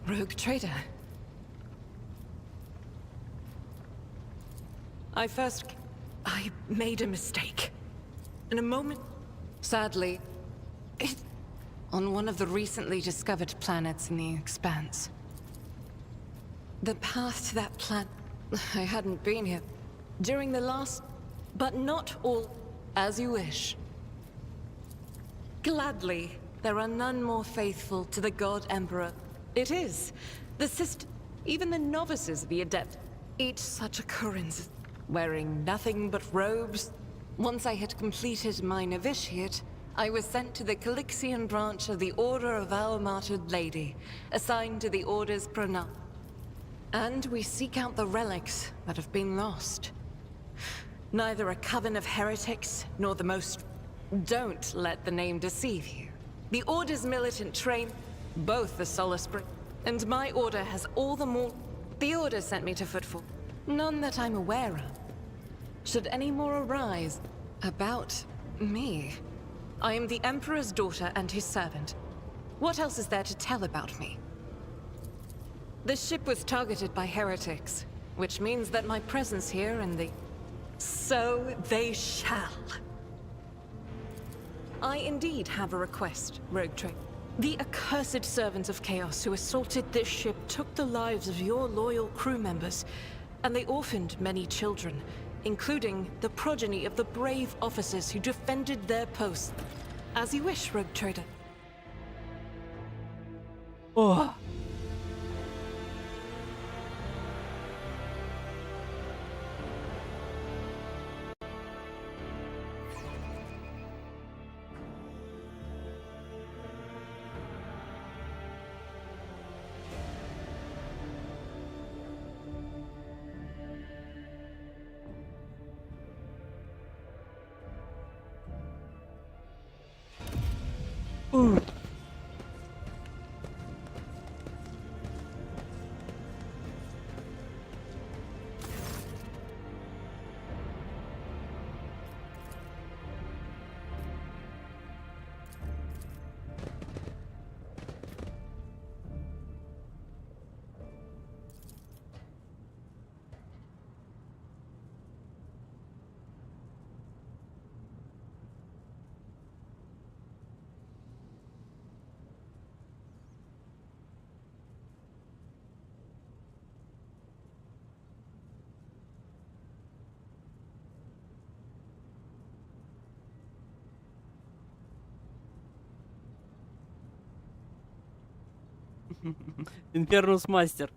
Rogue trader. I made a mistake. In a moment, sadly, on one of the recently discovered planets in the Expanse. The path to that planet... I hadn't been here during the last... But not all, as you wish. Gladly, there are none more faithful to the God Emperor. It is. The sister, even the novices of the Adept. Each such occurrence, wearing nothing but robes. Once I had completed my novitiate, I was sent to the Calixian branch of the Order of Our Martyred Lady, assigned to the Order's Pronounced. And we seek out the relics that have been lost. Neither a coven of heretics, nor the most... Don't let the name deceive you. The Order's militant train, both the Solar Spring, and my Order has all the more... The Order sent me to Footfall. None that I'm aware of. Should any more arise about me, I am the Emperor's daughter and his servant. What else is there to tell about me? The ship was targeted by heretics, which means that my presence here and the... So they shall. I indeed have a request, Rogue Trader. The accursed servants of Chaos who assaulted this ship took the lives of your loyal crew members, and they orphaned many children, including the progeny of the brave officers who defended their posts. As you wish, Rogue Trader. Oh. Ooh. Инфернус мастер.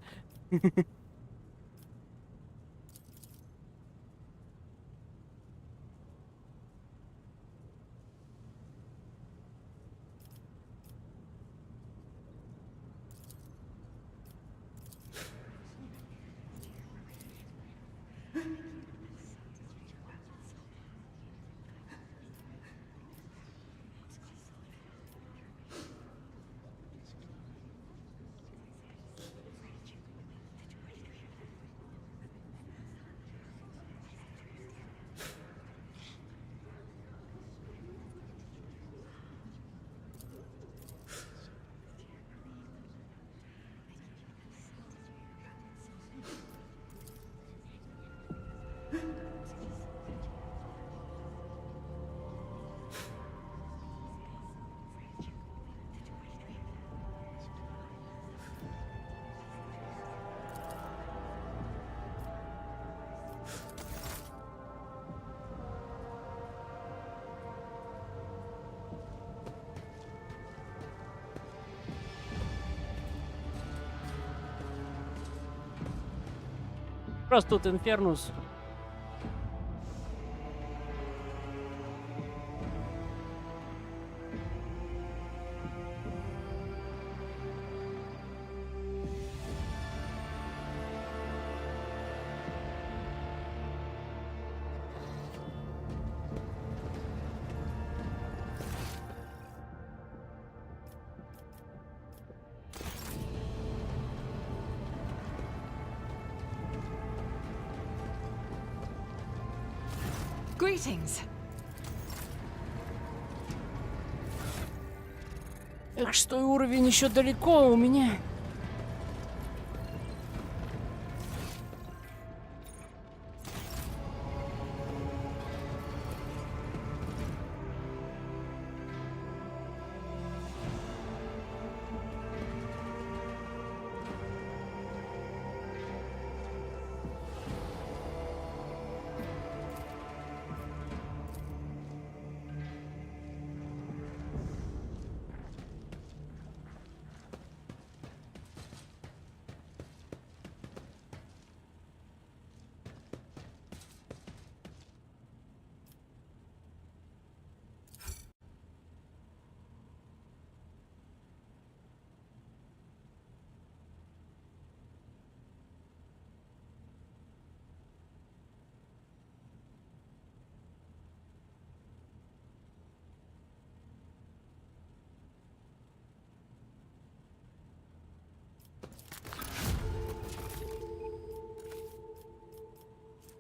Просто тут Инфернус. Greetings. Эх, 6-й уровень еще далеко у меня.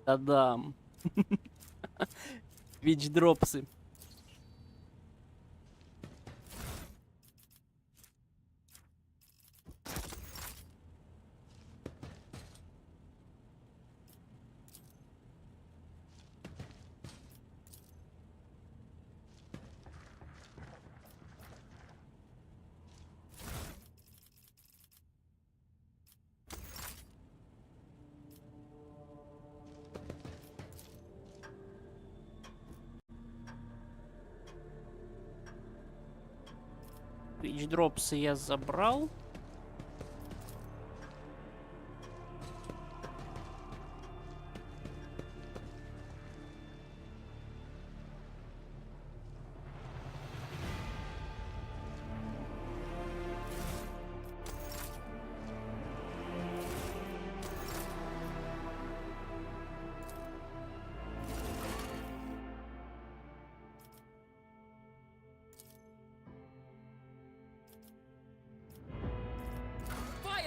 Та-дам. Твич-дропсы. Твич-дропсы я забрал.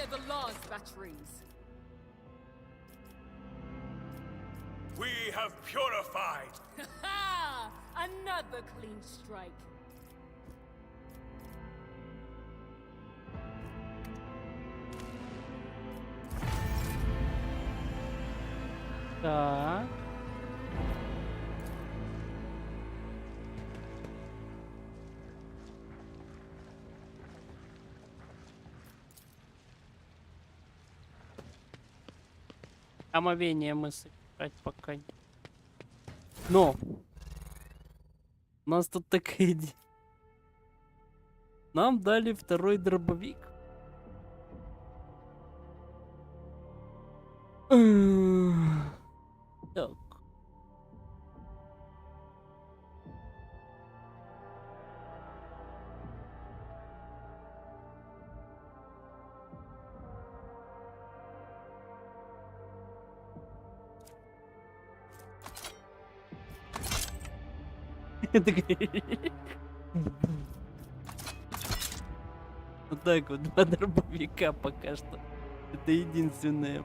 The last batteries. We have purified. Ha! Another clean strike. Так. Омовение мы сыграть пока не. Но! У нас тут такая идея. Нам дали второй дробовик. Так. Вот так вот, 2 дробовика пока что. Это единственное.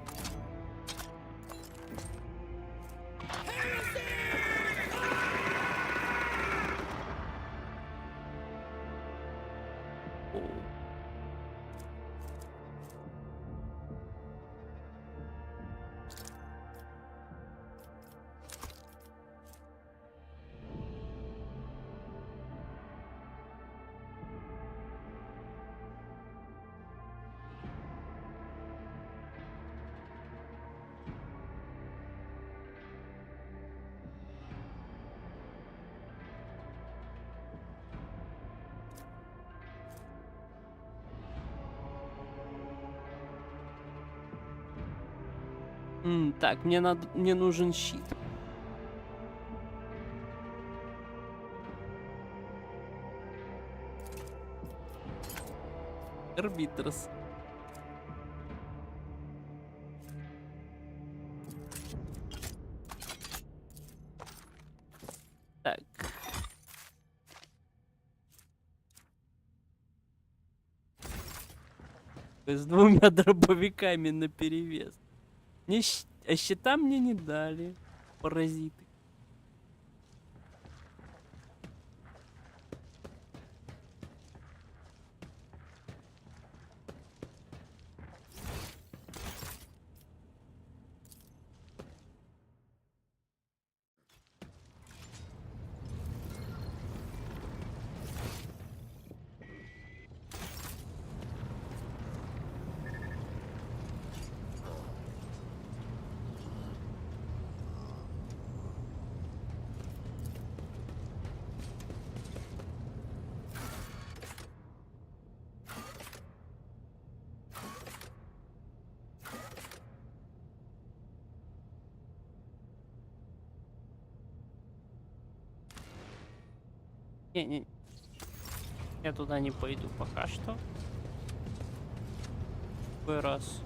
Так, мне нужен щит. Арбитрос. Так. С 2 дробовиками наперевес. А щита мне не дали. Паразиты. Не. Я туда не пойду пока что. Первый раз.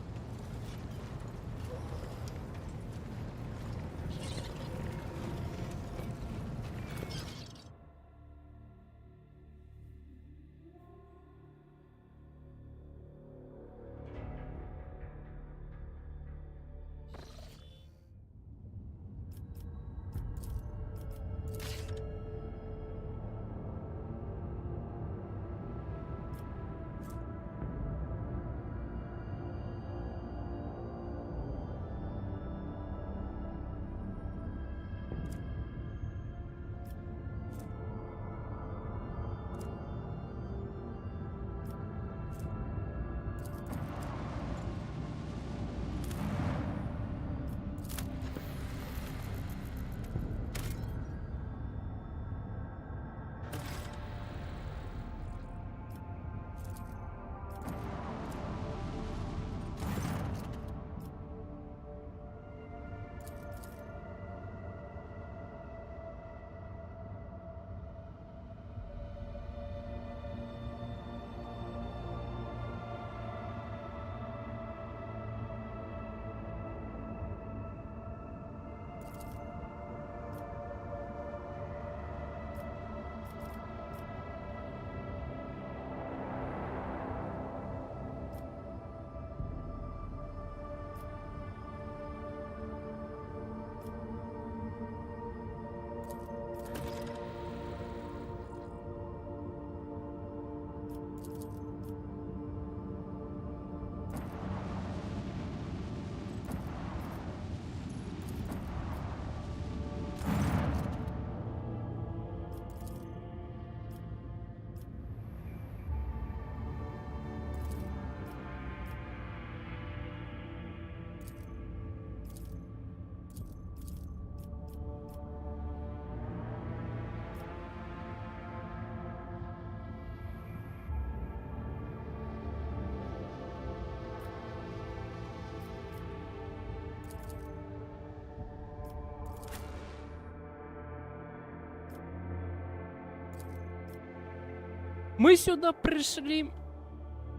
Мы сюда пришли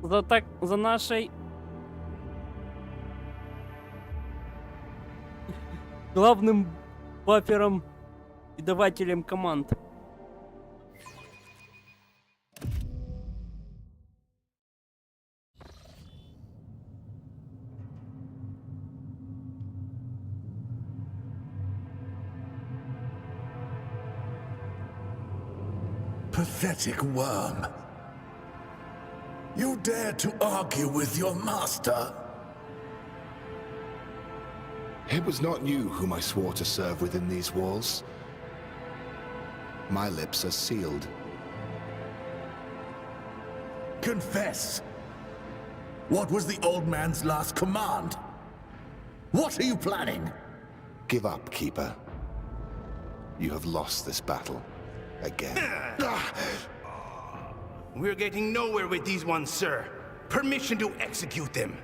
за нашей главным бафером и давателем команд. Pathetic worm. You dare to argue with your master? It was not you whom I swore to serve within these walls. My lips are sealed. Confess. What was the old man's last command? What are you planning? Give up, Keeper. You have lost this battle. Again. We're getting nowhere with these ones, sir. Permission to execute them.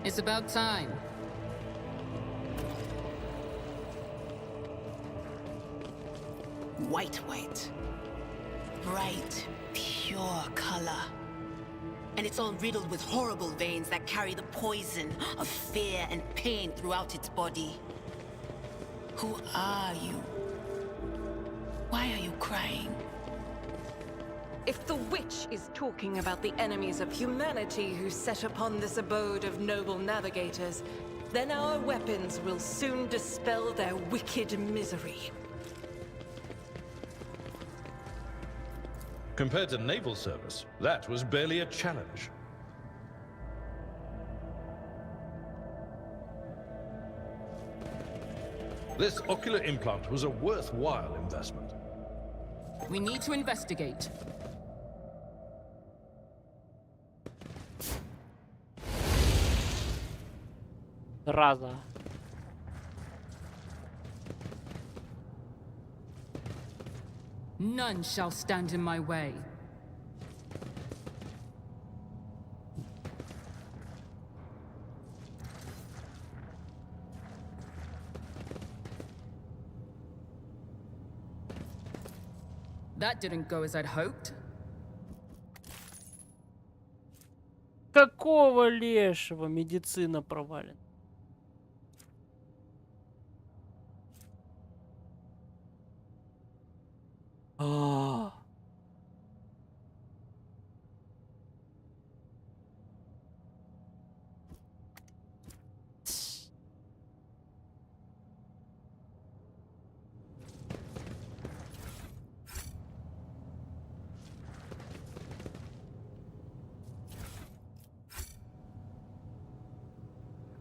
It's about time. White. Bright, pure color. And it's all riddled with horrible veins that carry the poison of fear and pain throughout its body. Who are you? Why are you crying? If the witch is talking about the enemies of humanity who set upon this abode of noble navigators, then our weapons will soon dispel their wicked misery. Compared to naval service, that was barely a challenge. This ocular implant was a worthwhile investment. We need to investigate. Раза. None shall stand in my way. That didn't go as I'd hoped. Какого лешего медицина провалена? А.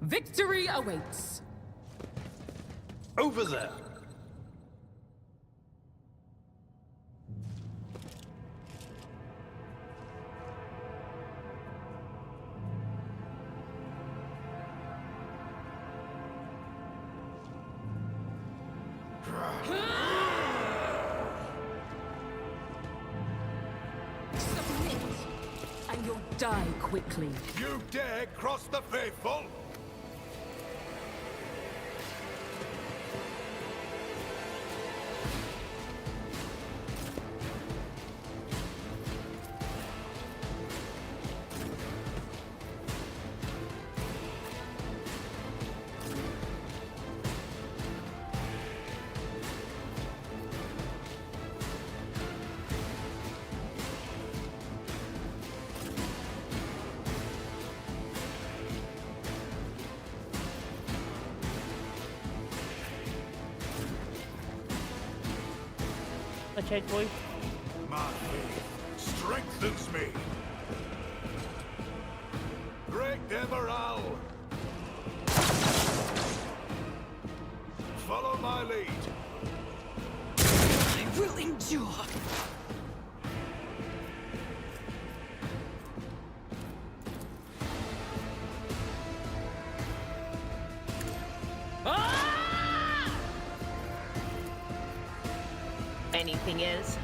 Victory awaits. Over there. Submit, and you'll die quickly. You dare cross the faithful? Начать бой. My faith strengthens me. Break the morale. Follow my lead. I will endure. Anything is?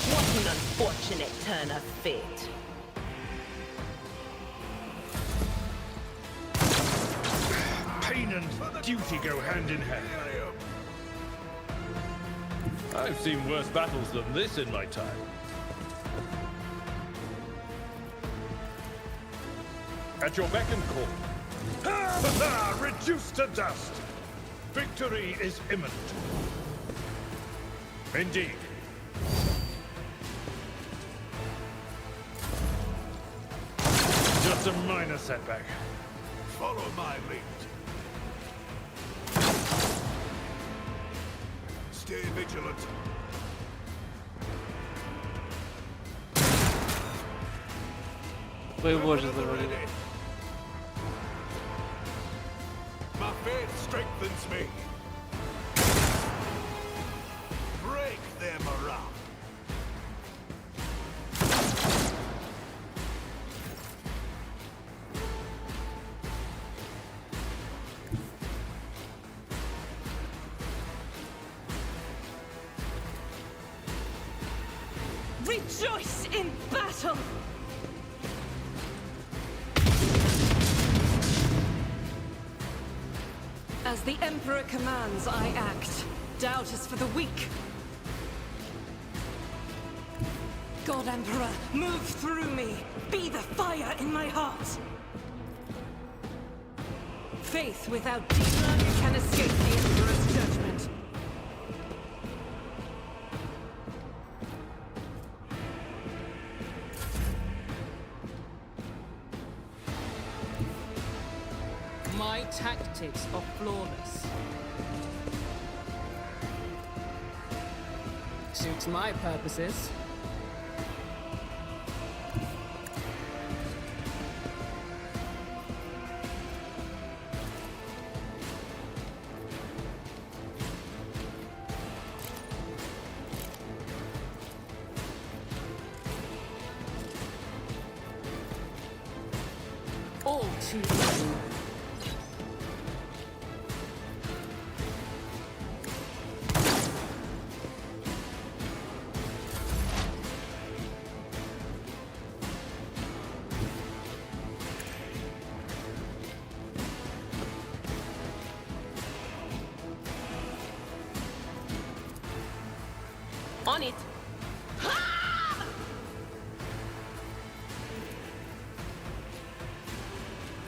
What an unfortunate turn of fate. Pain and duty go hand in hand. I've seen worse battles than this in my time. At your beck and call. Reduced to dust! Victory is imminent. Indeed. Just a minor setback. Follow my lead. Stay vigilant. Твоего же завалили. My faith strengthens me. Break their morale. Rejoice in battle! As the Emperor commands, I act. Doubt is for the weak. God Emperor, move through me. Be the fire in my heart. Faith without deed can escape the Emperor's judgment. My tactics are flawless. Suits my purposes. All too easy. On it.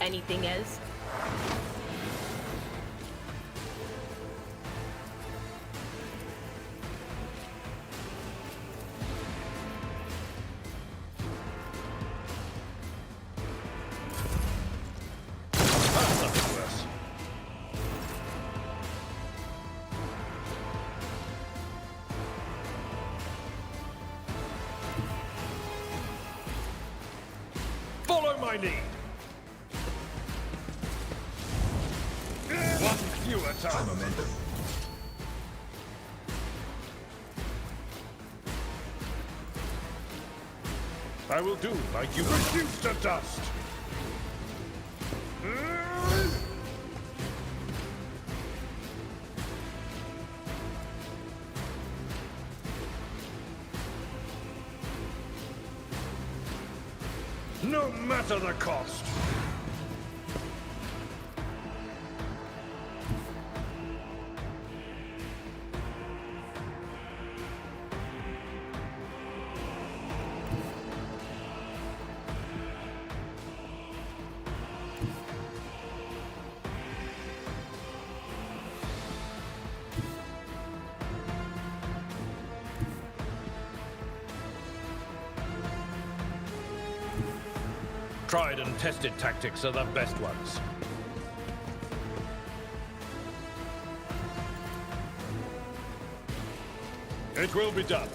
Anything else? That's nothing worse. Follow my lead. One fewer time. Momentum. I will do like you reduced to dust. No matter the cost. Tried and tested tactics are the best ones. It will be done.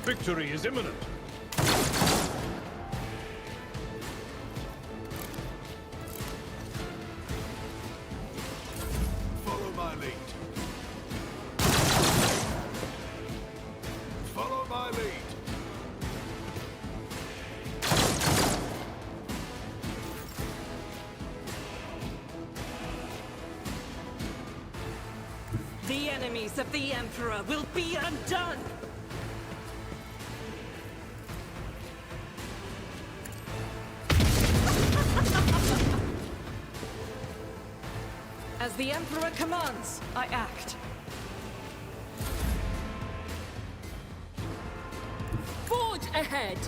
Victory is imminent. Follow my lead. Follow my lead. The enemies of the Emperor will be undone! As the Emperor commands, I act. Forge ahead!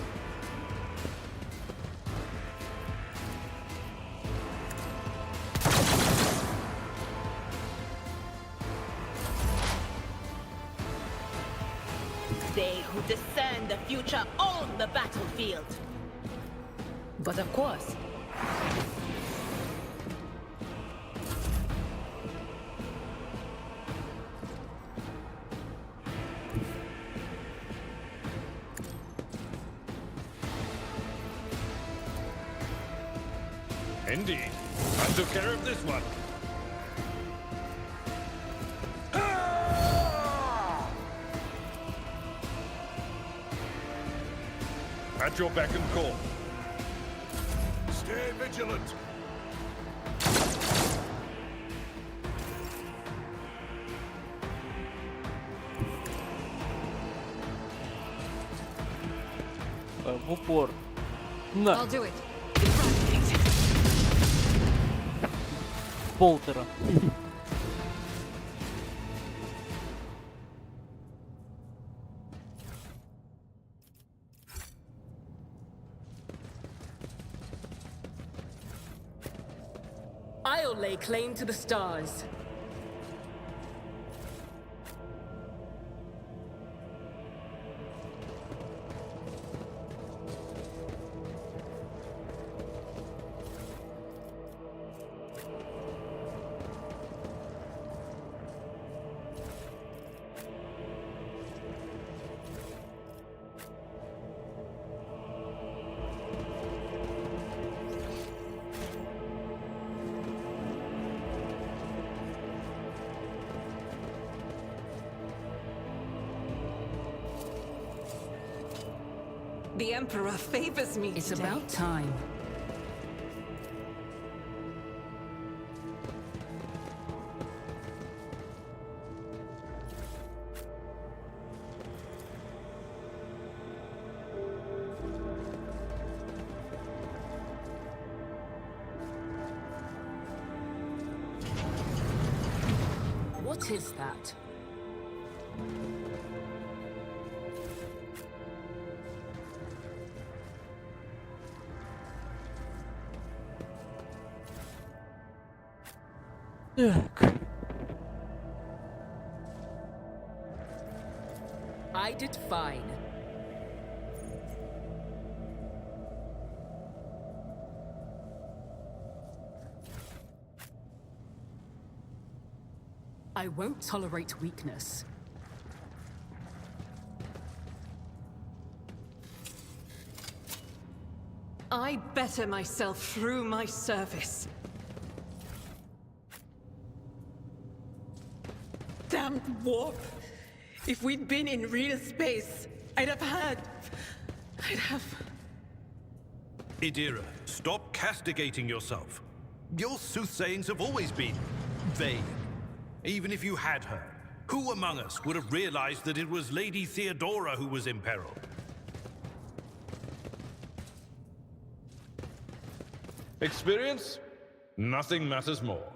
They who discern the future own the battlefield. But of course, Indeed. I took care of this one. At your beck and call. Stay vigilant. В упор. На. I'll do it. Болтера. I'll lay claim to the stars. The Emperor favors me It's today. about time. What is that? Так. I did fine. I won't tolerate weakness. I better myself through my service. Damned warp! If we'd been in real space, I'd have... Idira, stop castigating yourself. Your soothsayings have always been vague. Even if you had her, who among us would have realized that it was Lady Theodora who was in peril? Experience? Nothing matters more.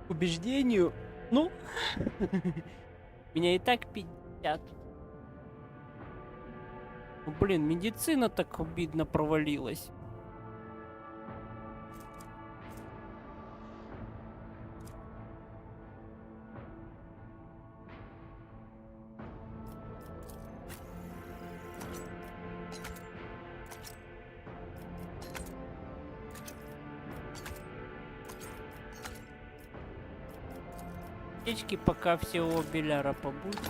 Убеждению, ну, меня и так 50. Ну, блин, медицина так обидно провалилась. Птички пока всего Беляра побудут.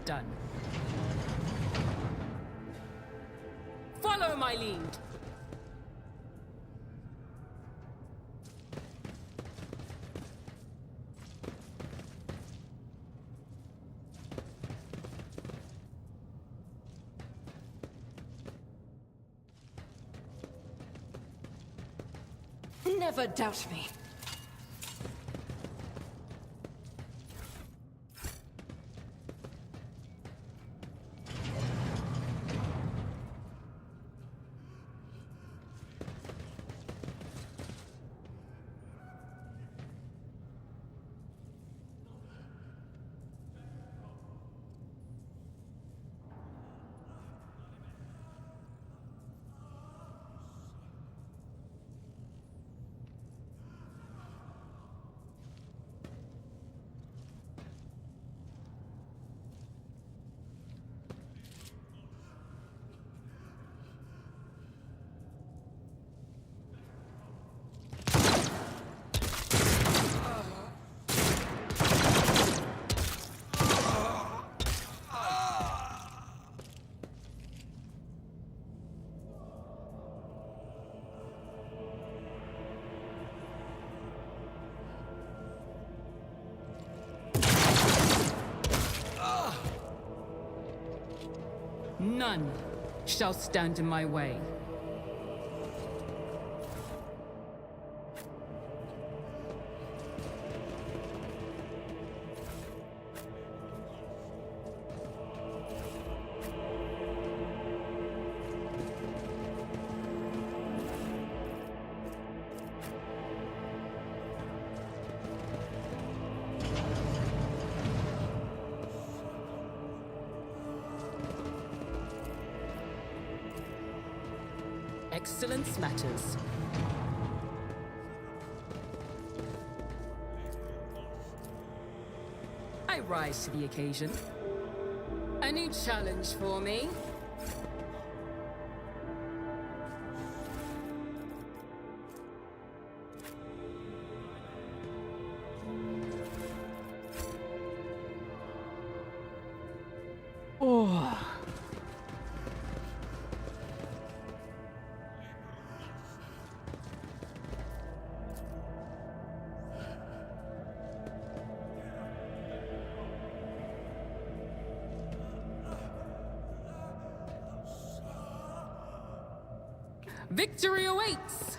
Done. Follow my lead. Never doubt me. None shall stand in my way. Excellence matters. I rise to the occasion. A new challenge for me. Oh. Victory awaits!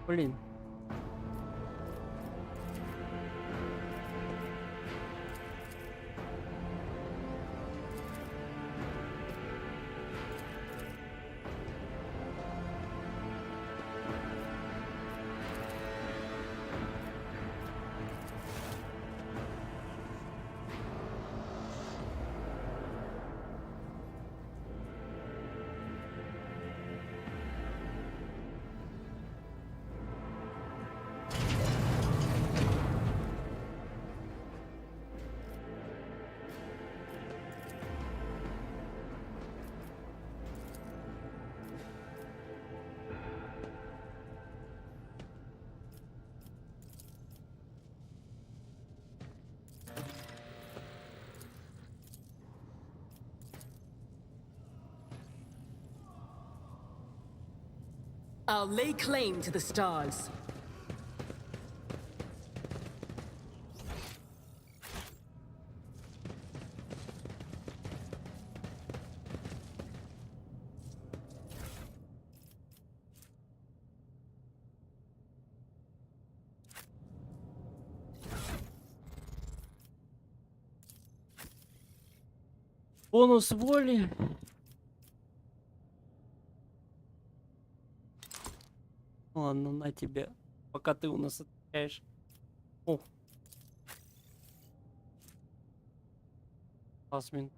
Блин. I'll lay claim to the stars. Бонус воли. Ладно, на тебе. Пока ты у нас отвечаешь. О. Асмин.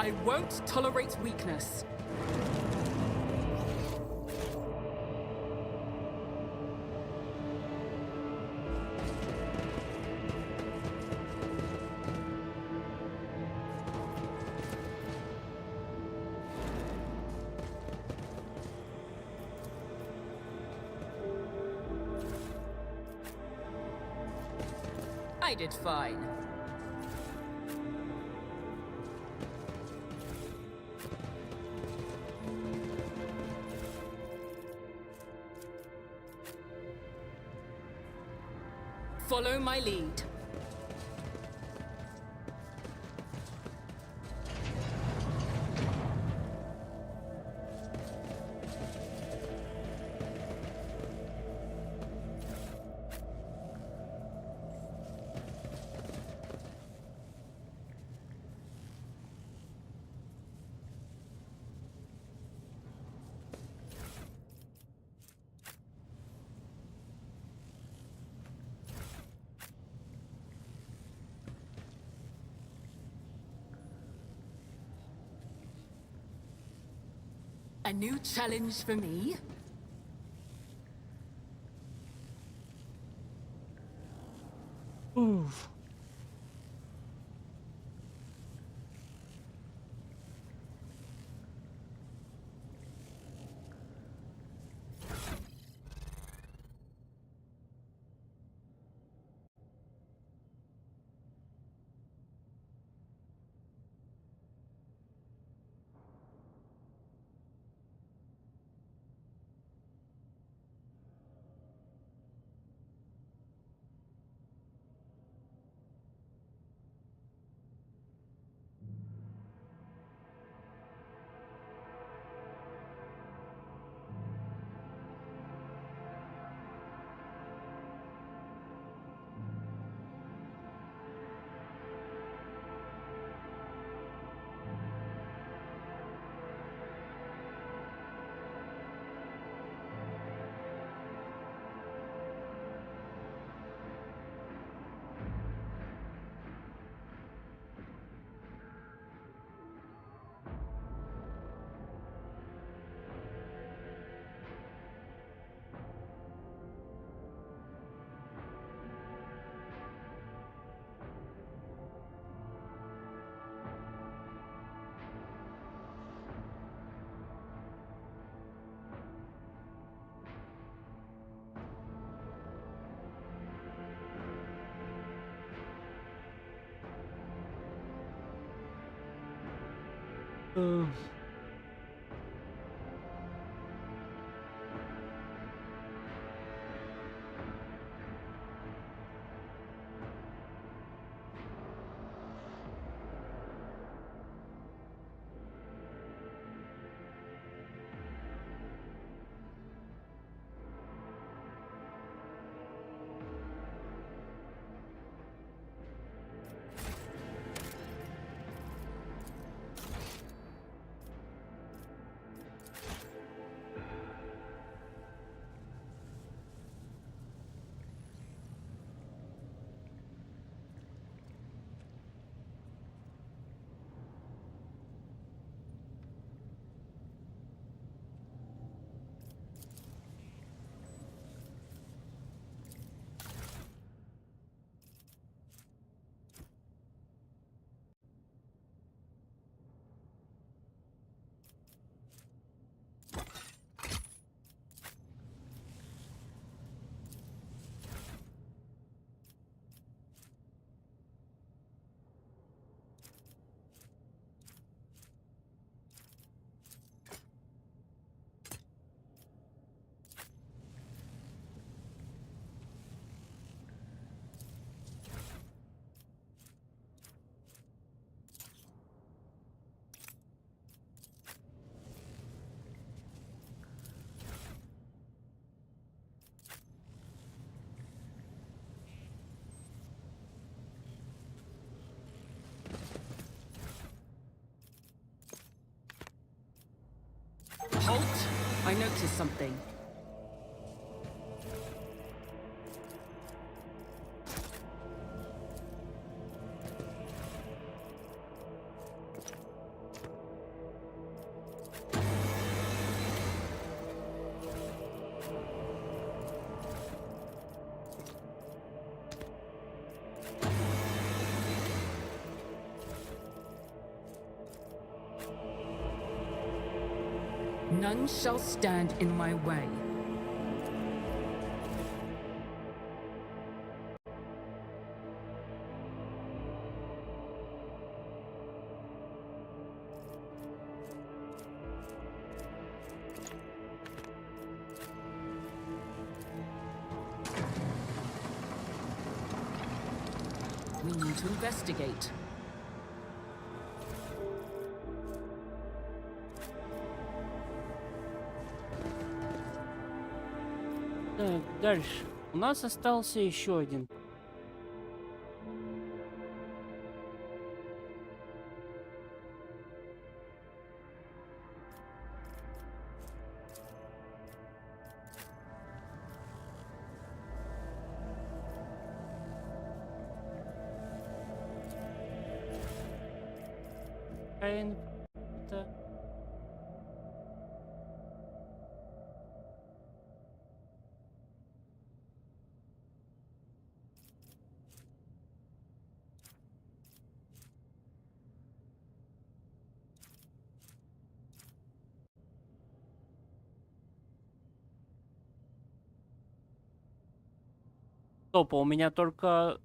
I won't tolerate weakness. I did fine. Follow my lead. A new challenge for me? Oof. Halt! I noticed something. None shall stand in my way. We need to investigate. Так, дальше. У нас остался еще один. Это... Стоп, а у меня только...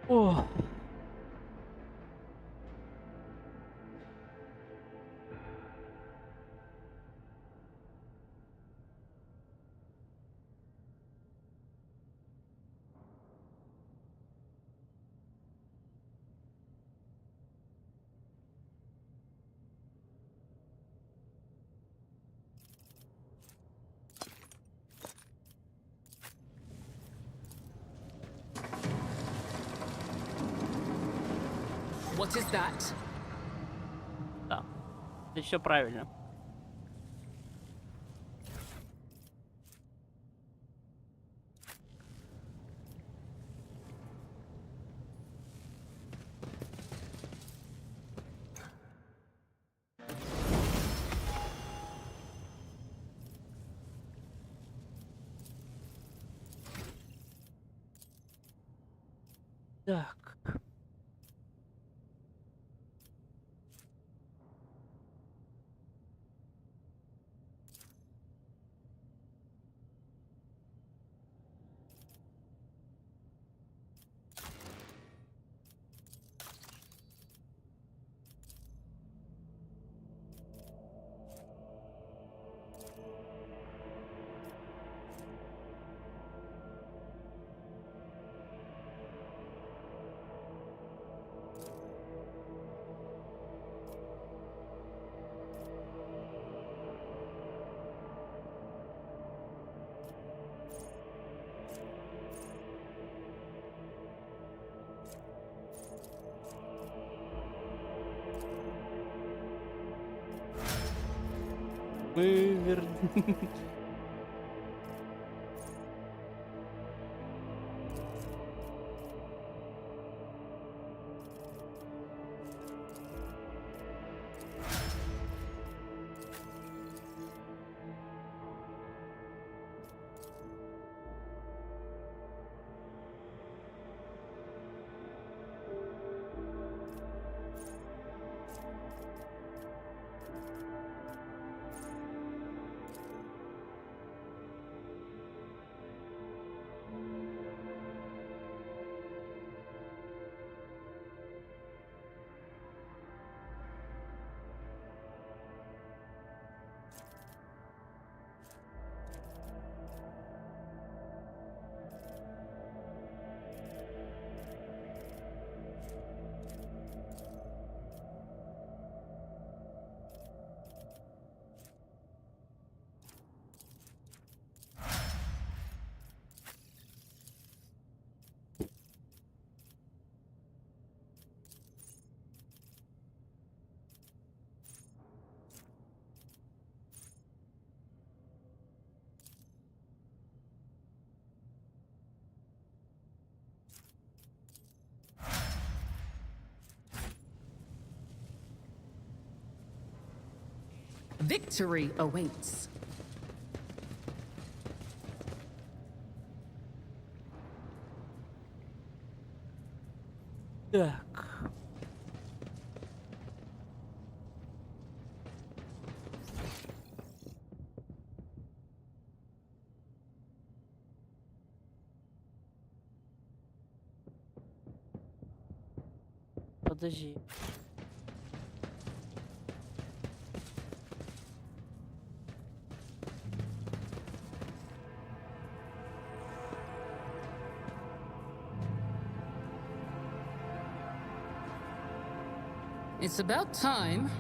О. What is that? Да, это все правильно. Так. Мы Victory awaits. Так. Подожди. It's about time.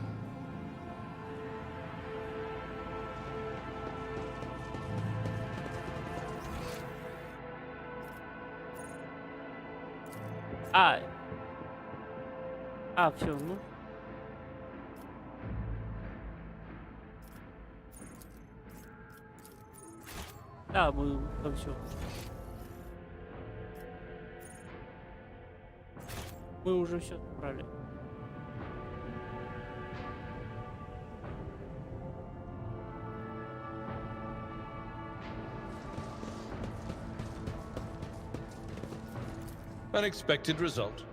Все, ну. Да, мы там все. Мы уже все собрали. Unexpected result.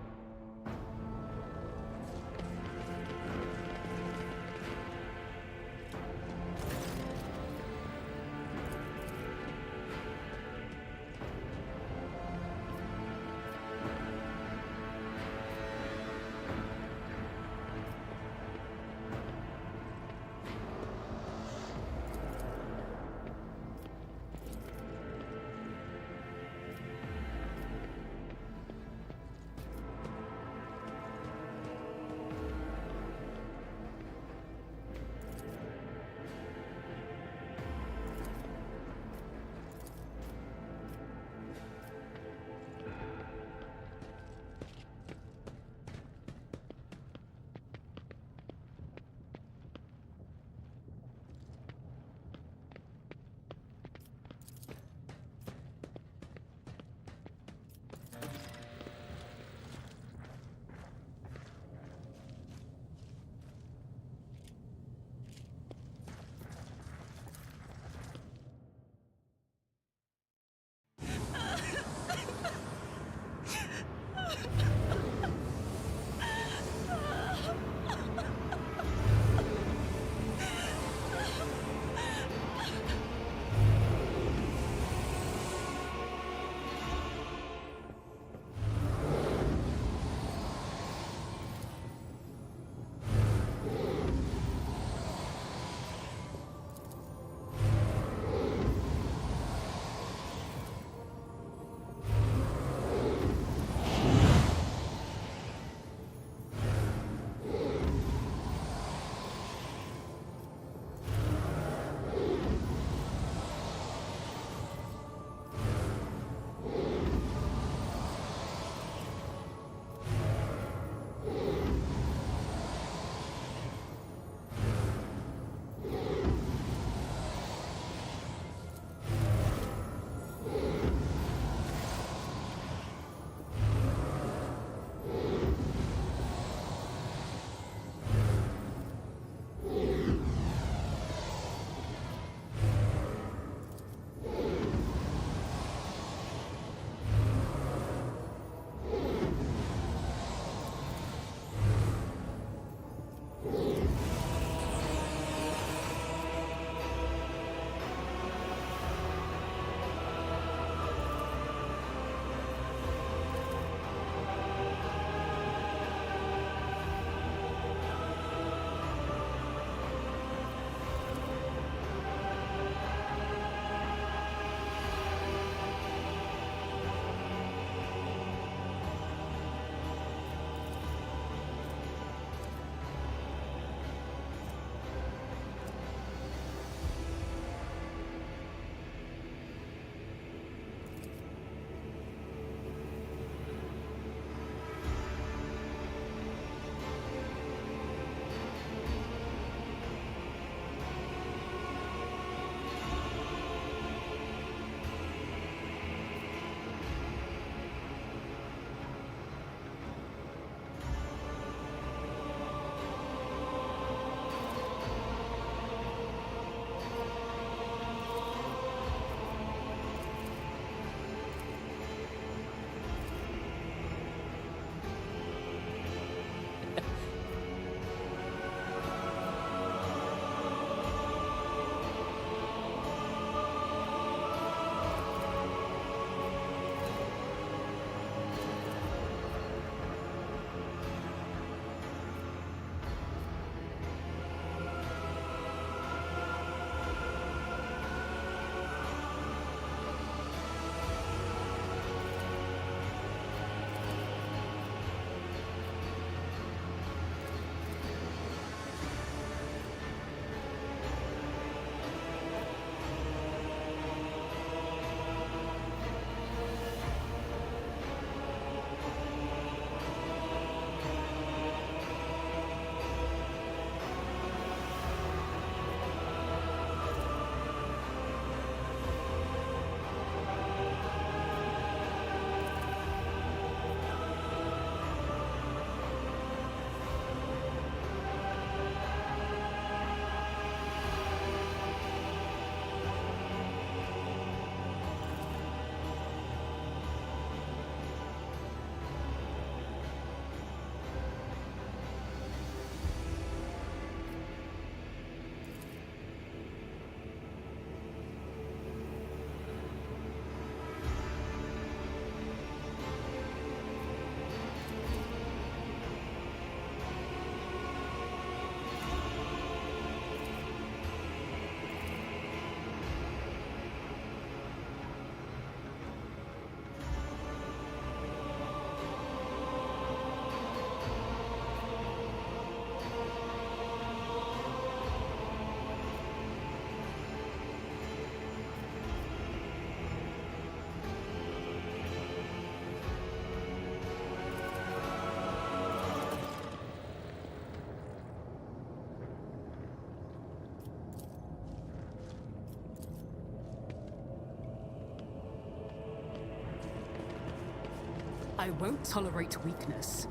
I won't tolerate weakness.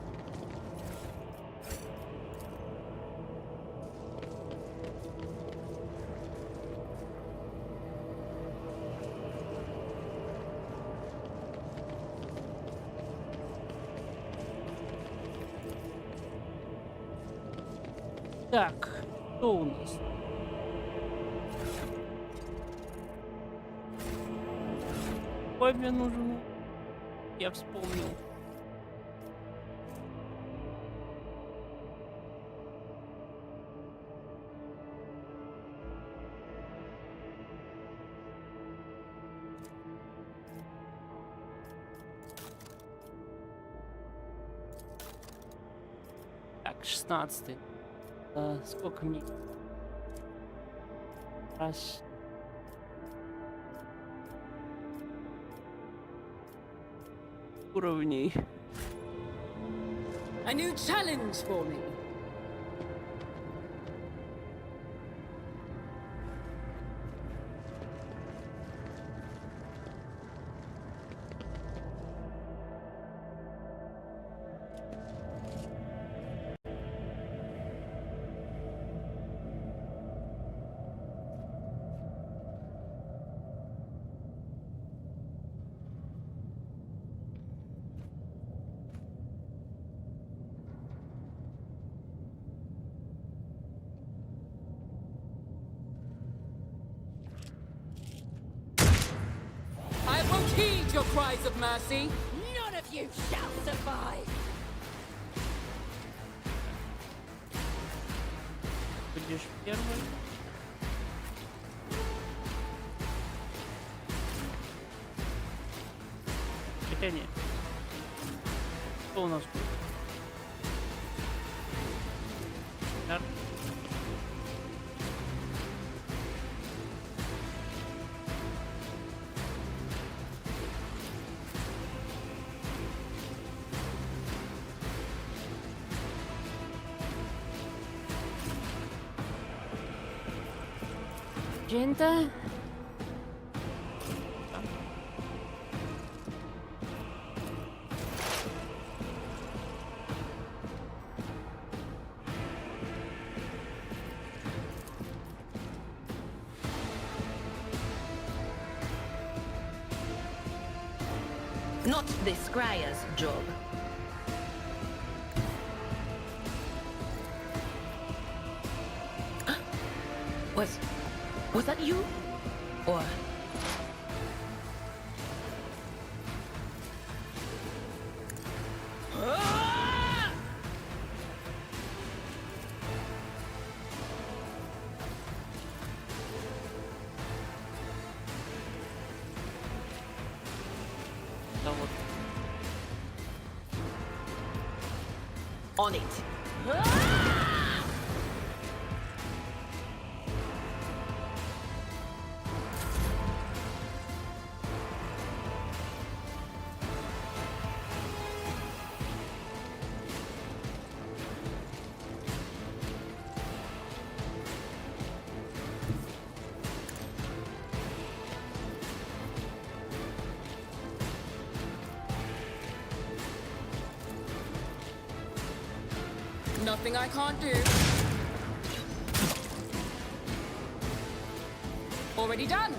Так, что у нас? Какой мне нужен? Я вспомнил. Так, 16-й. Сколько мне? Раз. Уровней. A new challenge for me. I won't heed your cries of mercy. None of you shall survive! Будешь первый. Хотя нет. Что у нас тут? Так. Gente. Not the scryer's job. Was that you? Or... Да вот. On it. Nothing I can't do. Already done.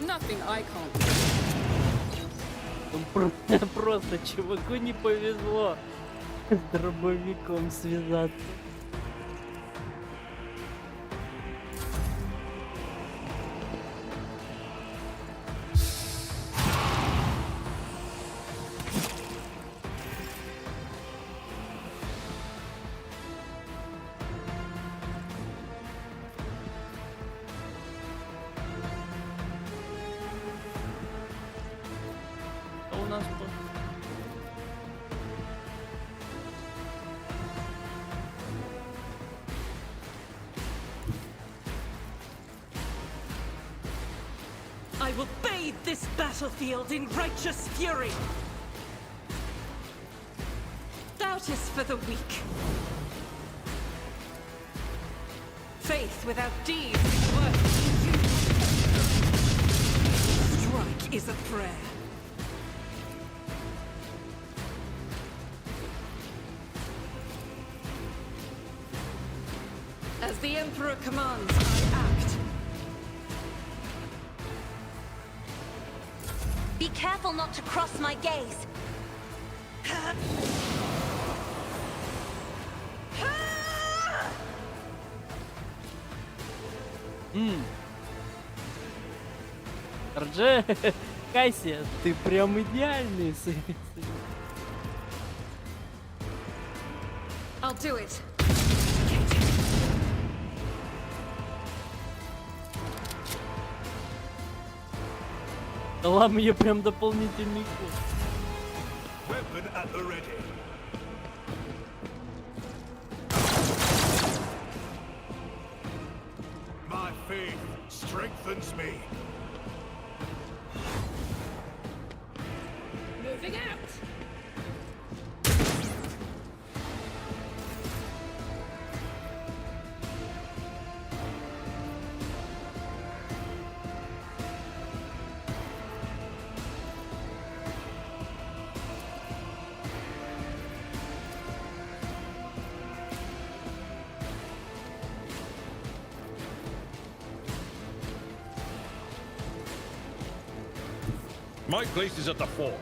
Nothing I can't do. Просто чуваку не повезло с дробовиком связаться. Что у нас тут? I will bathe this battlefield in righteous fury. Doubt is for the weak. Faith without deeds is worthless. strike is a prayer. As the Emperor commands, I act. Be careful not to cross my gaze. Рже, Кайся, ты прям идеальный сын. I'll do it. Дала мне прям дополнительный код. Weapon at the ready. My faith strengthens me. Moving out. My place is at the fore.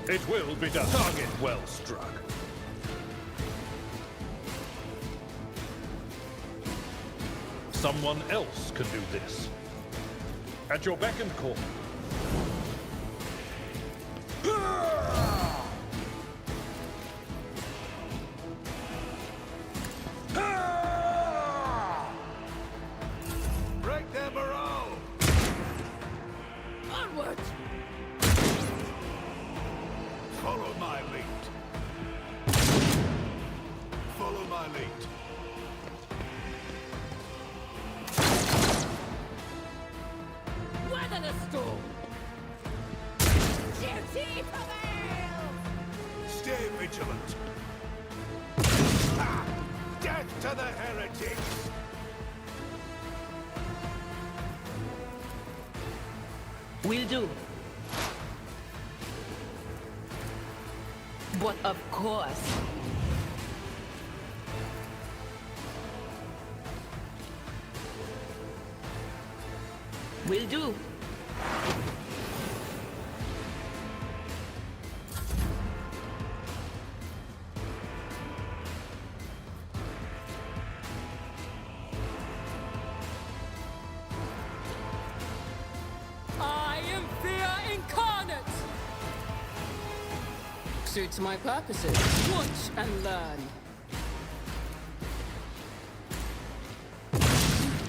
It will be done. Target well struck. Someone else can do this. At your beck and call. Break their morale. Onward. Follow my lead. Follow my lead. Weather the storm. Duty prevails. Stay vigilant. Ah! Death to the heretics! Will do. But of course. Will do. I am fear incarnate! Suits my purposes. Watch and learn.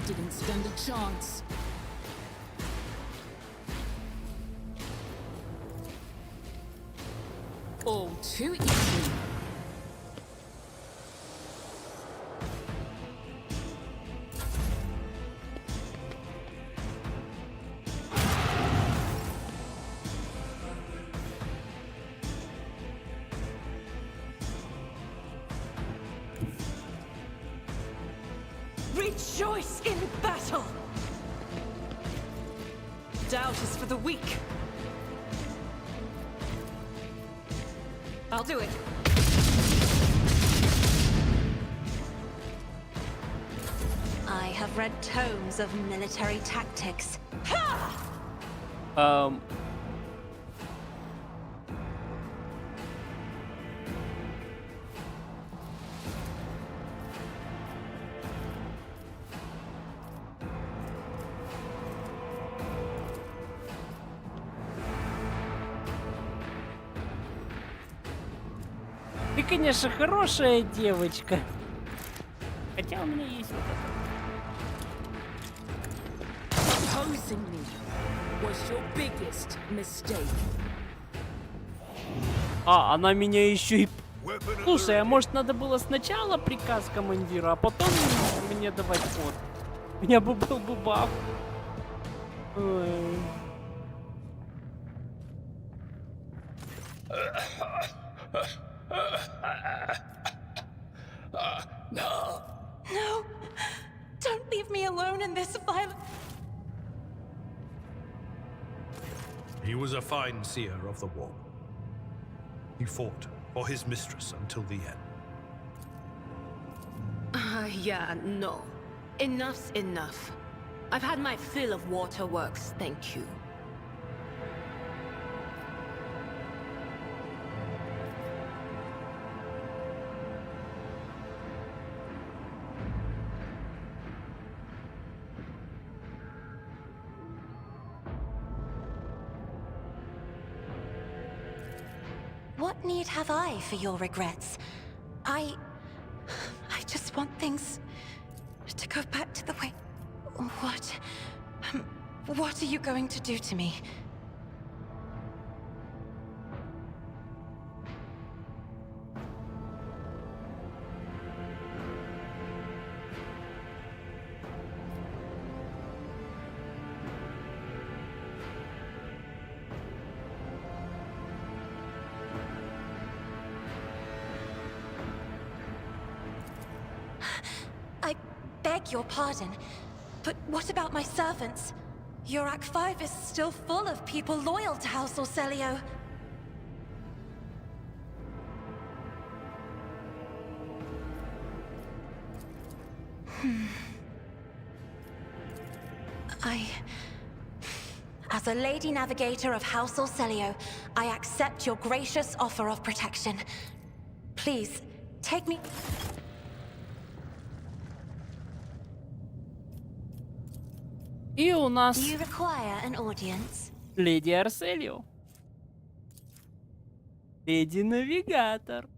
Didn't stand a chance. All too easy. Rejoice in battle! Doubt is for the weak. I'll do it. I have read tomes of military tactics. Ты, конечно, хорошая девочка. Хотя у меня есть вот это. Opposing me was your biggest mistake. А, она меня еще и... Слушай, а может надо было сначала приказ командира, а потом мне давать ход? У меня бы был бы баф. Ой. No. Don't leave me alone in this violent... He was a fine seer of the war. He fought for his mistress until the end. Yeah, no. Enough's enough. I've had my fill of waterworks, thank you. What need have I for your regrets? I just want things to go back to the way... What are you going to do to me? I beg your pardon, but what about my servants? Your Act 5 is still full of people loyal to House Orselio. As a Lady Navigator of House Orselio, I accept your gracious offer of protection. Please, take me... И у нас You require an audience? леди Арселио. Леди-навигатор.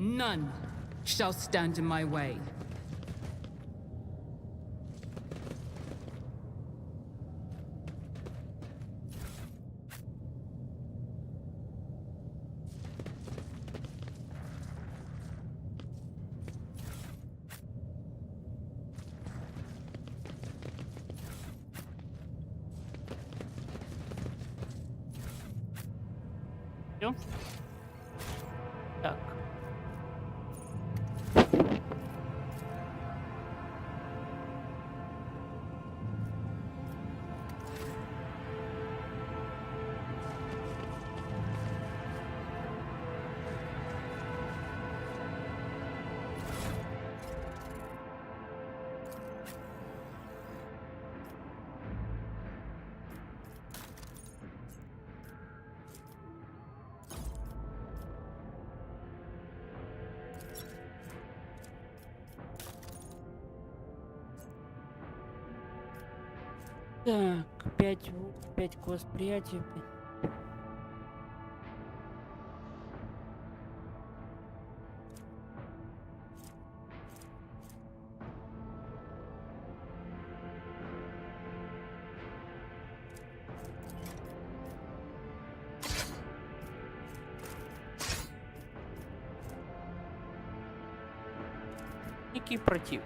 None shall stand in my way. Всё? Так. Так, 5 к восприятию. Некий противник.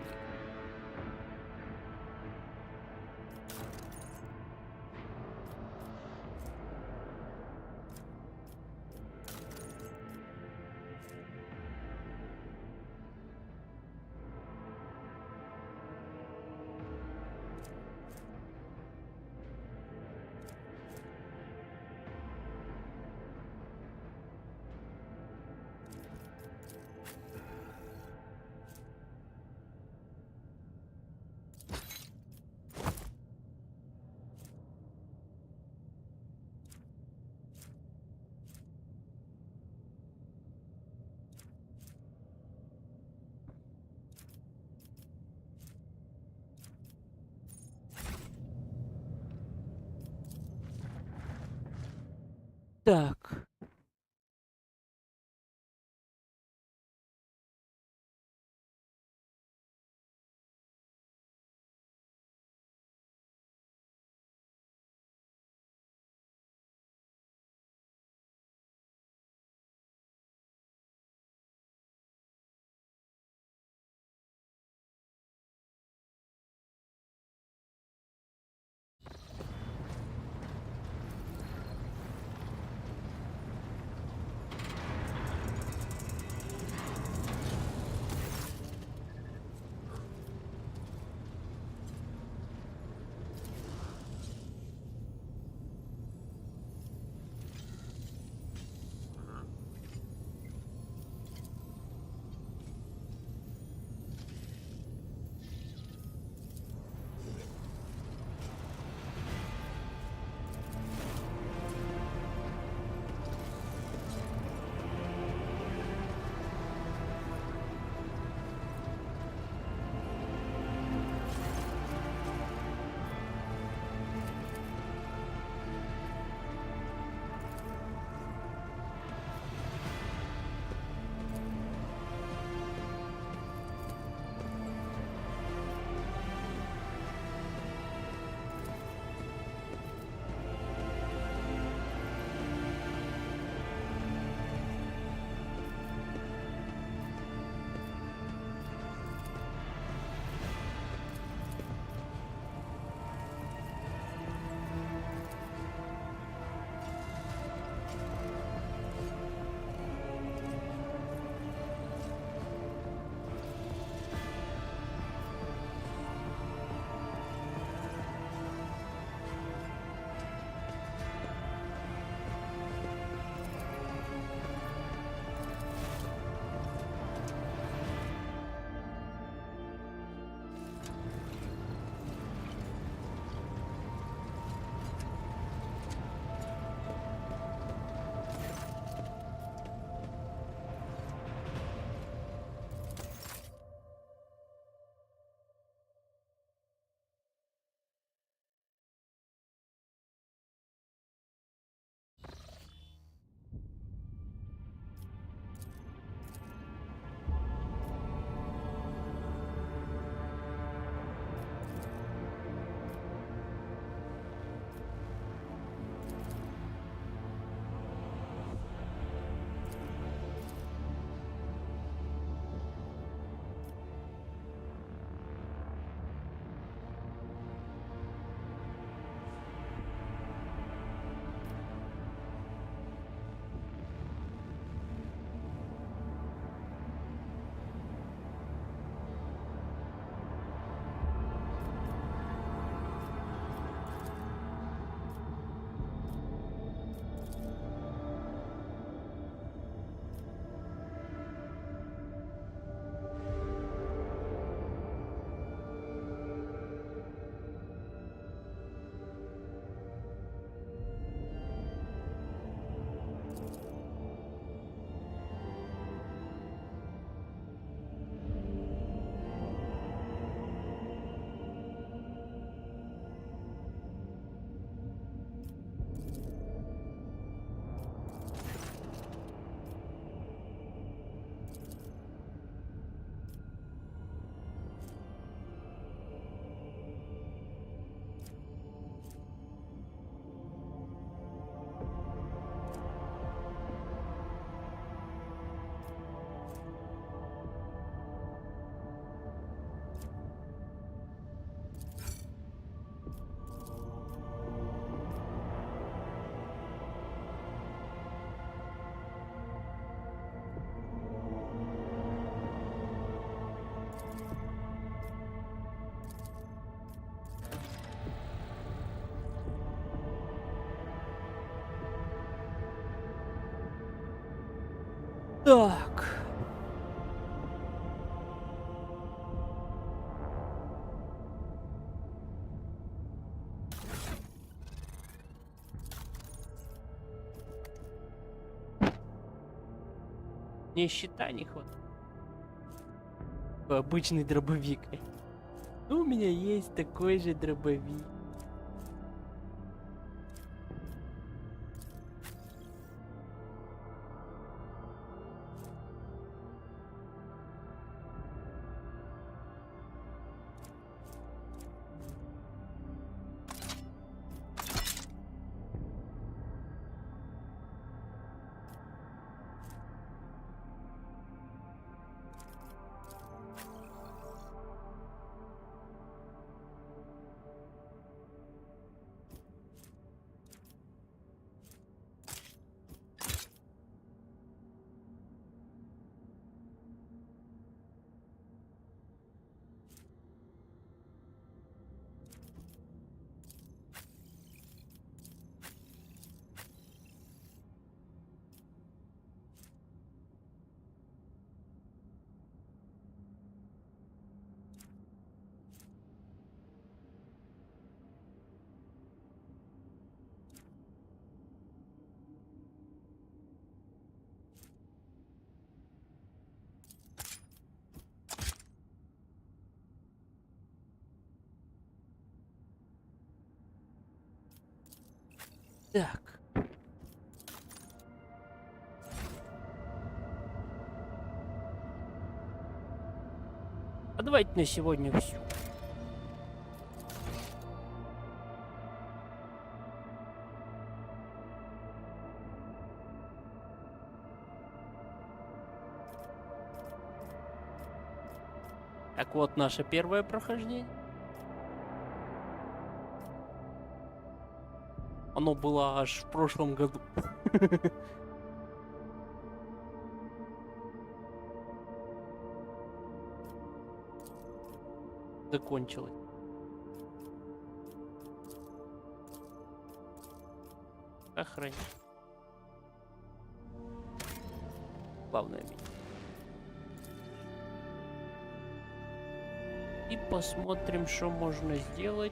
Так. Так. Мне щита не хватает. Обычный дробовик. У меня есть такой же дробовик. Так. А давайте на сегодня все. Так вот, наше первое прохождение. Оно было аж в прошлом году. Закончилось. Охрань. Главное меню. И посмотрим, что можно сделать.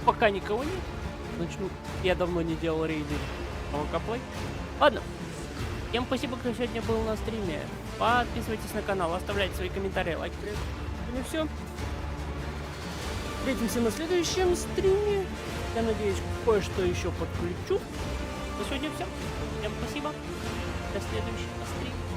Пока никого нет. Начну. Я давно не делал рейды на локоплей. Ладно. Всем спасибо, кто сегодня был на стриме. Подписывайтесь на канал, оставляйте свои комментарии, лайки. Ну все. Встретимся на следующем стриме. Я надеюсь, кое-что еще подключу. На сегодня все. Всем спасибо. До следующего стрима.